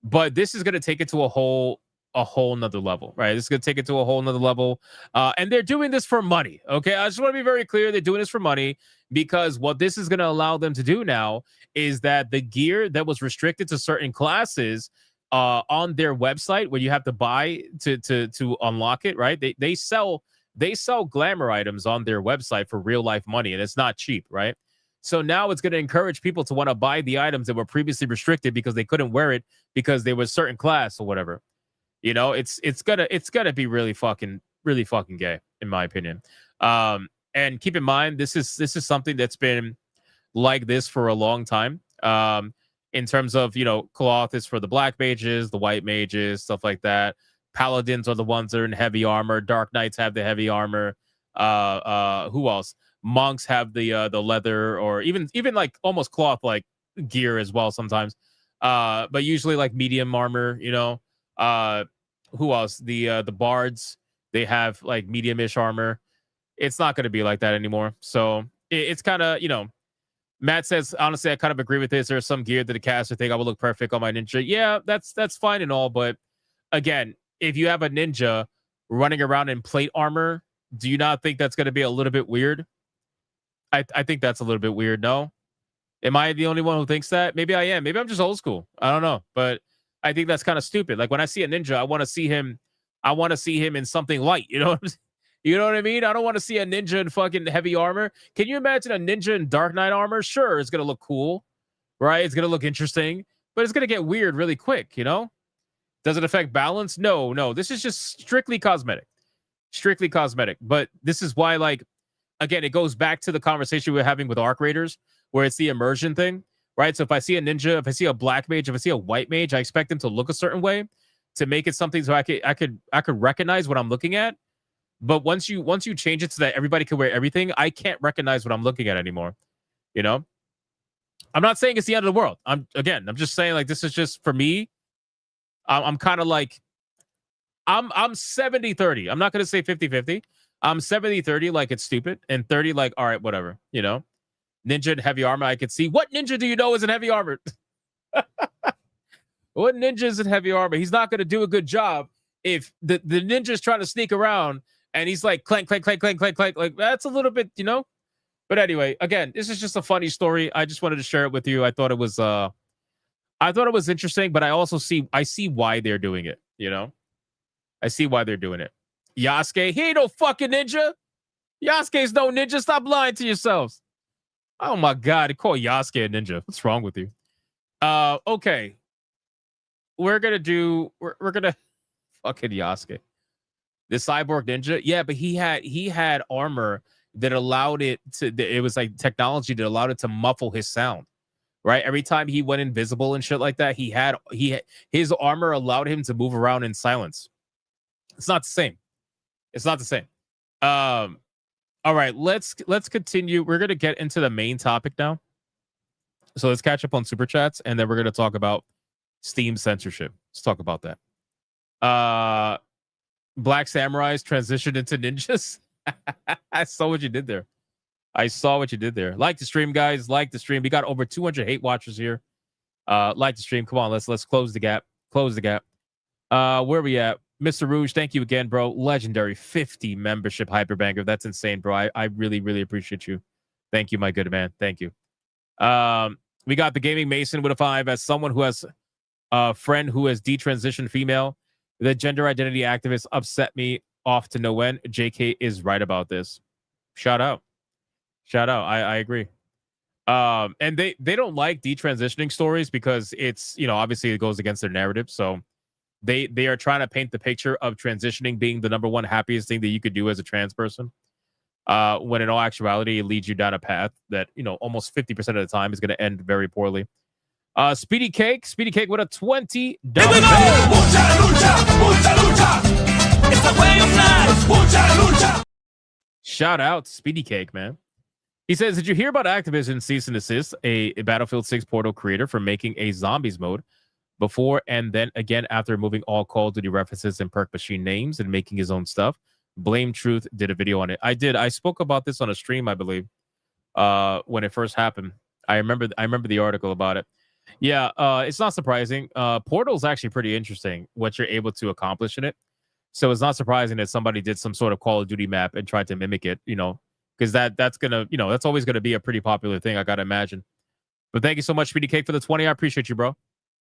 But this is gonna take it to a whole nother level, right? This is going to take it to a whole nother level. And they're doing this for money. Okay. I just want to be very clear. They're doing this for money, because what this is going to allow them to do now is that the gear that was restricted to certain classes on their website, where you have to buy to unlock it, right? They sell glamour items on their website for real life money, and it's not cheap, right? So now it's going to encourage people to want to buy the items that were previously restricted because they couldn't wear it because they were a certain class or whatever. You know, it's gonna be really fucking gay, in my opinion. And keep in mind, this is something that's been like this for a long time. In terms of, you know, cloth is for the black mages, the white mages, stuff like that. Paladins are the ones that are in heavy armor. Dark Knights have the heavy armor. Who else? Monks have the leather, or even like almost cloth like gear as well sometimes. But usually like medium armor, you know. Who else? The bards, they have like medium-ish armor. It's not going to be like that anymore. So it's kind of, you know, Matt says, honestly, I kind of agree with this. There's some gear that the caster think I will look perfect on my ninja. Yeah, that's fine and all. But again, if you have a ninja running around in plate armor, do you not think that's going to be a little bit weird? I think that's a little bit weird. No? Am I the only one who thinks that? Maybe I am. Maybe I'm just old school. I don't know. But I think that's kind of stupid. Like when I see a ninja, I want to see him in something light. You know what I'm saying? You know what I mean? I don't want to see a ninja in fucking heavy armor. Can you imagine a ninja in Dark Knight armor? Sure, it's going to look cool, right? It's going to look interesting, but it's going to get weird really quick, you know? Does it affect balance? No. This is just strictly cosmetic. Strictly cosmetic. But this is why, like, again, it goes back to the conversation we were having with Arc Raiders, where it's the immersion thing, right? So if I see a ninja, if I see a black mage, if I see a white mage, I expect them to look a certain way to make it something so I could recognize what I'm looking at. But once you change it so that everybody can wear everything, I can't recognize what I'm looking at anymore. You know? I'm not saying it's the end of the world. I'm just saying, like, this is just for me. I'm kind of like, I'm 70-30. I'm not going to say 50-50. I'm 70-30, like it's stupid, and 30, like, all right, whatever, you know? Ninja in heavy armor, I could see. What ninja do you know is in heavy armor? What ninja is in heavy armor? He's not going to do a good job if the ninja's trying to sneak around and he's like, clank, clank, clank, clank, clank, clank. Like, that's a little bit, you know? But anyway, again, this is just a funny story. I just wanted to share it with you. I thought it was interesting, but I see why they're doing it, you know? I see why they're doing it. Yasuke, he ain't no fucking ninja. Yasuke's no ninja. Stop lying to yourselves. Oh my God, they call Yasuke a ninja. What's wrong with you? Okay. We're gonna fucking Yasuke. The cyborg ninja, yeah, but he had armor that allowed it was like technology that allowed it to muffle his sound. Right? Every time he went invisible and shit like that, his armor allowed him to move around in silence. It's not the same. It's not the same. All right, let's continue. We're gonna get into the main topic now. So let's catch up on super chats, and then we're gonna talk about Steam censorship. Let's talk about that. Black samurais transitioned into ninjas. I saw what you did there. Like the stream, guys. Like the stream. We got over 200 hate watchers here. Like the stream. Come on, let's close the gap. Where we at? Mr. Rouge, thank you again, bro. Legendary 50 membership hyperbanger. That's insane, bro. I really, really appreciate you. Thank you, my good man. Thank you. We got the Gaming Mason with a 5. As someone who has a friend who has detransitioned female, the gender identity activists upset me off to no end. JK is right about this. Shout out. I agree. And they don't like detransitioning stories because it's, you know, obviously it goes against their narrative. So they are trying to paint the picture of transitioning being the number one happiest thing that you could do as a trans person. When in all actuality, it leads you down a path that, you know, almost 50% of the time is going to end very poorly. Speedy Cake with a $20. Shout out to Speedy Cake, man. He says, did you hear about Activision cease and desist a Battlefield 6 Portal creator for making a zombies mode before and then again after removing all Call of Duty references and perk machine names and making his own stuff? Blame Truth did a video on it. I did. I spoke about this on a stream, I believe, when it first happened. I remember the article about it. Yeah, it's not surprising. Portal is actually pretty interesting, what you're able to accomplish in it. So it's not surprising that somebody did some sort of Call of Duty map and tried to mimic it, you know, because that's gonna, you know, that's always gonna be a pretty popular thing, I gotta imagine. But thank you so much, Speedy Cake, for the 20. I appreciate you, bro.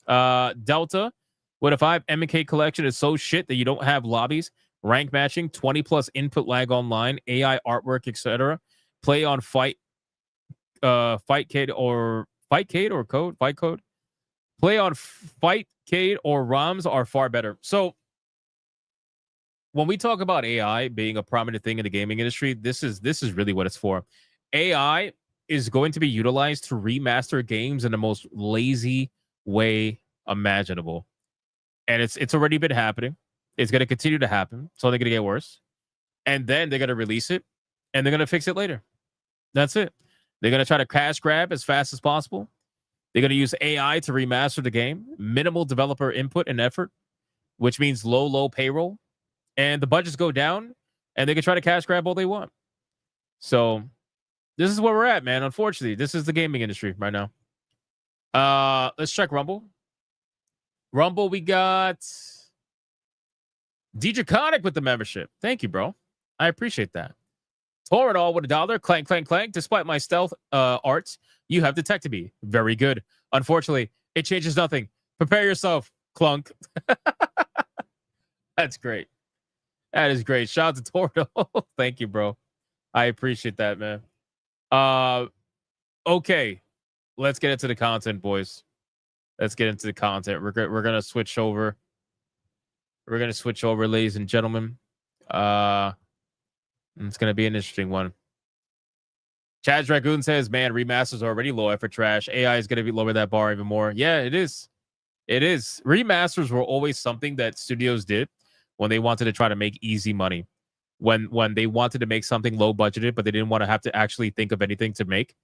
Delta, what if MK Collection is so shit that you don't have lobbies, rank matching, 20 plus input lag online, AI artwork, etc. Play on Fight Code. Play on Fightcade or ROMs are far better. So when we talk about AI being a prominent thing in the gaming industry, this is really what it's for. AI is going to be utilized to remaster games in the most lazy way imaginable. And it's already been happening. It's going to continue to happen. So they're going to get worse. And then they're going to release it and they're going to fix it later. That's it. They're going to try to cash grab as fast as possible. They're going to use AI to remaster the game, minimal developer input and effort, which means low payroll, and the budgets go down, and they can try to cash grab all they want. So this is where we're at, man. Unfortunately, this is the gaming industry right now. Let's check Rumble. Rumble, we got Draconic with the membership. Thank you, bro. I appreciate that. Toradol with $1. Clank, clank, clank. Despite my stealth arts, you have detected me. Very good. Unfortunately, it changes nothing. Prepare yourself, Clunk. That's great. That is great. Shout out to Toradol. Thank you, bro. I appreciate that, man. Okay. Let's get into the content, boys. Let's get into the content. We're gonna switch over. We're gonna switch over, ladies and gentlemen. It's gonna be an interesting one. Chad Dragoon says, "Man, remasters are already low effort trash. AI is gonna be lower that bar even more." Yeah, it is. It is. Remasters were always something that studios did when they wanted to try to make easy money. When they wanted to make something low budgeted, but they didn't want to have to actually think of anything to make.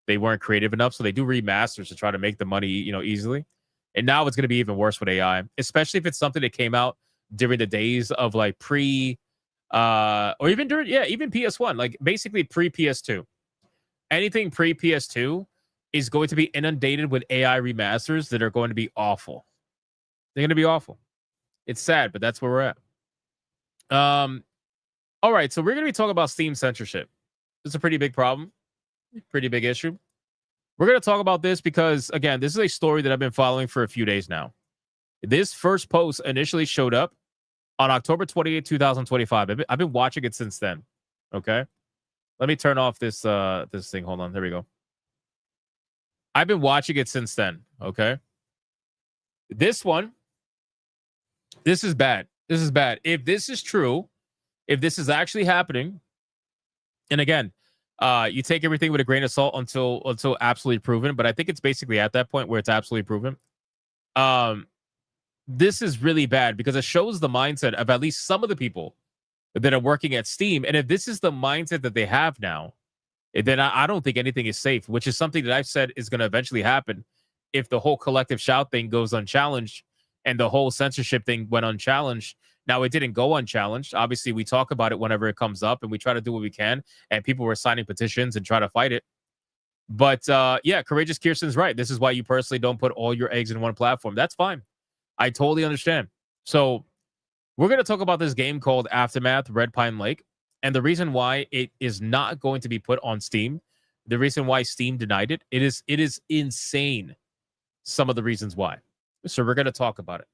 They weren't creative enough, so they do remasters to try to make the money, easily. And now it's going to be even worse with AI, especially if it's something that came out during the days of like or even during, even PS1, like basically pre PS2. Anything pre PS2 is going to be inundated with AI remasters that are going to be awful. They're going to be awful. It's sad, but that's where we're at. All right, so we're going to be talking about Steam censorship. It's a pretty big problem. Pretty big issue. We're going to talk about this because, again, this is a story that I've been following for a few days now. This first post initially showed up on October 28, 2025. I've been watching it since then. Okay? Let me turn off this this thing. Hold on. There we go. I've been watching it since then. Okay? This one, this is bad. This is bad. If this is true, if this is actually happening, and again, you take everything with a grain of salt until absolutely proven, but I think it's basically at that point where it's absolutely proven. This is really bad because it shows the mindset of at least some of the people that are working at Steam. And if this is the mindset that they have now, then I don't think anything is safe, which is something that I've said is going to eventually happen if the whole collective shout thing goes unchallenged and the whole censorship thing went unchallenged. Now, it didn't go unchallenged. Obviously, we talk about it whenever it comes up, and we try to do what we can, and people were signing petitions and try to fight it. But, yeah, Courageous Kirsten's right. This is why you personally don't put all your eggs in one platform. That's fine. I totally understand. So we're going to talk about this game called Aftermath Red Pine Lake, and the reason why it is not going to be put on Steam, the reason why Steam denied it, it is insane, some of the reasons why. So we're going to talk about it.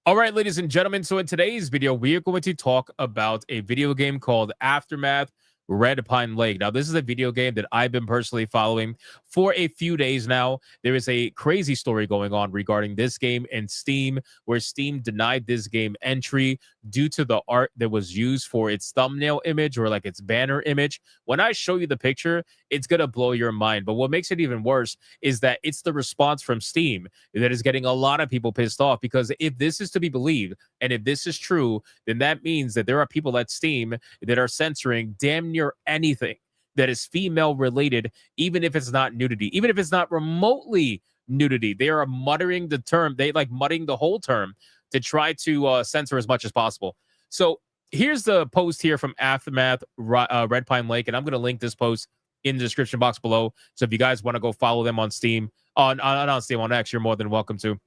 All right, ladies and gentlemen, so in today's video, we are going to talk about a video game called Aftermath Red Pine Lake. Now, this is a video game that I've been personally following for a few days now. There is a crazy story going on regarding this game and Steam, where Steam denied this game entry due to the art that was used for its thumbnail image or like its banner image. When I show you the picture, it's going to blow your mind. But what makes it even worse is that it's the response from Steam that is getting a lot of people pissed off, because if this is to be believed and if this is true, then that means that there are people at Steam that are censoring damn near anything that is female related, even if it's not nudity, even if it's not remotely nudity. They are muttering the term, they like mudding the whole term to try to censor as much as possible. So here's the post here from Aftermath Red Pine Lake, and I'm going to link this post in the description box below. So if you guys want to go follow them on Steam, on Steam, on X, you're more than welcome to.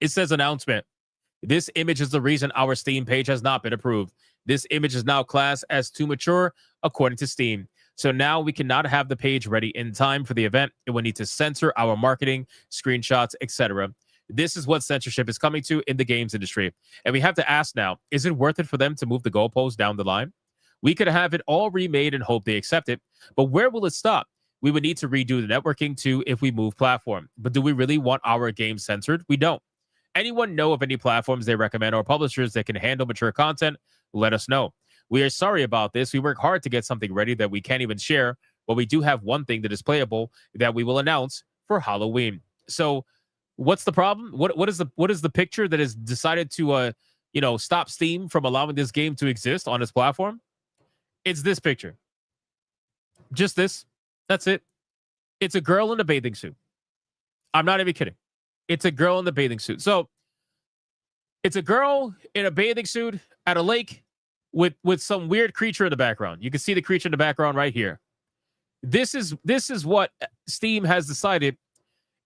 It says announcement. This image is the reason our Steam page has not been approved. This image is now classed as too mature, according to Steam. So now we cannot have the page ready in time for the event. It will need to censor our marketing, screenshots, etc. This is what censorship is coming to in the games industry. And we have to ask now, is it worth it for them to move the goalposts down the line? We could have it all remade and hope they accept it. But where will it stop? We would need to redo the networking too if we move platform. But do we really want our game censored? We don't. Anyone know of any platforms they recommend or publishers that can handle mature content? Let us know. We are sorry about this. We work hard to get something ready that we can't even share, but we do have one thing that is playable that we will announce for Halloween. So what's the problem? What is the picture that has decided to stop Steam from allowing this game to exist on its platform? It's this picture. Just this. That's it. It's a girl in a bathing suit. I'm not even kidding. It's a girl in the bathing suit. So it's a girl in a bathing suit at a lake with some weird creature in the background. You can see the creature in the background right here. This is what Steam has decided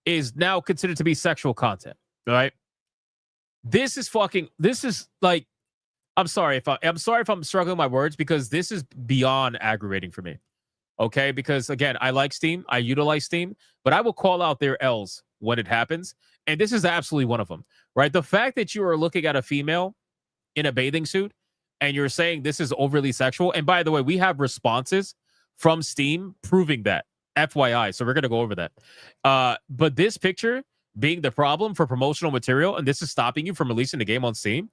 is now considered to be sexual content. All right. This is like, I'm sorry if I'm struggling with my words, because this is beyond aggravating for me. Okay, because again, I like Steam, I utilize Steam, but I will call out their L's when it happens, and this is absolutely one of them. Right, the fact that you are looking at a female in a bathing suit and you're saying this is overly sexual, and by the way, we have responses from Steam proving that. FYI, so we're gonna go over that. But this picture being the problem for promotional material, and this is stopping you from releasing the game on Steam,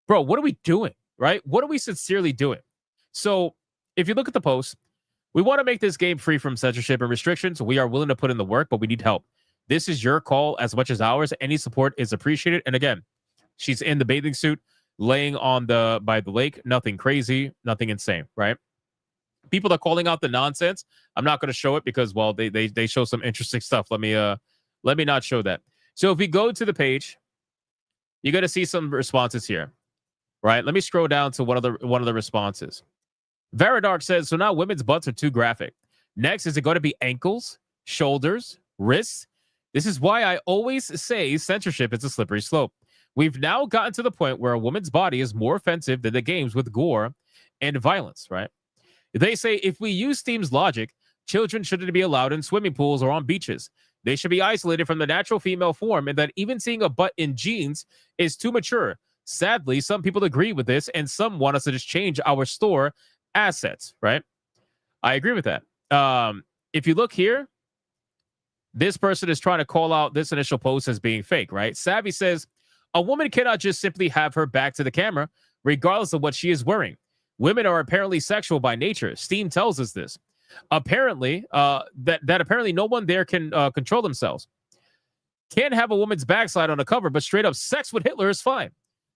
bro, what are we doing? Right? What are we sincerely doing? So if you look at the post, we want to make this game free from censorship and restrictions. We are willing to put in the work, but we need help. This is your call as much as ours. Any support is appreciated. And again, she's in the bathing suit, laying by the lake. Nothing crazy, nothing insane, right? People are calling out the nonsense. I'm not going to show it because, well, they show some interesting stuff. Let me not show that. So if we go to the page, you're going to see some responses here, right? Let me scroll down to one of the responses. Veridark says, so now women's butts are too graphic. Next, is it going to be ankles, shoulders, wrists? This is why I always say censorship is a slippery slope. We've now gotten to the point where a woman's body is more offensive than the games with gore and violence, right? They say if we use Steam's logic, children shouldn't be allowed in swimming pools or on beaches. They should be isolated from the natural female form, and that even seeing a butt in jeans is too mature. Sadly, some people agree with this, and some want us to just change our store assets, right? I agree with that. If you look here, this person is trying to call out this initial post as being fake, right? Savvy says, a woman cannot just simply have her back to the camera, regardless of what she is wearing. Women are apparently sexual by nature. Steam tells us this. Apparently, that apparently no one there can control themselves. Can't have a woman's backside on a cover, but straight up sex with Hitler is fine.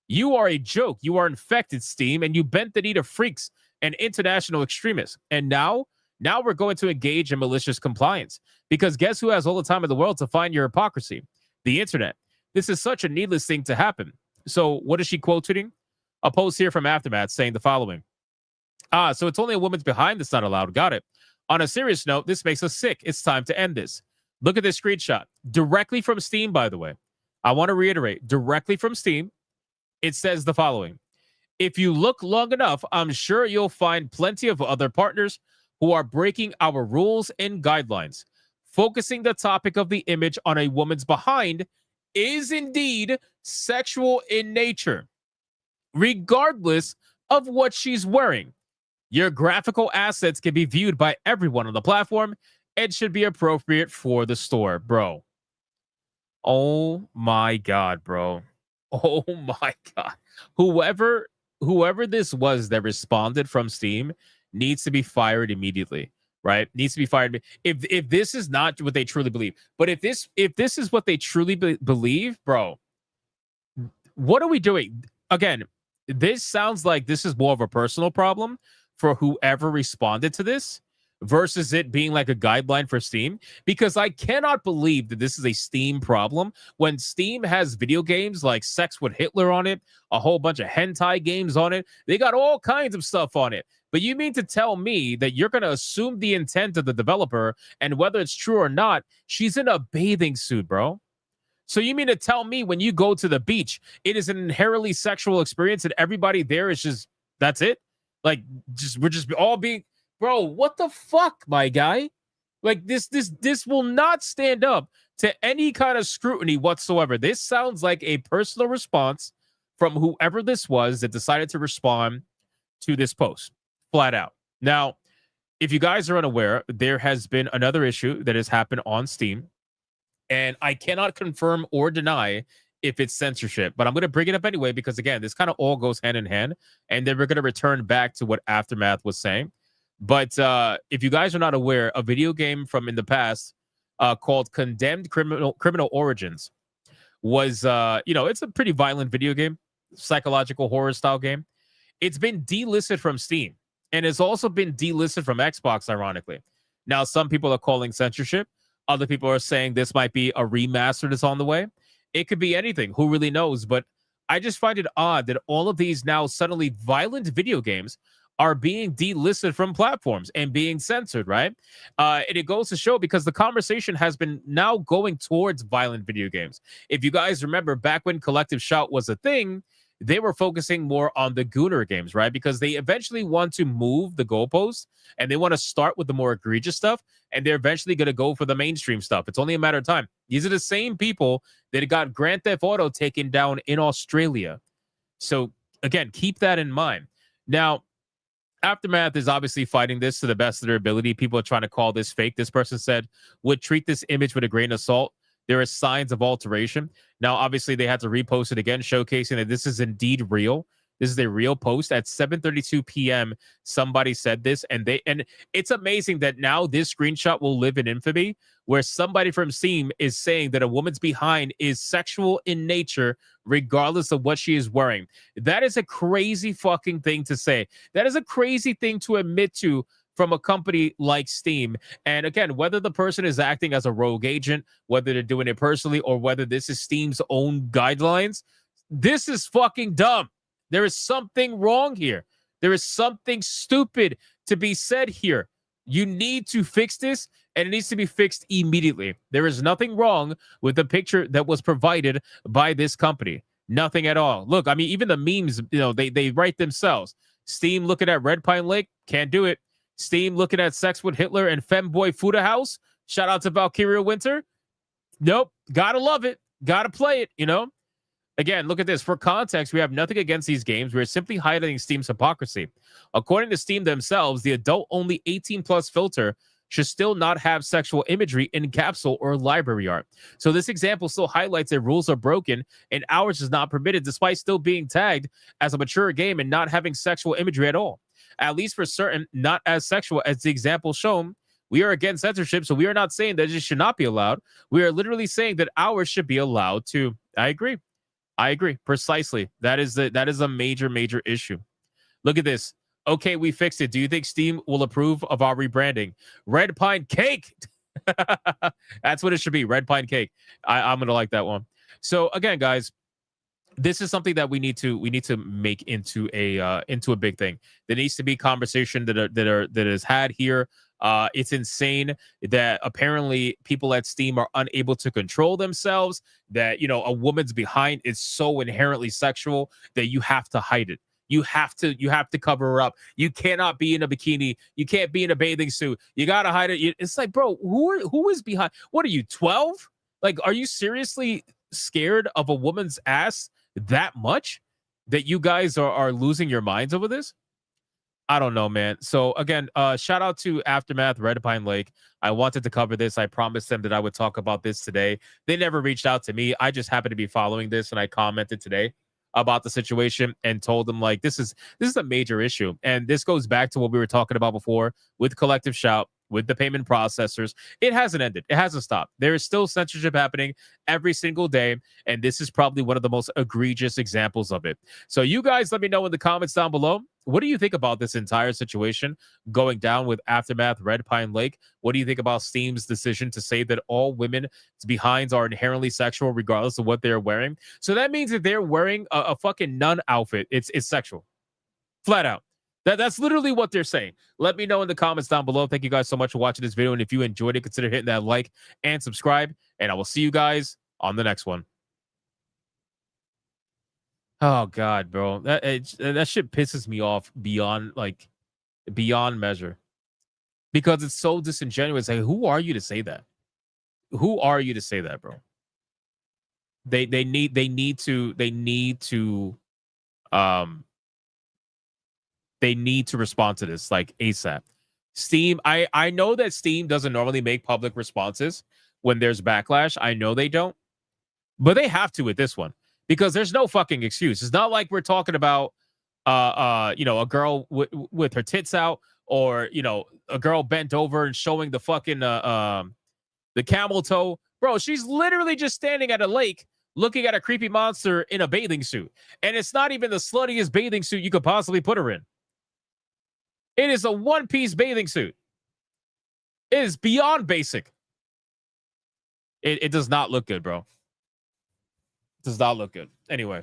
You are a joke. You are infected, Steam, and you bent the knee to freaks and international extremists. And now we're going to engage in malicious compliance. Because guess who has all the time in the world to find your hypocrisy? The internet. This is such a needless thing to happen. So what is she quoting? A post here from Aftermath saying the following. So it's only a woman's behind that's not allowed. Got it. On a serious note, this makes us sick. It's time to end this. Look at this screenshot. Directly from Steam, by the way. I want to reiterate. Directly from Steam, it says the following. If you look long enough, I'm sure you'll find plenty of other partners who are breaking our rules and guidelines. Focusing the topic of the image on a woman's behind is indeed sexual in nature, regardless of what she's wearing. Your graphical assets can be viewed by everyone on the platform and should be appropriate for the store, bro. Oh my God, bro. Oh my God. Whoever this was that responded from Steam needs to be fired immediately, right? Needs to be fired. If this is not what they truly believe, but if this is what they truly believe, bro, what are we doing? Again, this sounds like this is more of a personal problem for whoever responded to this versus it being like a guideline for Steam, because I cannot believe that this is a Steam problem when Steam has video games like Sex with Hitler on it, a whole bunch of hentai games on it. They got all kinds of stuff on it. But you mean to tell me that you're going to assume the intent of the developer, and whether it's true or not, she's in a bathing suit, bro? So you mean to tell me when you go to the beach, it is an inherently sexual experience and everybody there is just, that's it? Like, we're just all being, bro, what the fuck, my guy? Like, this will not stand up to any kind of scrutiny whatsoever. This sounds like a personal response from whoever this was that decided to respond to this post, flat out. Now, if you guys are unaware, there has been another issue that has happened on Steam, and I cannot confirm or deny if it's censorship, but I'm going to bring it up anyway, because again, this kind of all goes hand in hand, and then we're going to return back to what Aftermath was saying. But if you guys are not aware, a video game from in the past called Condemned Criminal Origins was, it's a pretty violent video game, psychological horror style game. It's been delisted from Steam, and it's also been delisted from Xbox, ironically. Now, some people are calling censorship. Other people are saying this might be a remaster that's on the way. It could be anything. Who really knows? But I just find it odd that all of these now suddenly violent video games are being delisted from platforms and being censored, right? And it goes to show, because the conversation has been now going towards violent video games. If you guys remember, back when Collective Shout was a thing, they were focusing more on the Gooner games, right? Because they eventually want to move the goalposts and they want to start with the more egregious stuff, and they're eventually going to go for the mainstream stuff. It's only a matter of time. These are the same people that got Grand Theft Auto taken down in Australia. So again, keep that in mind. Now, Aftermath is obviously fighting this to the best of their ability. People are trying to call this fake. This person said, would treat this image with a grain of salt. There are signs of alteration. Now, obviously, they had to repost it again, showcasing that this is indeed real. This is a real post. At 7:32 p.m., somebody said this, and it's amazing that now this screenshot will live in infamy, where somebody from Steam is saying that a woman's behind is sexual in nature, regardless of what she is wearing. That is a crazy fucking thing to say. That is a crazy thing to admit to from a company like Steam. And again, whether the person is acting as a rogue agent, whether they're doing it personally, or whether this is Steam's own guidelines, this is fucking dumb. There is something wrong here. There is something stupid to be said here. You need to fix this, and it needs to be fixed immediately. There is nothing wrong with the picture that was provided by this company. Nothing at all. Look, I mean, even the memes, they write themselves. Steam looking at Red Pine Lake, can't do it. Steam looking at sex with Hitler and femboy Fuda House. Shout out to Valkyria Winter. Nope. Gotta love it. Gotta play it, Again, look at this. For context, we have nothing against these games. We're simply highlighting Steam's hypocrisy. According to Steam themselves, the adult-only 18-plus filter should still not have sexual imagery in capsule or library art. So this example still highlights that rules are broken and ours is not permitted, despite still being tagged as a mature game and not having sexual imagery at all. At least for certain, not as sexual as the example shown. We are against censorship, so we are not saying that it should not be allowed. We are literally saying that ours should be allowed to. I agree. Precisely. That is a major, major issue. Look at this. Okay, we fixed it. Do you think Steam will approve of our rebranding? Red Pine Cake. That's what it should be. Red Pine Cake. I'm gonna like that one. So again, guys, this is something that we need to make into a big thing. There needs to be conversation that is had here. It's insane that apparently people at Steam are unable to control themselves, that a woman's behind is so inherently sexual that you have to hide it. You have to cover her up. You cannot be in a bikini. You can't be in a bathing suit. You gotta hide it. It's like, bro, who is behind? What are you, 12? Like, are you seriously scared of a woman's ass that much that you guys are losing your minds over this? I don't know, man. So again, shout out to Aftermath, Red Pine Lake. I wanted to cover this. I promised them that I would talk about this today. They never reached out to me. I just happened to be following this, and I commented today about the situation and told them, like, this is a major issue. And this goes back to what we were talking about before with Collective Shout, with the payment processors. It hasn't ended. It hasn't stopped. There is still censorship happening every single day, and this is probably one of the most egregious examples of it. So you guys let me know in the comments down below. What do you think about this entire situation going down with Aftermath, Red Pine Lake? What do you think about Steam's decision to say that all women's behinds are inherently sexual regardless of what they're wearing? So that means that they're wearing a fucking nun outfit. It's sexual. Flat out. That's literally what they're saying. Let me know in the comments down below. Thank you guys so much for watching this video. And if you enjoyed it, consider hitting that like and subscribe. And I will see you guys on the next one. Oh, God, bro. That shit pisses me off beyond measure. Because it's so disingenuous. Like, who are you to say that? Who are you to say that, bro? They need to respond to this like ASAP. Steam, I know that Steam doesn't normally make public responses when there's backlash. I know they don't, but they have to with this one, because there's no fucking excuse. It's not like we're talking about a girl with her tits out, or a girl bent over and showing the fucking the camel toe. Bro, she's literally just standing at a lake looking at a creepy monster in a bathing suit, and it's not even the sluttiest bathing suit you could possibly put her in. It is a one-piece bathing suit. It is beyond basic. It does not look good, bro. It does not look good. Anyway.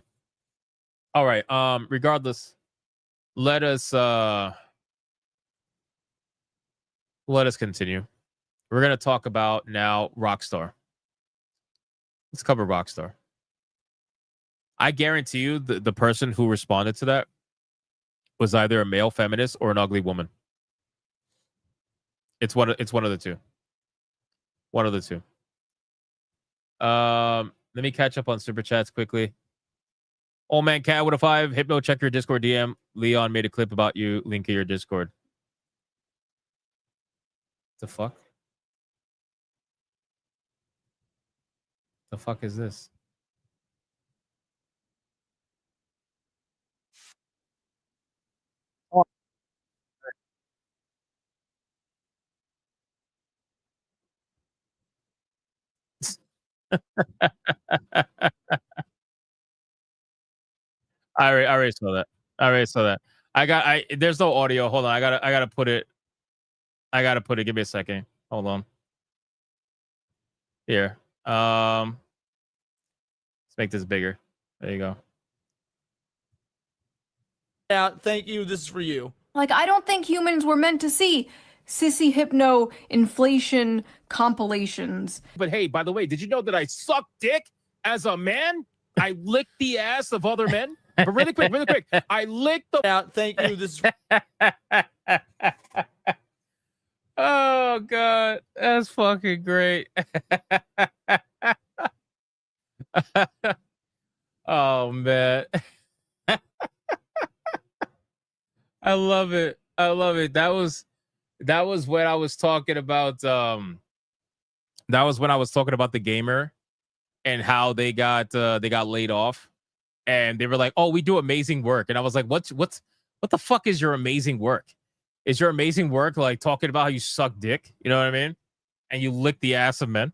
All right. Regardless, let us continue. We're gonna talk about now Rockstar. Let's cover Rockstar. I guarantee you the person who responded to that was either a male feminist or an ugly woman. It's one of the two. One of the two. Let me catch up on super chats quickly. Old man cat with a 5. Hypno, check your Discord DM. Leon made a clip about you. Link in your Discord. The fuck? The fuck is this? I already saw that. I already saw that. There's no audio. Hold on. I gotta put it. Give me a second. Hold on. Here. Let's make this bigger. There you go. Yeah, thank you. This is for you. Like, I don't think humans were meant to see sissy hypno inflation compilations. But hey, by the way, did you know that I suck dick as a man? I lick the ass of other men. But really quick, I lick the. Yeah, thank you. This. Oh god, that's fucking great. Oh man. I love it. I love it. That was when I was talking about that was when I was talking about the gamer and how they got laid off, and they were like, "Oh, we do amazing work." And I was like, what the fuck is your amazing work? Is your amazing work like talking about how you suck dick? You know what I mean? And you lick the ass of men.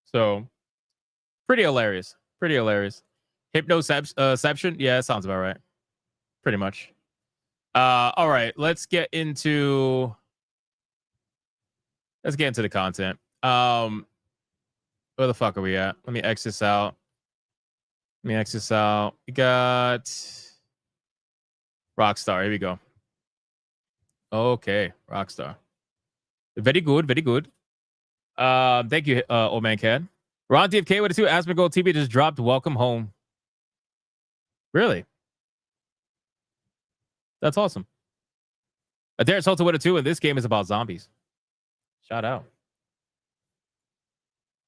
So pretty hilarious. Pretty hilarious. Hypnoception? Yeah, that sounds about right. Pretty much. All right, let's get into the content. Where the fuck are we at? Let me X this out. We got Rockstar. Here we go. Okay, Rockstar. Very good, very good. Thank you, old man Cad. Ron TFK with a 2. Asmongold TV just dropped. Welcome home. Really? That's awesome. Adair Salta with a 2, and this game is about zombies. Shout out.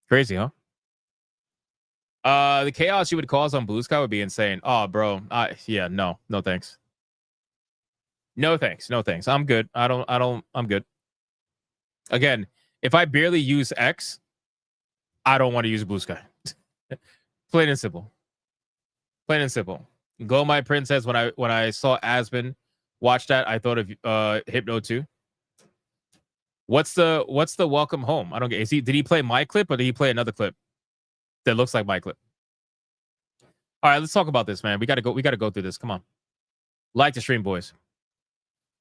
Crazy, huh? The chaos you would cause on Blue Sky would be insane. Oh, bro. Yeah, no thanks. No thanks. I'm good. I'm good. Again, if I barely use X, I don't want to use Blue Sky. Plain and simple. Go My Princess, when I saw Aspen watch that, I thought of Hypno 2. What's the welcome home? I don't get. Did he play my clip or did he play another clip that looks like my clip? All right, let's talk about this, man. We gotta go through this. Come on. Like the stream, boys.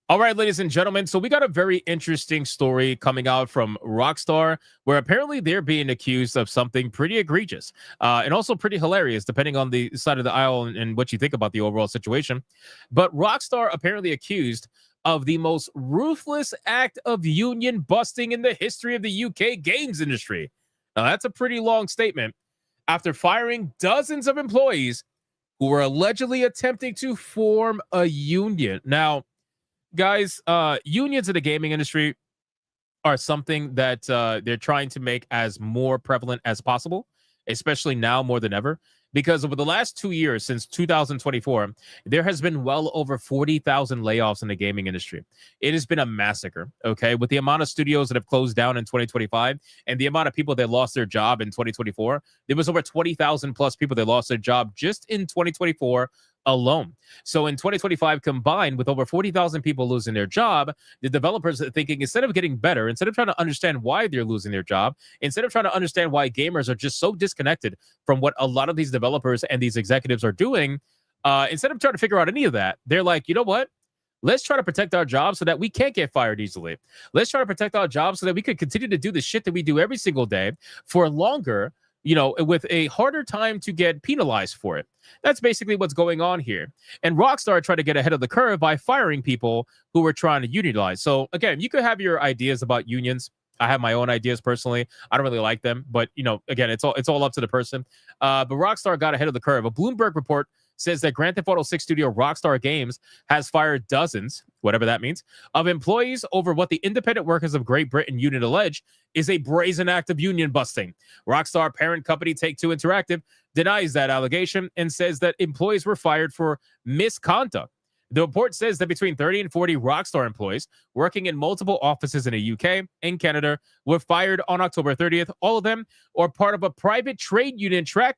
All right, ladies and gentlemen. So we got a very interesting story coming out from Rockstar, where apparently they're being accused of something pretty egregious and also pretty hilarious, depending on the side of the aisle and what you think about the overall situation. But Rockstar apparently accused of the most ruthless act of union busting in the history of the UK games industry. Now, that's a pretty long statement after firing dozens of employees who were allegedly attempting to form a union. Now, guys, unions in the gaming industry are something that they're trying to make as more prevalent as possible, especially now more than ever. Because over the last 2 years, since 2024, there has been well over 40,000 layoffs in the gaming industry. It has been a massacre, okay? With the amount of studios that have closed down in 2025 and the amount of people that lost their job in 2024, there was over 20,000 plus people that lost their job just in 2024 alone. So in 2025 combined with over 40,000 people losing their job, the developers are thinking, instead of getting better, instead of trying to understand why they're losing their job, instead of trying to understand why gamers are just so disconnected from what a lot of these developers and these executives are doing, instead of trying to figure out any of that, they're like, you know what? Let's try to protect our jobs so that we can't get fired easily. Let's try to protect our jobs so that we could continue to do the shit that we do every single day for longer, with a harder time to get penalized for it. That's basically what's going on here. And Rockstar tried to get ahead of the curve by firing people who were trying to unionize. So again, you could have your ideas about unions. I have my own ideas personally. I don't really like them, but again, it's all up to the person. But Rockstar got ahead of the curve. A Bloomberg report says that Grand Theft Auto 6 studio Rockstar Games has fired dozens, whatever that means, of employees over what the Independent Workers of Great Britain Union allege is a brazen act of union busting. Rockstar parent company Take-Two Interactive denies that allegation and says that employees were fired for misconduct. The report says that between 30 and 40 Rockstar employees working in multiple offices in the UK and Canada were fired on October 30th. All of them are part of a private trade union chat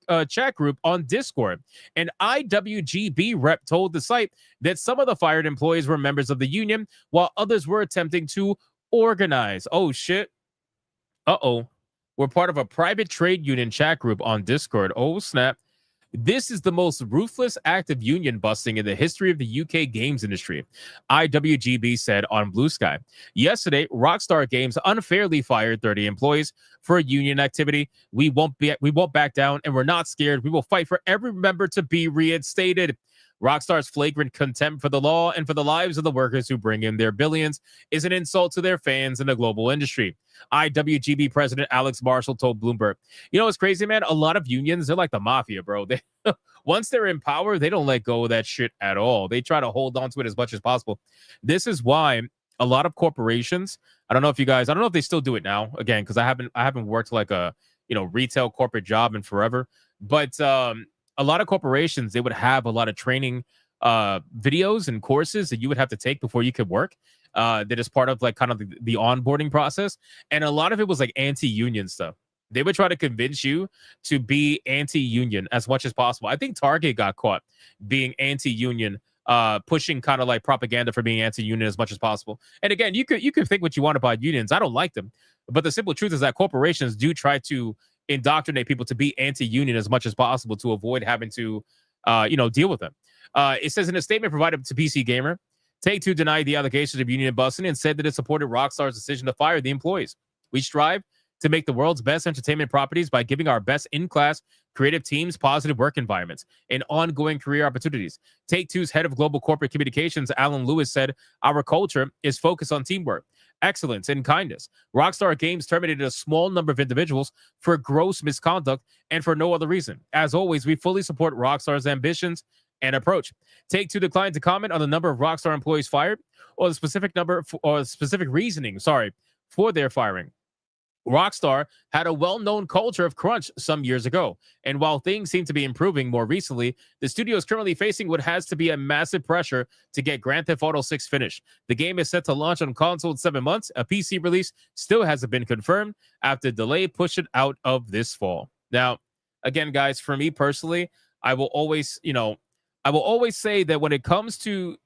group on Discord. An IWGB rep told the site that some of the fired employees were members of the union, while others were attempting to organize. Oh, shit. Uh-oh. We're part of a private trade union chat group on Discord. Oh, snap. This is the most ruthless act of union busting in the history of the UK games industry, IWGB said on Blue Sky. Yesterday, Rockstar Games unfairly fired 30 employees for union activity. We won't back down, and we're not scared. We will fight for every member to be reinstated. Rockstar's flagrant contempt for the law and for the lives of the workers who bring in their billions is an insult to their fans in the global industry. IWGB President Alex Marshall told Bloomberg. It's crazy, man. A lot of unions, they're like the mafia, bro. Once they're in power, they don't let go of that shit at all. They try to hold on to it as much as possible. This is why a lot of corporations, I don't know if they still do it now, again, because I haven't worked like a retail corporate job in forever. But a lot of corporations, they would have a lot of training videos and courses that you would have to take before you could work. That is part of like kind of the onboarding process. And a lot of it was like anti-union stuff. They would try to convince you to be anti-union as much as possible. I think Target got caught being anti-union, pushing kind of like propaganda for being anti-union as much as possible. And again, you could think what you want about unions. I don't like them. But the simple truth is that corporations do try to indoctrinate people to be anti-union as much as possible to avoid having to, deal with them. It says in a statement provided to PC Gamer, Take-Two denied the allegations of union busting and said that it supported Rockstar's decision to fire the employees. We strive to make the world's best entertainment properties by giving our best in-class creative teams positive work environments and ongoing career opportunities. Take-Two's head of global corporate communications, Alan Lewis, said, our culture is focused on teamwork, excellence, and kindness. Rockstar Games terminated a small number of individuals for gross misconduct and for no other reason. As always, we fully support Rockstar's ambitions and approach. Take-Two declined to comment on the number of Rockstar employees fired or the specific reasoning, for their firing. Rockstar had a well-known culture of crunch some years ago, and while things seem to be improving more recently, the studio is currently facing what has to be a massive pressure to get Grand Theft Auto 6 finished. The game is set to launch on console in 7 months. A PC release still hasn't been confirmed after delay pushed it out of this fall. Now, again, guys, for me personally, I will always say that when it comes to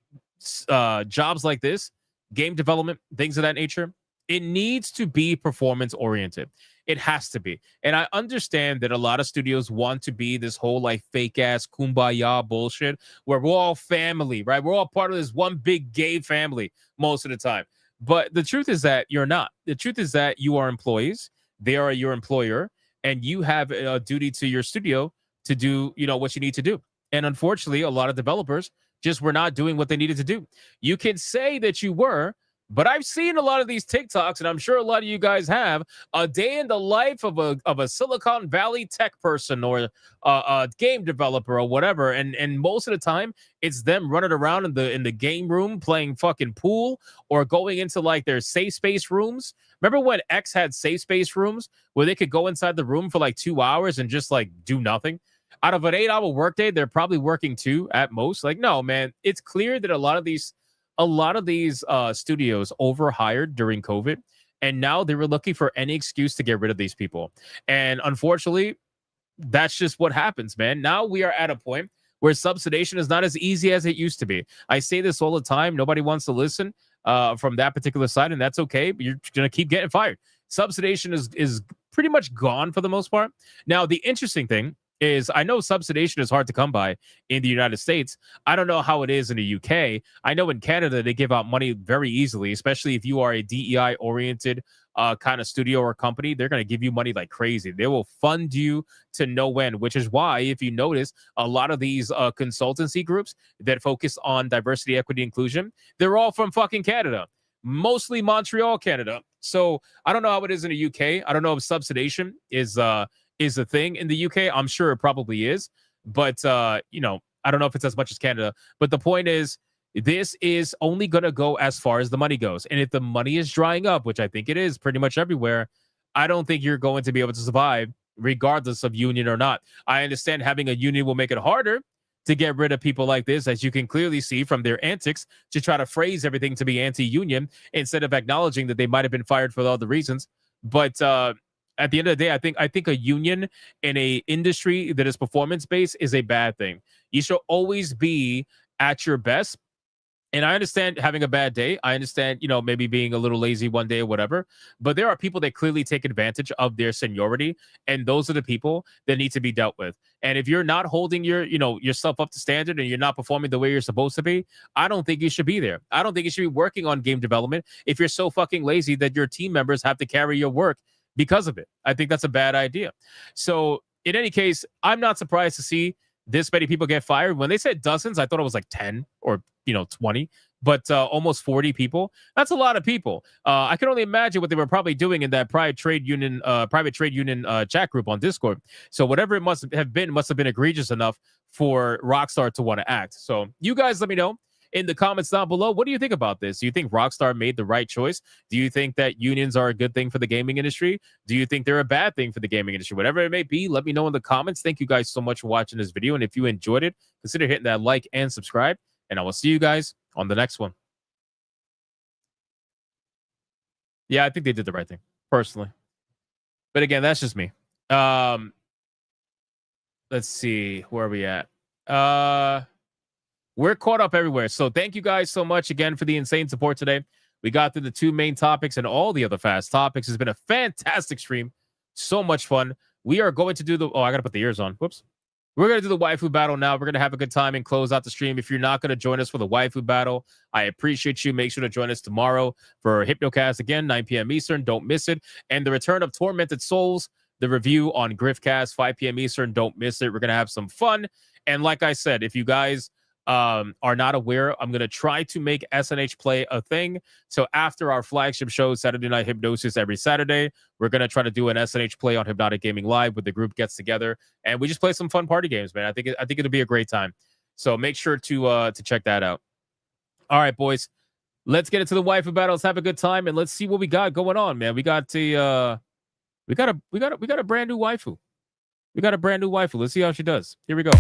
jobs like this, game development, things of that nature, it needs to be performance oriented. It has to be. And I understand that a lot of studios want to be this whole like fake ass kumbaya bullshit where we're all family, right? We're all part of this one big gay family most of the time. But the truth is that you're not. The truth is that you are employees. They are your employer, and you have a duty to your studio to do, what you need to do. And unfortunately, a lot of developers just were not doing what they needed to do. You can say that you were, but I've seen a lot of these TikToks, and I'm sure a lot of you guys have, a day in the life of a Silicon Valley tech person or a game developer or whatever. And most of the time, it's them running around in the game room playing fucking pool or going into like their safe space rooms. Remember when X had safe space rooms where they could go inside the room for like 2 hours and just like do nothing? Out of an 8-hour workday, they're probably working 2 at most. Like, no, man, it's clear that a lot of these studios overhired during COVID, and now they were looking for any excuse to get rid of these people. And unfortunately, that's just what happens, man. Now we are at a point where subsidization is not as easy as it used to be. I say this all the time. Nobody wants to listen from that particular side, and that's okay. But you're going to keep getting fired. Subsidization is pretty much gone for the most part. Now, the interesting thing is I know subsidization is hard to come by in the United States. I don't know how it is in the UK. I know in Canada they give out money very easily, especially if you are a DEI oriented kind of studio or company. They're going to give you money like crazy. They will fund you to no end, which is why, if you notice, a lot of these consultancy groups that focus on diversity, equity, inclusion, they're all from fucking Canada, mostly Montreal, Canada. So I don't know how it is in the UK. I don't know if subsidization is a thing in the UK. I'm sure it probably is, but you know, I don't know if it's as much as Canada. But the point is, this is only going to go as far as the money goes. And if the money is drying up, which I think it is pretty much everywhere, I don't think you're going to be able to survive regardless of union or not. I understand having a union will make it harder to get rid of people like this, as you can clearly see from their antics to try to phrase everything to be anti-union instead of acknowledging that they might have been fired for other reasons. But at the end of the day, I think a union in a industry that is performance-based is a bad thing. You should always be at your best. And I understand having a bad day. I understand, you know, maybe being a little lazy one day or whatever. But there are people that clearly take advantage of their seniority, and those are the people that need to be dealt with. And if you're not holding yourself up to standard and you're not performing the way you're supposed to be, I don't think you should be there. I don't think you should be working on game development if you're so fucking lazy that your team members have to carry your work because of it. I think that's a bad idea. So in any case, I'm not surprised to see this many people get fired. When they said dozens, I thought it was like 10 or 20, but almost 40 people. That's a lot of people. I can only imagine what they were probably doing in that private trade union chat group on Discord. So whatever it must have been egregious enough for Rockstar to want to act. So you guys let me know in the comments down below. What do you think about this? Do you think Rockstar made the right choice? Do you think that unions are a good thing for the gaming industry? Do you think they're a bad thing for the gaming industry? Whatever it may be, let me know in the comments. Thank you guys so much for watching this video. And if you enjoyed it, consider hitting that like and subscribe. And I will see you guys on the next one. Yeah, I think they did the right thing, personally. But again, that's just me. Let's see. Where are we at? We're caught up everywhere. So thank you guys so much again for the insane support today. We got through the 2 main topics and all the other fast topics. It's been a fantastic stream. So much fun. We are going to do the... Oh, I got to put the ears on. Whoops. We're going to do the waifu battle now. We're going to have a good time and close out the stream. If you're not going to join us for the waifu battle, I appreciate you. Make sure to join us tomorrow for Hypnocast again, 9 p.m. Eastern. Don't miss it. And the return of Tormented Souls, the review on Griffcast, 5 p.m. Eastern. Don't miss it. We're going to have some fun. And like I said, if you guys are not aware, I'm going to try to make SNH Play a thing. So after our flagship show, Saturday Night Hypnosis, every Saturday, we're going to try to do an SNH Play on Hypnotic Gaming Live where the group gets together and we just play some fun party games, man. I think it'll be a great time. So make sure to check that out. All right, boys, let's get into the waifu battles. Have a good time and let's see what we got going on, man. We got a brand new waifu. We got a brand new waifu. Let's see how she does. Here we go.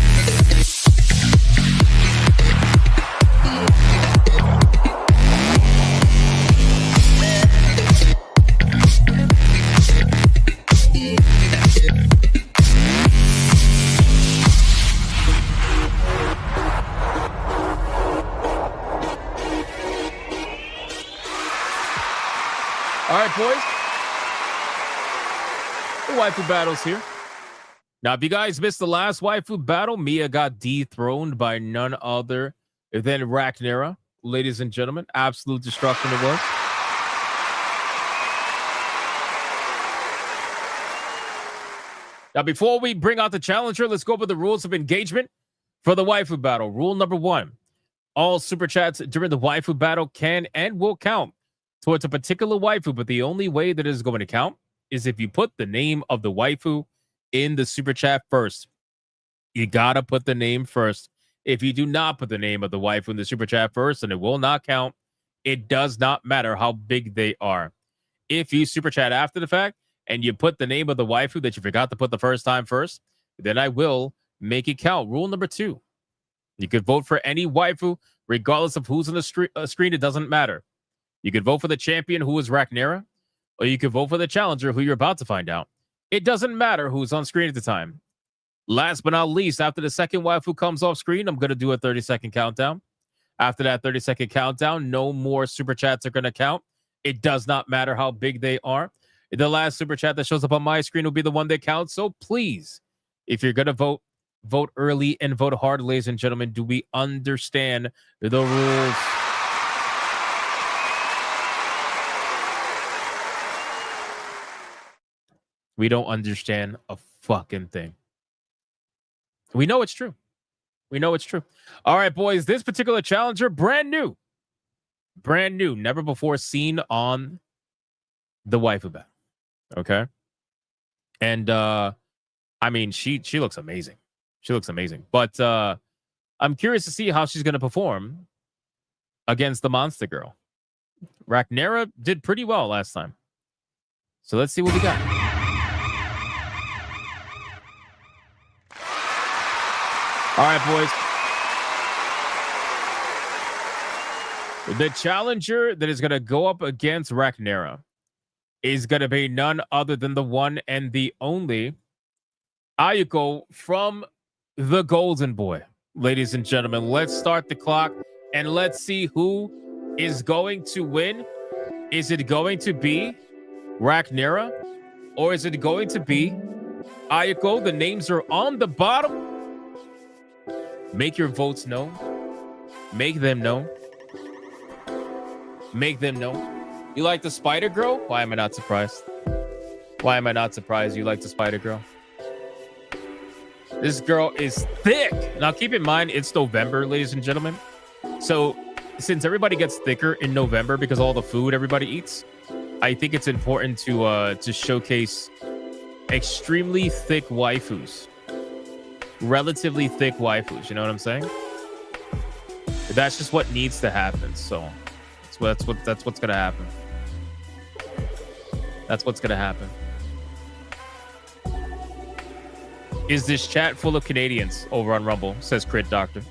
All right, boys. The waifu battle's here. Now, if you guys missed the last waifu battle, Mia got dethroned by none other than Rhaenyra. Ladies and gentlemen, absolute destruction it was. Now, before we bring out the challenger, let's go over the rules of engagement for the waifu battle. Rule number 1. All super chats during the waifu battle can and will count towards a particular waifu, but the only way that it is going to count is if you put the name of the waifu in the super chat first. You gotta put the name first. If you do not put the name of the waifu in the super chat first, then it will not count. It does not matter how big they are. If you super chat after the fact and you put the name of the waifu that you forgot to put the first time first, then I will make it count. Rule number 2. You could vote for any waifu regardless of who's on the screen. It doesn't matter. You could vote for the champion, who is Rhaenyra, or you could vote for the challenger, who you're about to find out. It doesn't matter who's on screen at the time. Last but not least, after the second waifu comes off screen, I'm going to do a 30-second countdown. After that 30-second countdown, no more super chats are going to count. It does not matter how big they are. The last super chat that shows up on my screen will be the one that counts. So please If you're gonna vote, vote early and vote hard, ladies and gentlemen. Do we understand the rules? We don't understand a fucking thing. We know it's true. We know it's true. All right, boys. This particular challenger, brand new. Brand new. Never before seen on the Waifu Battle. Okay. And I mean, she looks amazing. She looks amazing. But I'm curious to see how she's gonna perform against the Monster Girl. Rhaenyra did pretty well last time. So let's see what we got. All right, boys. The challenger that is going to go up against Rhaenyra is going to be none other than the one and the only Ayuko from the Golden Boy. Ladies and gentlemen, let's start the clock and let's see who is going to win. Is it going to be Rhaenyra or is it going to be Ayuko? The names are on the bottom. Make your votes known. Make them known. Make them known. You like the Spider Girl? Why am I not surprised? Why am I not surprised you like the Spider Girl? This girl is thick. Now, keep in mind, it's November, ladies and gentlemen. So, since everybody gets thicker in November because all the food everybody eats, I think it's important to showcase extremely thick waifus. Relatively thick waifus, you know what I'm saying? That's just what needs to happen. So that's what's gonna happen. That's what's gonna happen. Is this chat full of Canadians over on Rumble? Says Crit Doctor.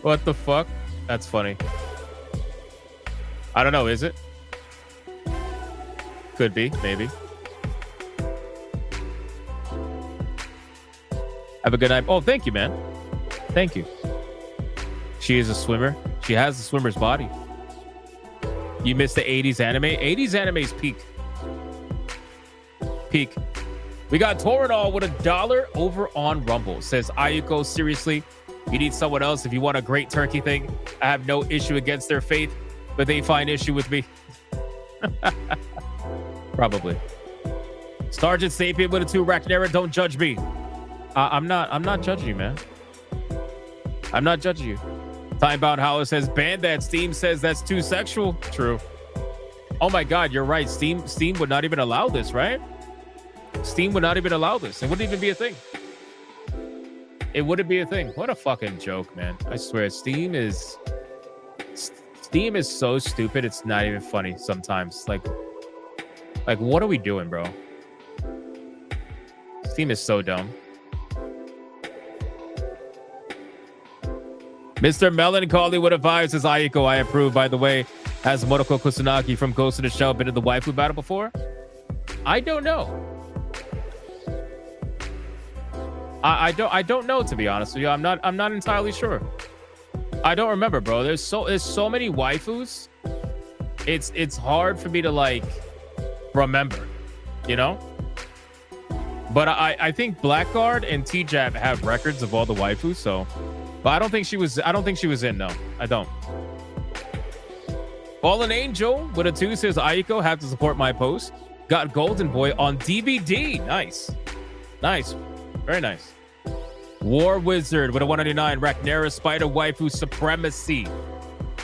What the fuck? That's funny. I don't know, is it? Could be, maybe. Have a good night. Oh, thank you, man. Thank you. She is a swimmer. She has the swimmer's body. You missed the 80s anime. 80s anime's peak. Peak. We got Toradol with $1 over on Rumble. Says, Ayuko, seriously, you need someone else if you want a great turkey thing. I have no issue against their faith, but they find issue with me. Probably. Sergeant Sapien with $2. Rhaenyra, don't judge me. I'm not judging you, man. I'm not judging you. Timebound Howler says, ban that. Steam says that's too sexual. True. Oh my God, you're right. Steam would not even allow this, right? Steam would not even allow this. It wouldn't even be a thing. It wouldn't be a thing. What a fucking joke, man. I swear, Steam is so stupid. It's not even funny sometimes. Like what are we doing, bro? Steam is so dumb. Mr. Melancholy with a vibe says, Ayuko, I approve. By the way, has Motoko Kusanagi from Ghost in the Shell been in the Waifu Battle before? I don't know. I don't know, to be honest with you. I'm not entirely sure. I don't remember, bro. There's so many waifus. It's hard for me to like remember, you know? But I think Blackguard and T-Jab have records of all the waifus, so. But I don't think she was in, no. I don't. Fallen Angel with a 2 says, Ayuko, have to support my post. Got Golden Boy on DVD. Nice. Nice. Very nice. War Wizard with a 199. Rhaenyra Spider Waifu Supremacy.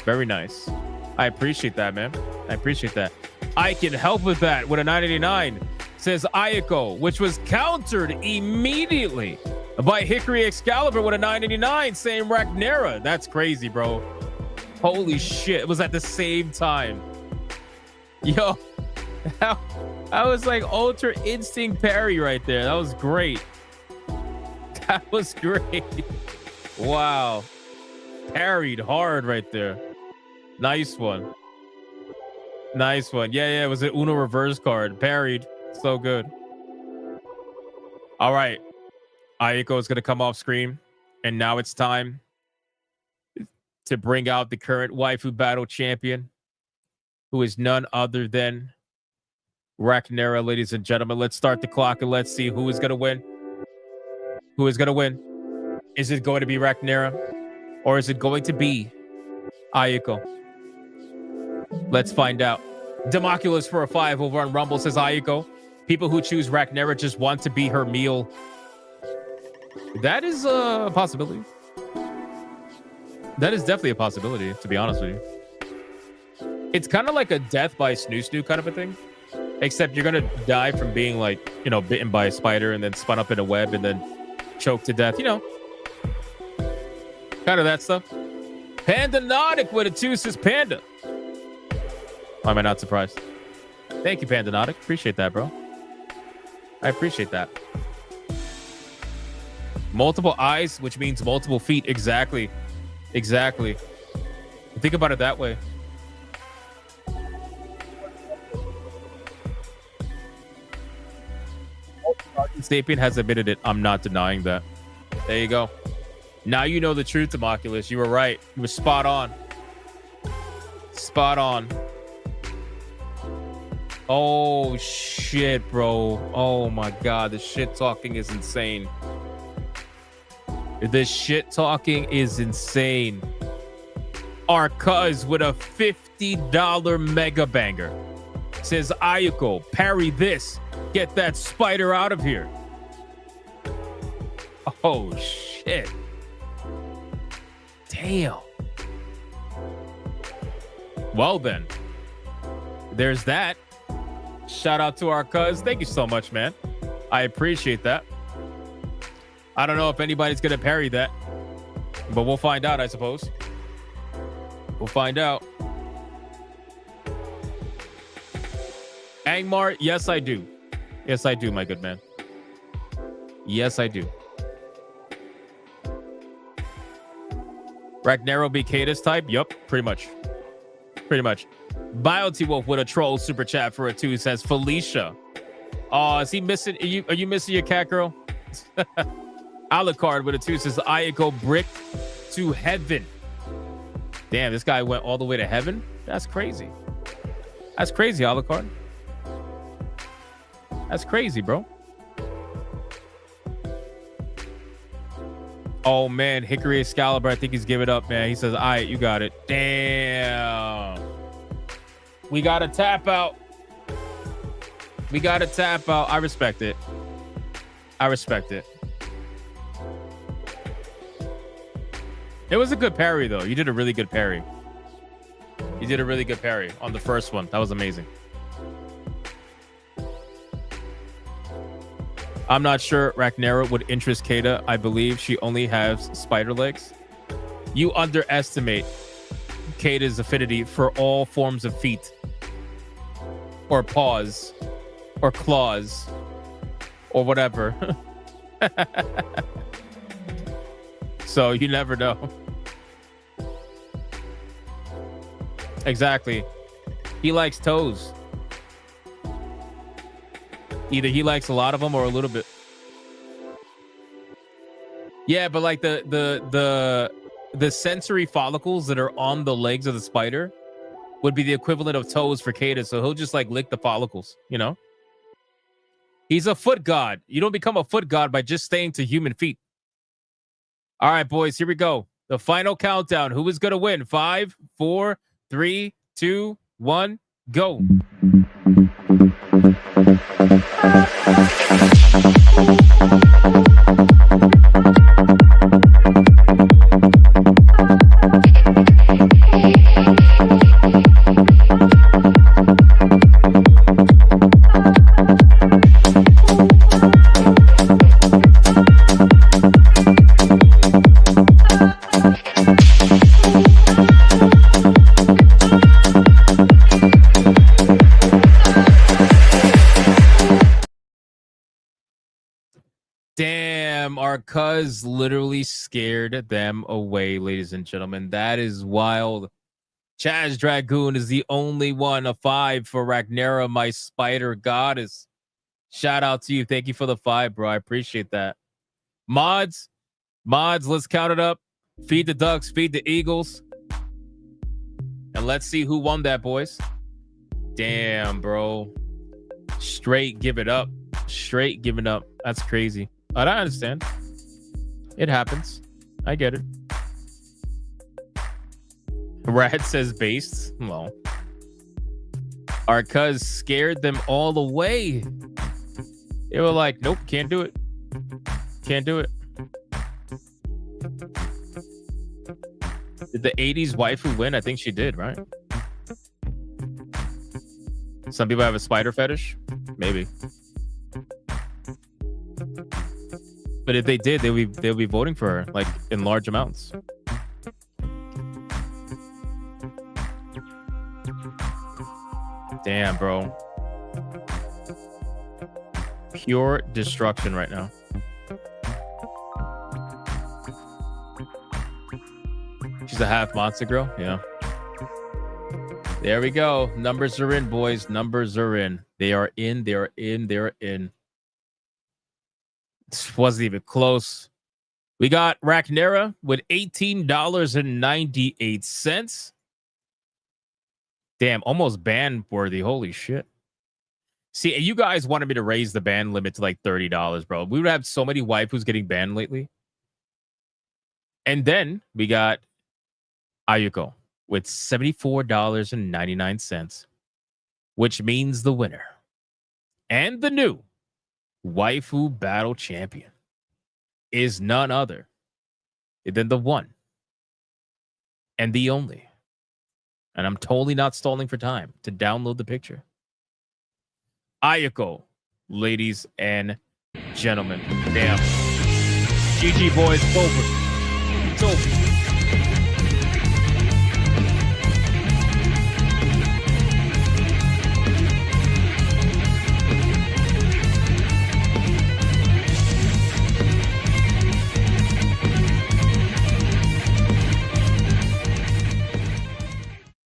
Very nice. I appreciate that, man. I appreciate that. I can help with that with a 989. Says Ayuko, which was countered immediately by Hickory Excalibur with a 989 saying Rhaenyra. That's crazy, bro. Holy shit. It was at the same time. Yo, that was like Ultra Instinct parry right there. That was great. That was great. Wow. Parried hard right there. Nice one. Nice one. Yeah, it was an Uno reverse card. Parried. So good. All right. Ayuko is going to come off screen. And now it's time to bring out the current Waifu Battle champion, who is none other than Rhaenyra, ladies and gentlemen. Let's start the clock and let's see who is going to win. Who is going to win? Is it going to be Rhaenyra? Or is it going to be Ayuko? Let's find out. Democulus for a 5 over on Rumble says Ayuko. People who choose Rhaenyra just want to be her meal. That is a possibility. That is definitely a possibility, to be honest with you. It's kind of like a death by snoo kind of a thing. Except you're going to die from being like, you know, bitten by a spider and then spun up in a web and then choked to death. You know, kind of that stuff. Panda Nautic with a 2 says Panda. Why am I not surprised? Thank you, Panda Nautic. Appreciate that, bro. I appreciate that. Multiple eyes, which means multiple feet. Exactly. Exactly. Think about it that way. Sapien has admitted it. I'm not denying that. There you go. Now you know the truth, Democulus. You were right. You were spot on. Spot on. Oh, shit, bro. Oh, my God. The shit talking is insane. The shit talking is insane. Our cuz with a $50 mega banger says, Ayuko, parry this. Get that spider out of here. Oh, shit. Damn. Well, then. There's that. Shout out to our cuz. Thank you so much, man. I appreciate that. I don't know if anybody's going to parry that, but we'll find out, I suppose. We'll find out. Angmar, yes, I do. Yes, I do, my good man. Yes, I do. Rhaenyra be Cadus type? Yup, pretty much. Pretty much. Biotee Wolf with a troll super chat for a 2 says Felicia. Oh, is he missing? Are you missing your cat, girl? Alucard with a 2 says Ayuko brick to heaven. Damn, this guy went all the way to heaven? That's crazy. That's crazy, Alucard. That's crazy, bro. Oh, man. Hickory Excalibur, I think he's giving up, man. He says, all right, you got it. Damn. We got to tap out. We got to tap out. I respect it. I respect it. It was a good parry, though. You did a really good parry. You did a really good parry on the first one. That was amazing. I'm not sure Rhaenyra would interest Kata. I believe she only has spider legs. You underestimate Kata's affinity for all forms of feet, or paws, or claws, or whatever. So you never know. Exactly. He likes toes. Either he likes a lot of them or a little bit. Yeah, but like the sensory follicles that are on the legs of the spider would be the equivalent of toes for Kata. So he'll just like lick the follicles, you know? He's a foot god. You don't become a foot god by just staying to human feet. All right, boys, here we go. The final countdown. Who is going to win? 5, 4, 3, 2, 1, go. Damn, our cuz literally scared them away, ladies and gentlemen. That is wild. Chaz Dragoon is the only one. A 5 for Rhaenyra, my spider goddess. Shout out to you. Thank you for the 5, bro. I appreciate that. Mods, let's count it up. Feed the ducks, feed the eagles. And let's see who won that, boys. Damn, bro. Straight give it up. Straight giving up. That's crazy. I don't understand. It happens. I get it. Rad says based. Well, our cuz scared them all away. They were like, nope, can't do it. Can't do it. Did the 80s waifu win? I think she did, right? Some people have a spider fetish. Maybe. But if they did, they'll be voting for her, like, in large amounts. Damn, bro. Pure destruction right now. She's a half monster girl. Yeah. There we go. Numbers are in, boys. Numbers are in. They are in. They are in. They are in. This wasn't even close. We got Ragnera with $18.98. Damn, almost ban worthy. Holy shit. See, you guys wanted me to raise the ban limit to like $30, bro. We would have so many waifus getting banned lately. And then we got Ayuko with $74.99, which means the winner and the new Waifu Battle champion is none other than the one and the only. And I'm totally not stalling for time to download the picture. Ayuko, ladies and gentlemen. Damn. GG, boys. It's over. It's over.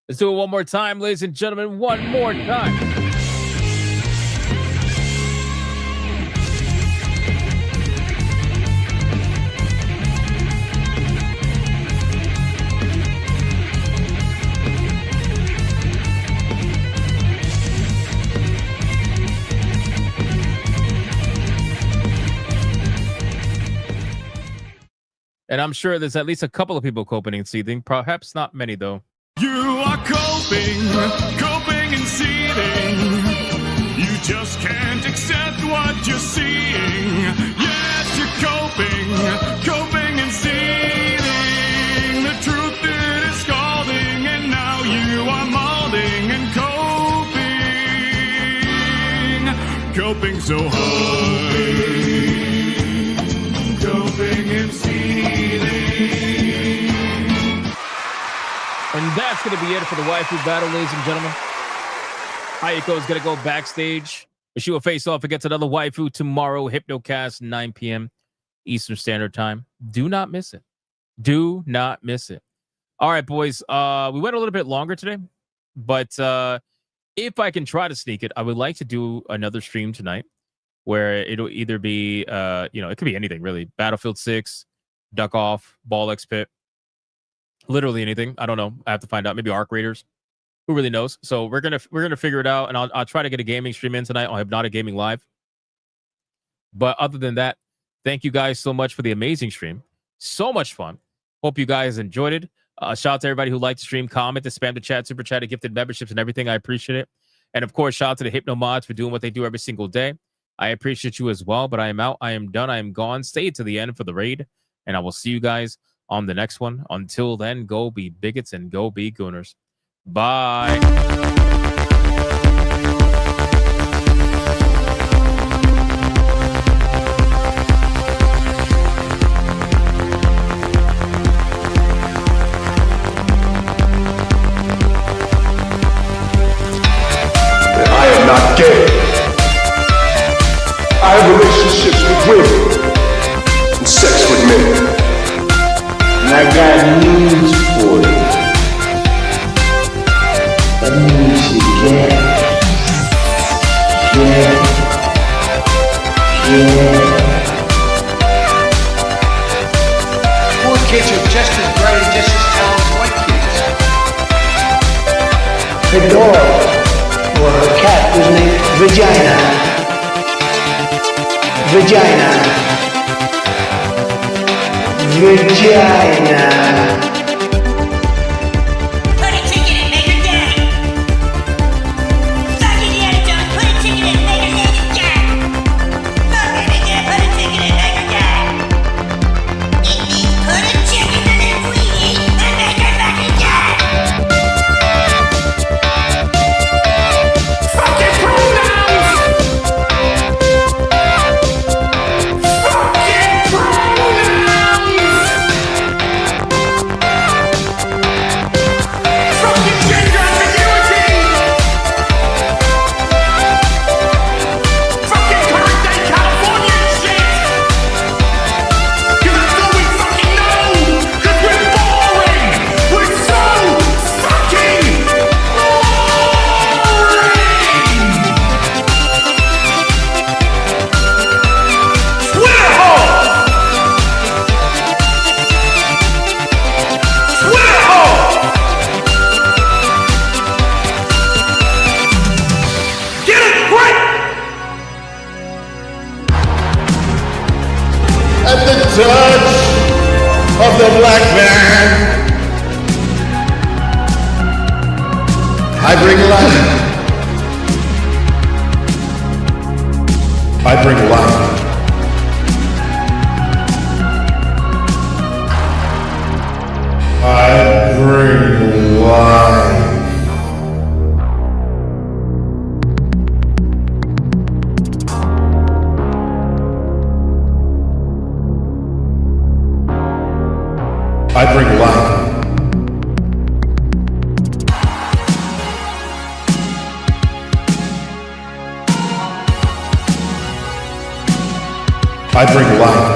Let's do it one more time, ladies and gentlemen. One more time. And I'm sure there's at least a couple of people coping and seething. Perhaps not many, though. You are coping and seething. You just can't accept what you're seeing. Yes, you're coping and seething. The truth is scalding, and now you are molding and coping so hard. Coping and seething. And that's going to be it for the Waifu Battle, ladies and gentlemen. Ayuko is going to go backstage. She will face off against another waifu tomorrow, Hypnocast, 9 p.m. Eastern Standard Time. Do not miss it. Do not miss it. All right, boys. We went a little bit longer today, but if I can try to sneak it, I would like to do another stream tonight where it'll either be, it could be anything, really. Battlefield 6, Duck Off, Ball X Pit. Literally anything. I don't know. I have to find out. Maybe Arc Raiders. Who really knows? So we're gonna figure it out, and I'll try to get a gaming stream in tonight on Hypnotic Gaming Live. But other than that, thank you guys so much for the amazing stream. So much fun. Hope you guys enjoyed it. Shout out to everybody who liked the stream, commented, spam the chat, super chat, gifted memberships, and everything. I appreciate it. And of course, shout out to the Hypno Mods for doing what they do every single day. I appreciate you as well. But I am out. I am done. I am gone. Stay to the end for the raid, and I will see you guys on the next one. Until then, go be bigots and go be gooners. Bye. I am not gay. I have relationships with women and sex with men. And I got news for you. That means you get. Poor kids are just as bright and just as talented as white kids. Her dog, or her cat, was named Vagina. Vagina. Put a ticket in Maker Gang. Suck Indiana Jones, put a ticket in Maker Gang. Fuck baby girl, put a ticket in Maker Gang. It means put a chicken in it we eat and make her fucking gang. Fucking pronouns! Fucking pronouns! Fucking gender ambiguity! Fucking current day California shit! 'Cause that's all we fucking know! 'Cause we're boring! We're so fucking Twitter hole! Twitter hole! Get it right! At the touch of the black man, I bring life. I bring life. I bring life. I bring life. I bring life.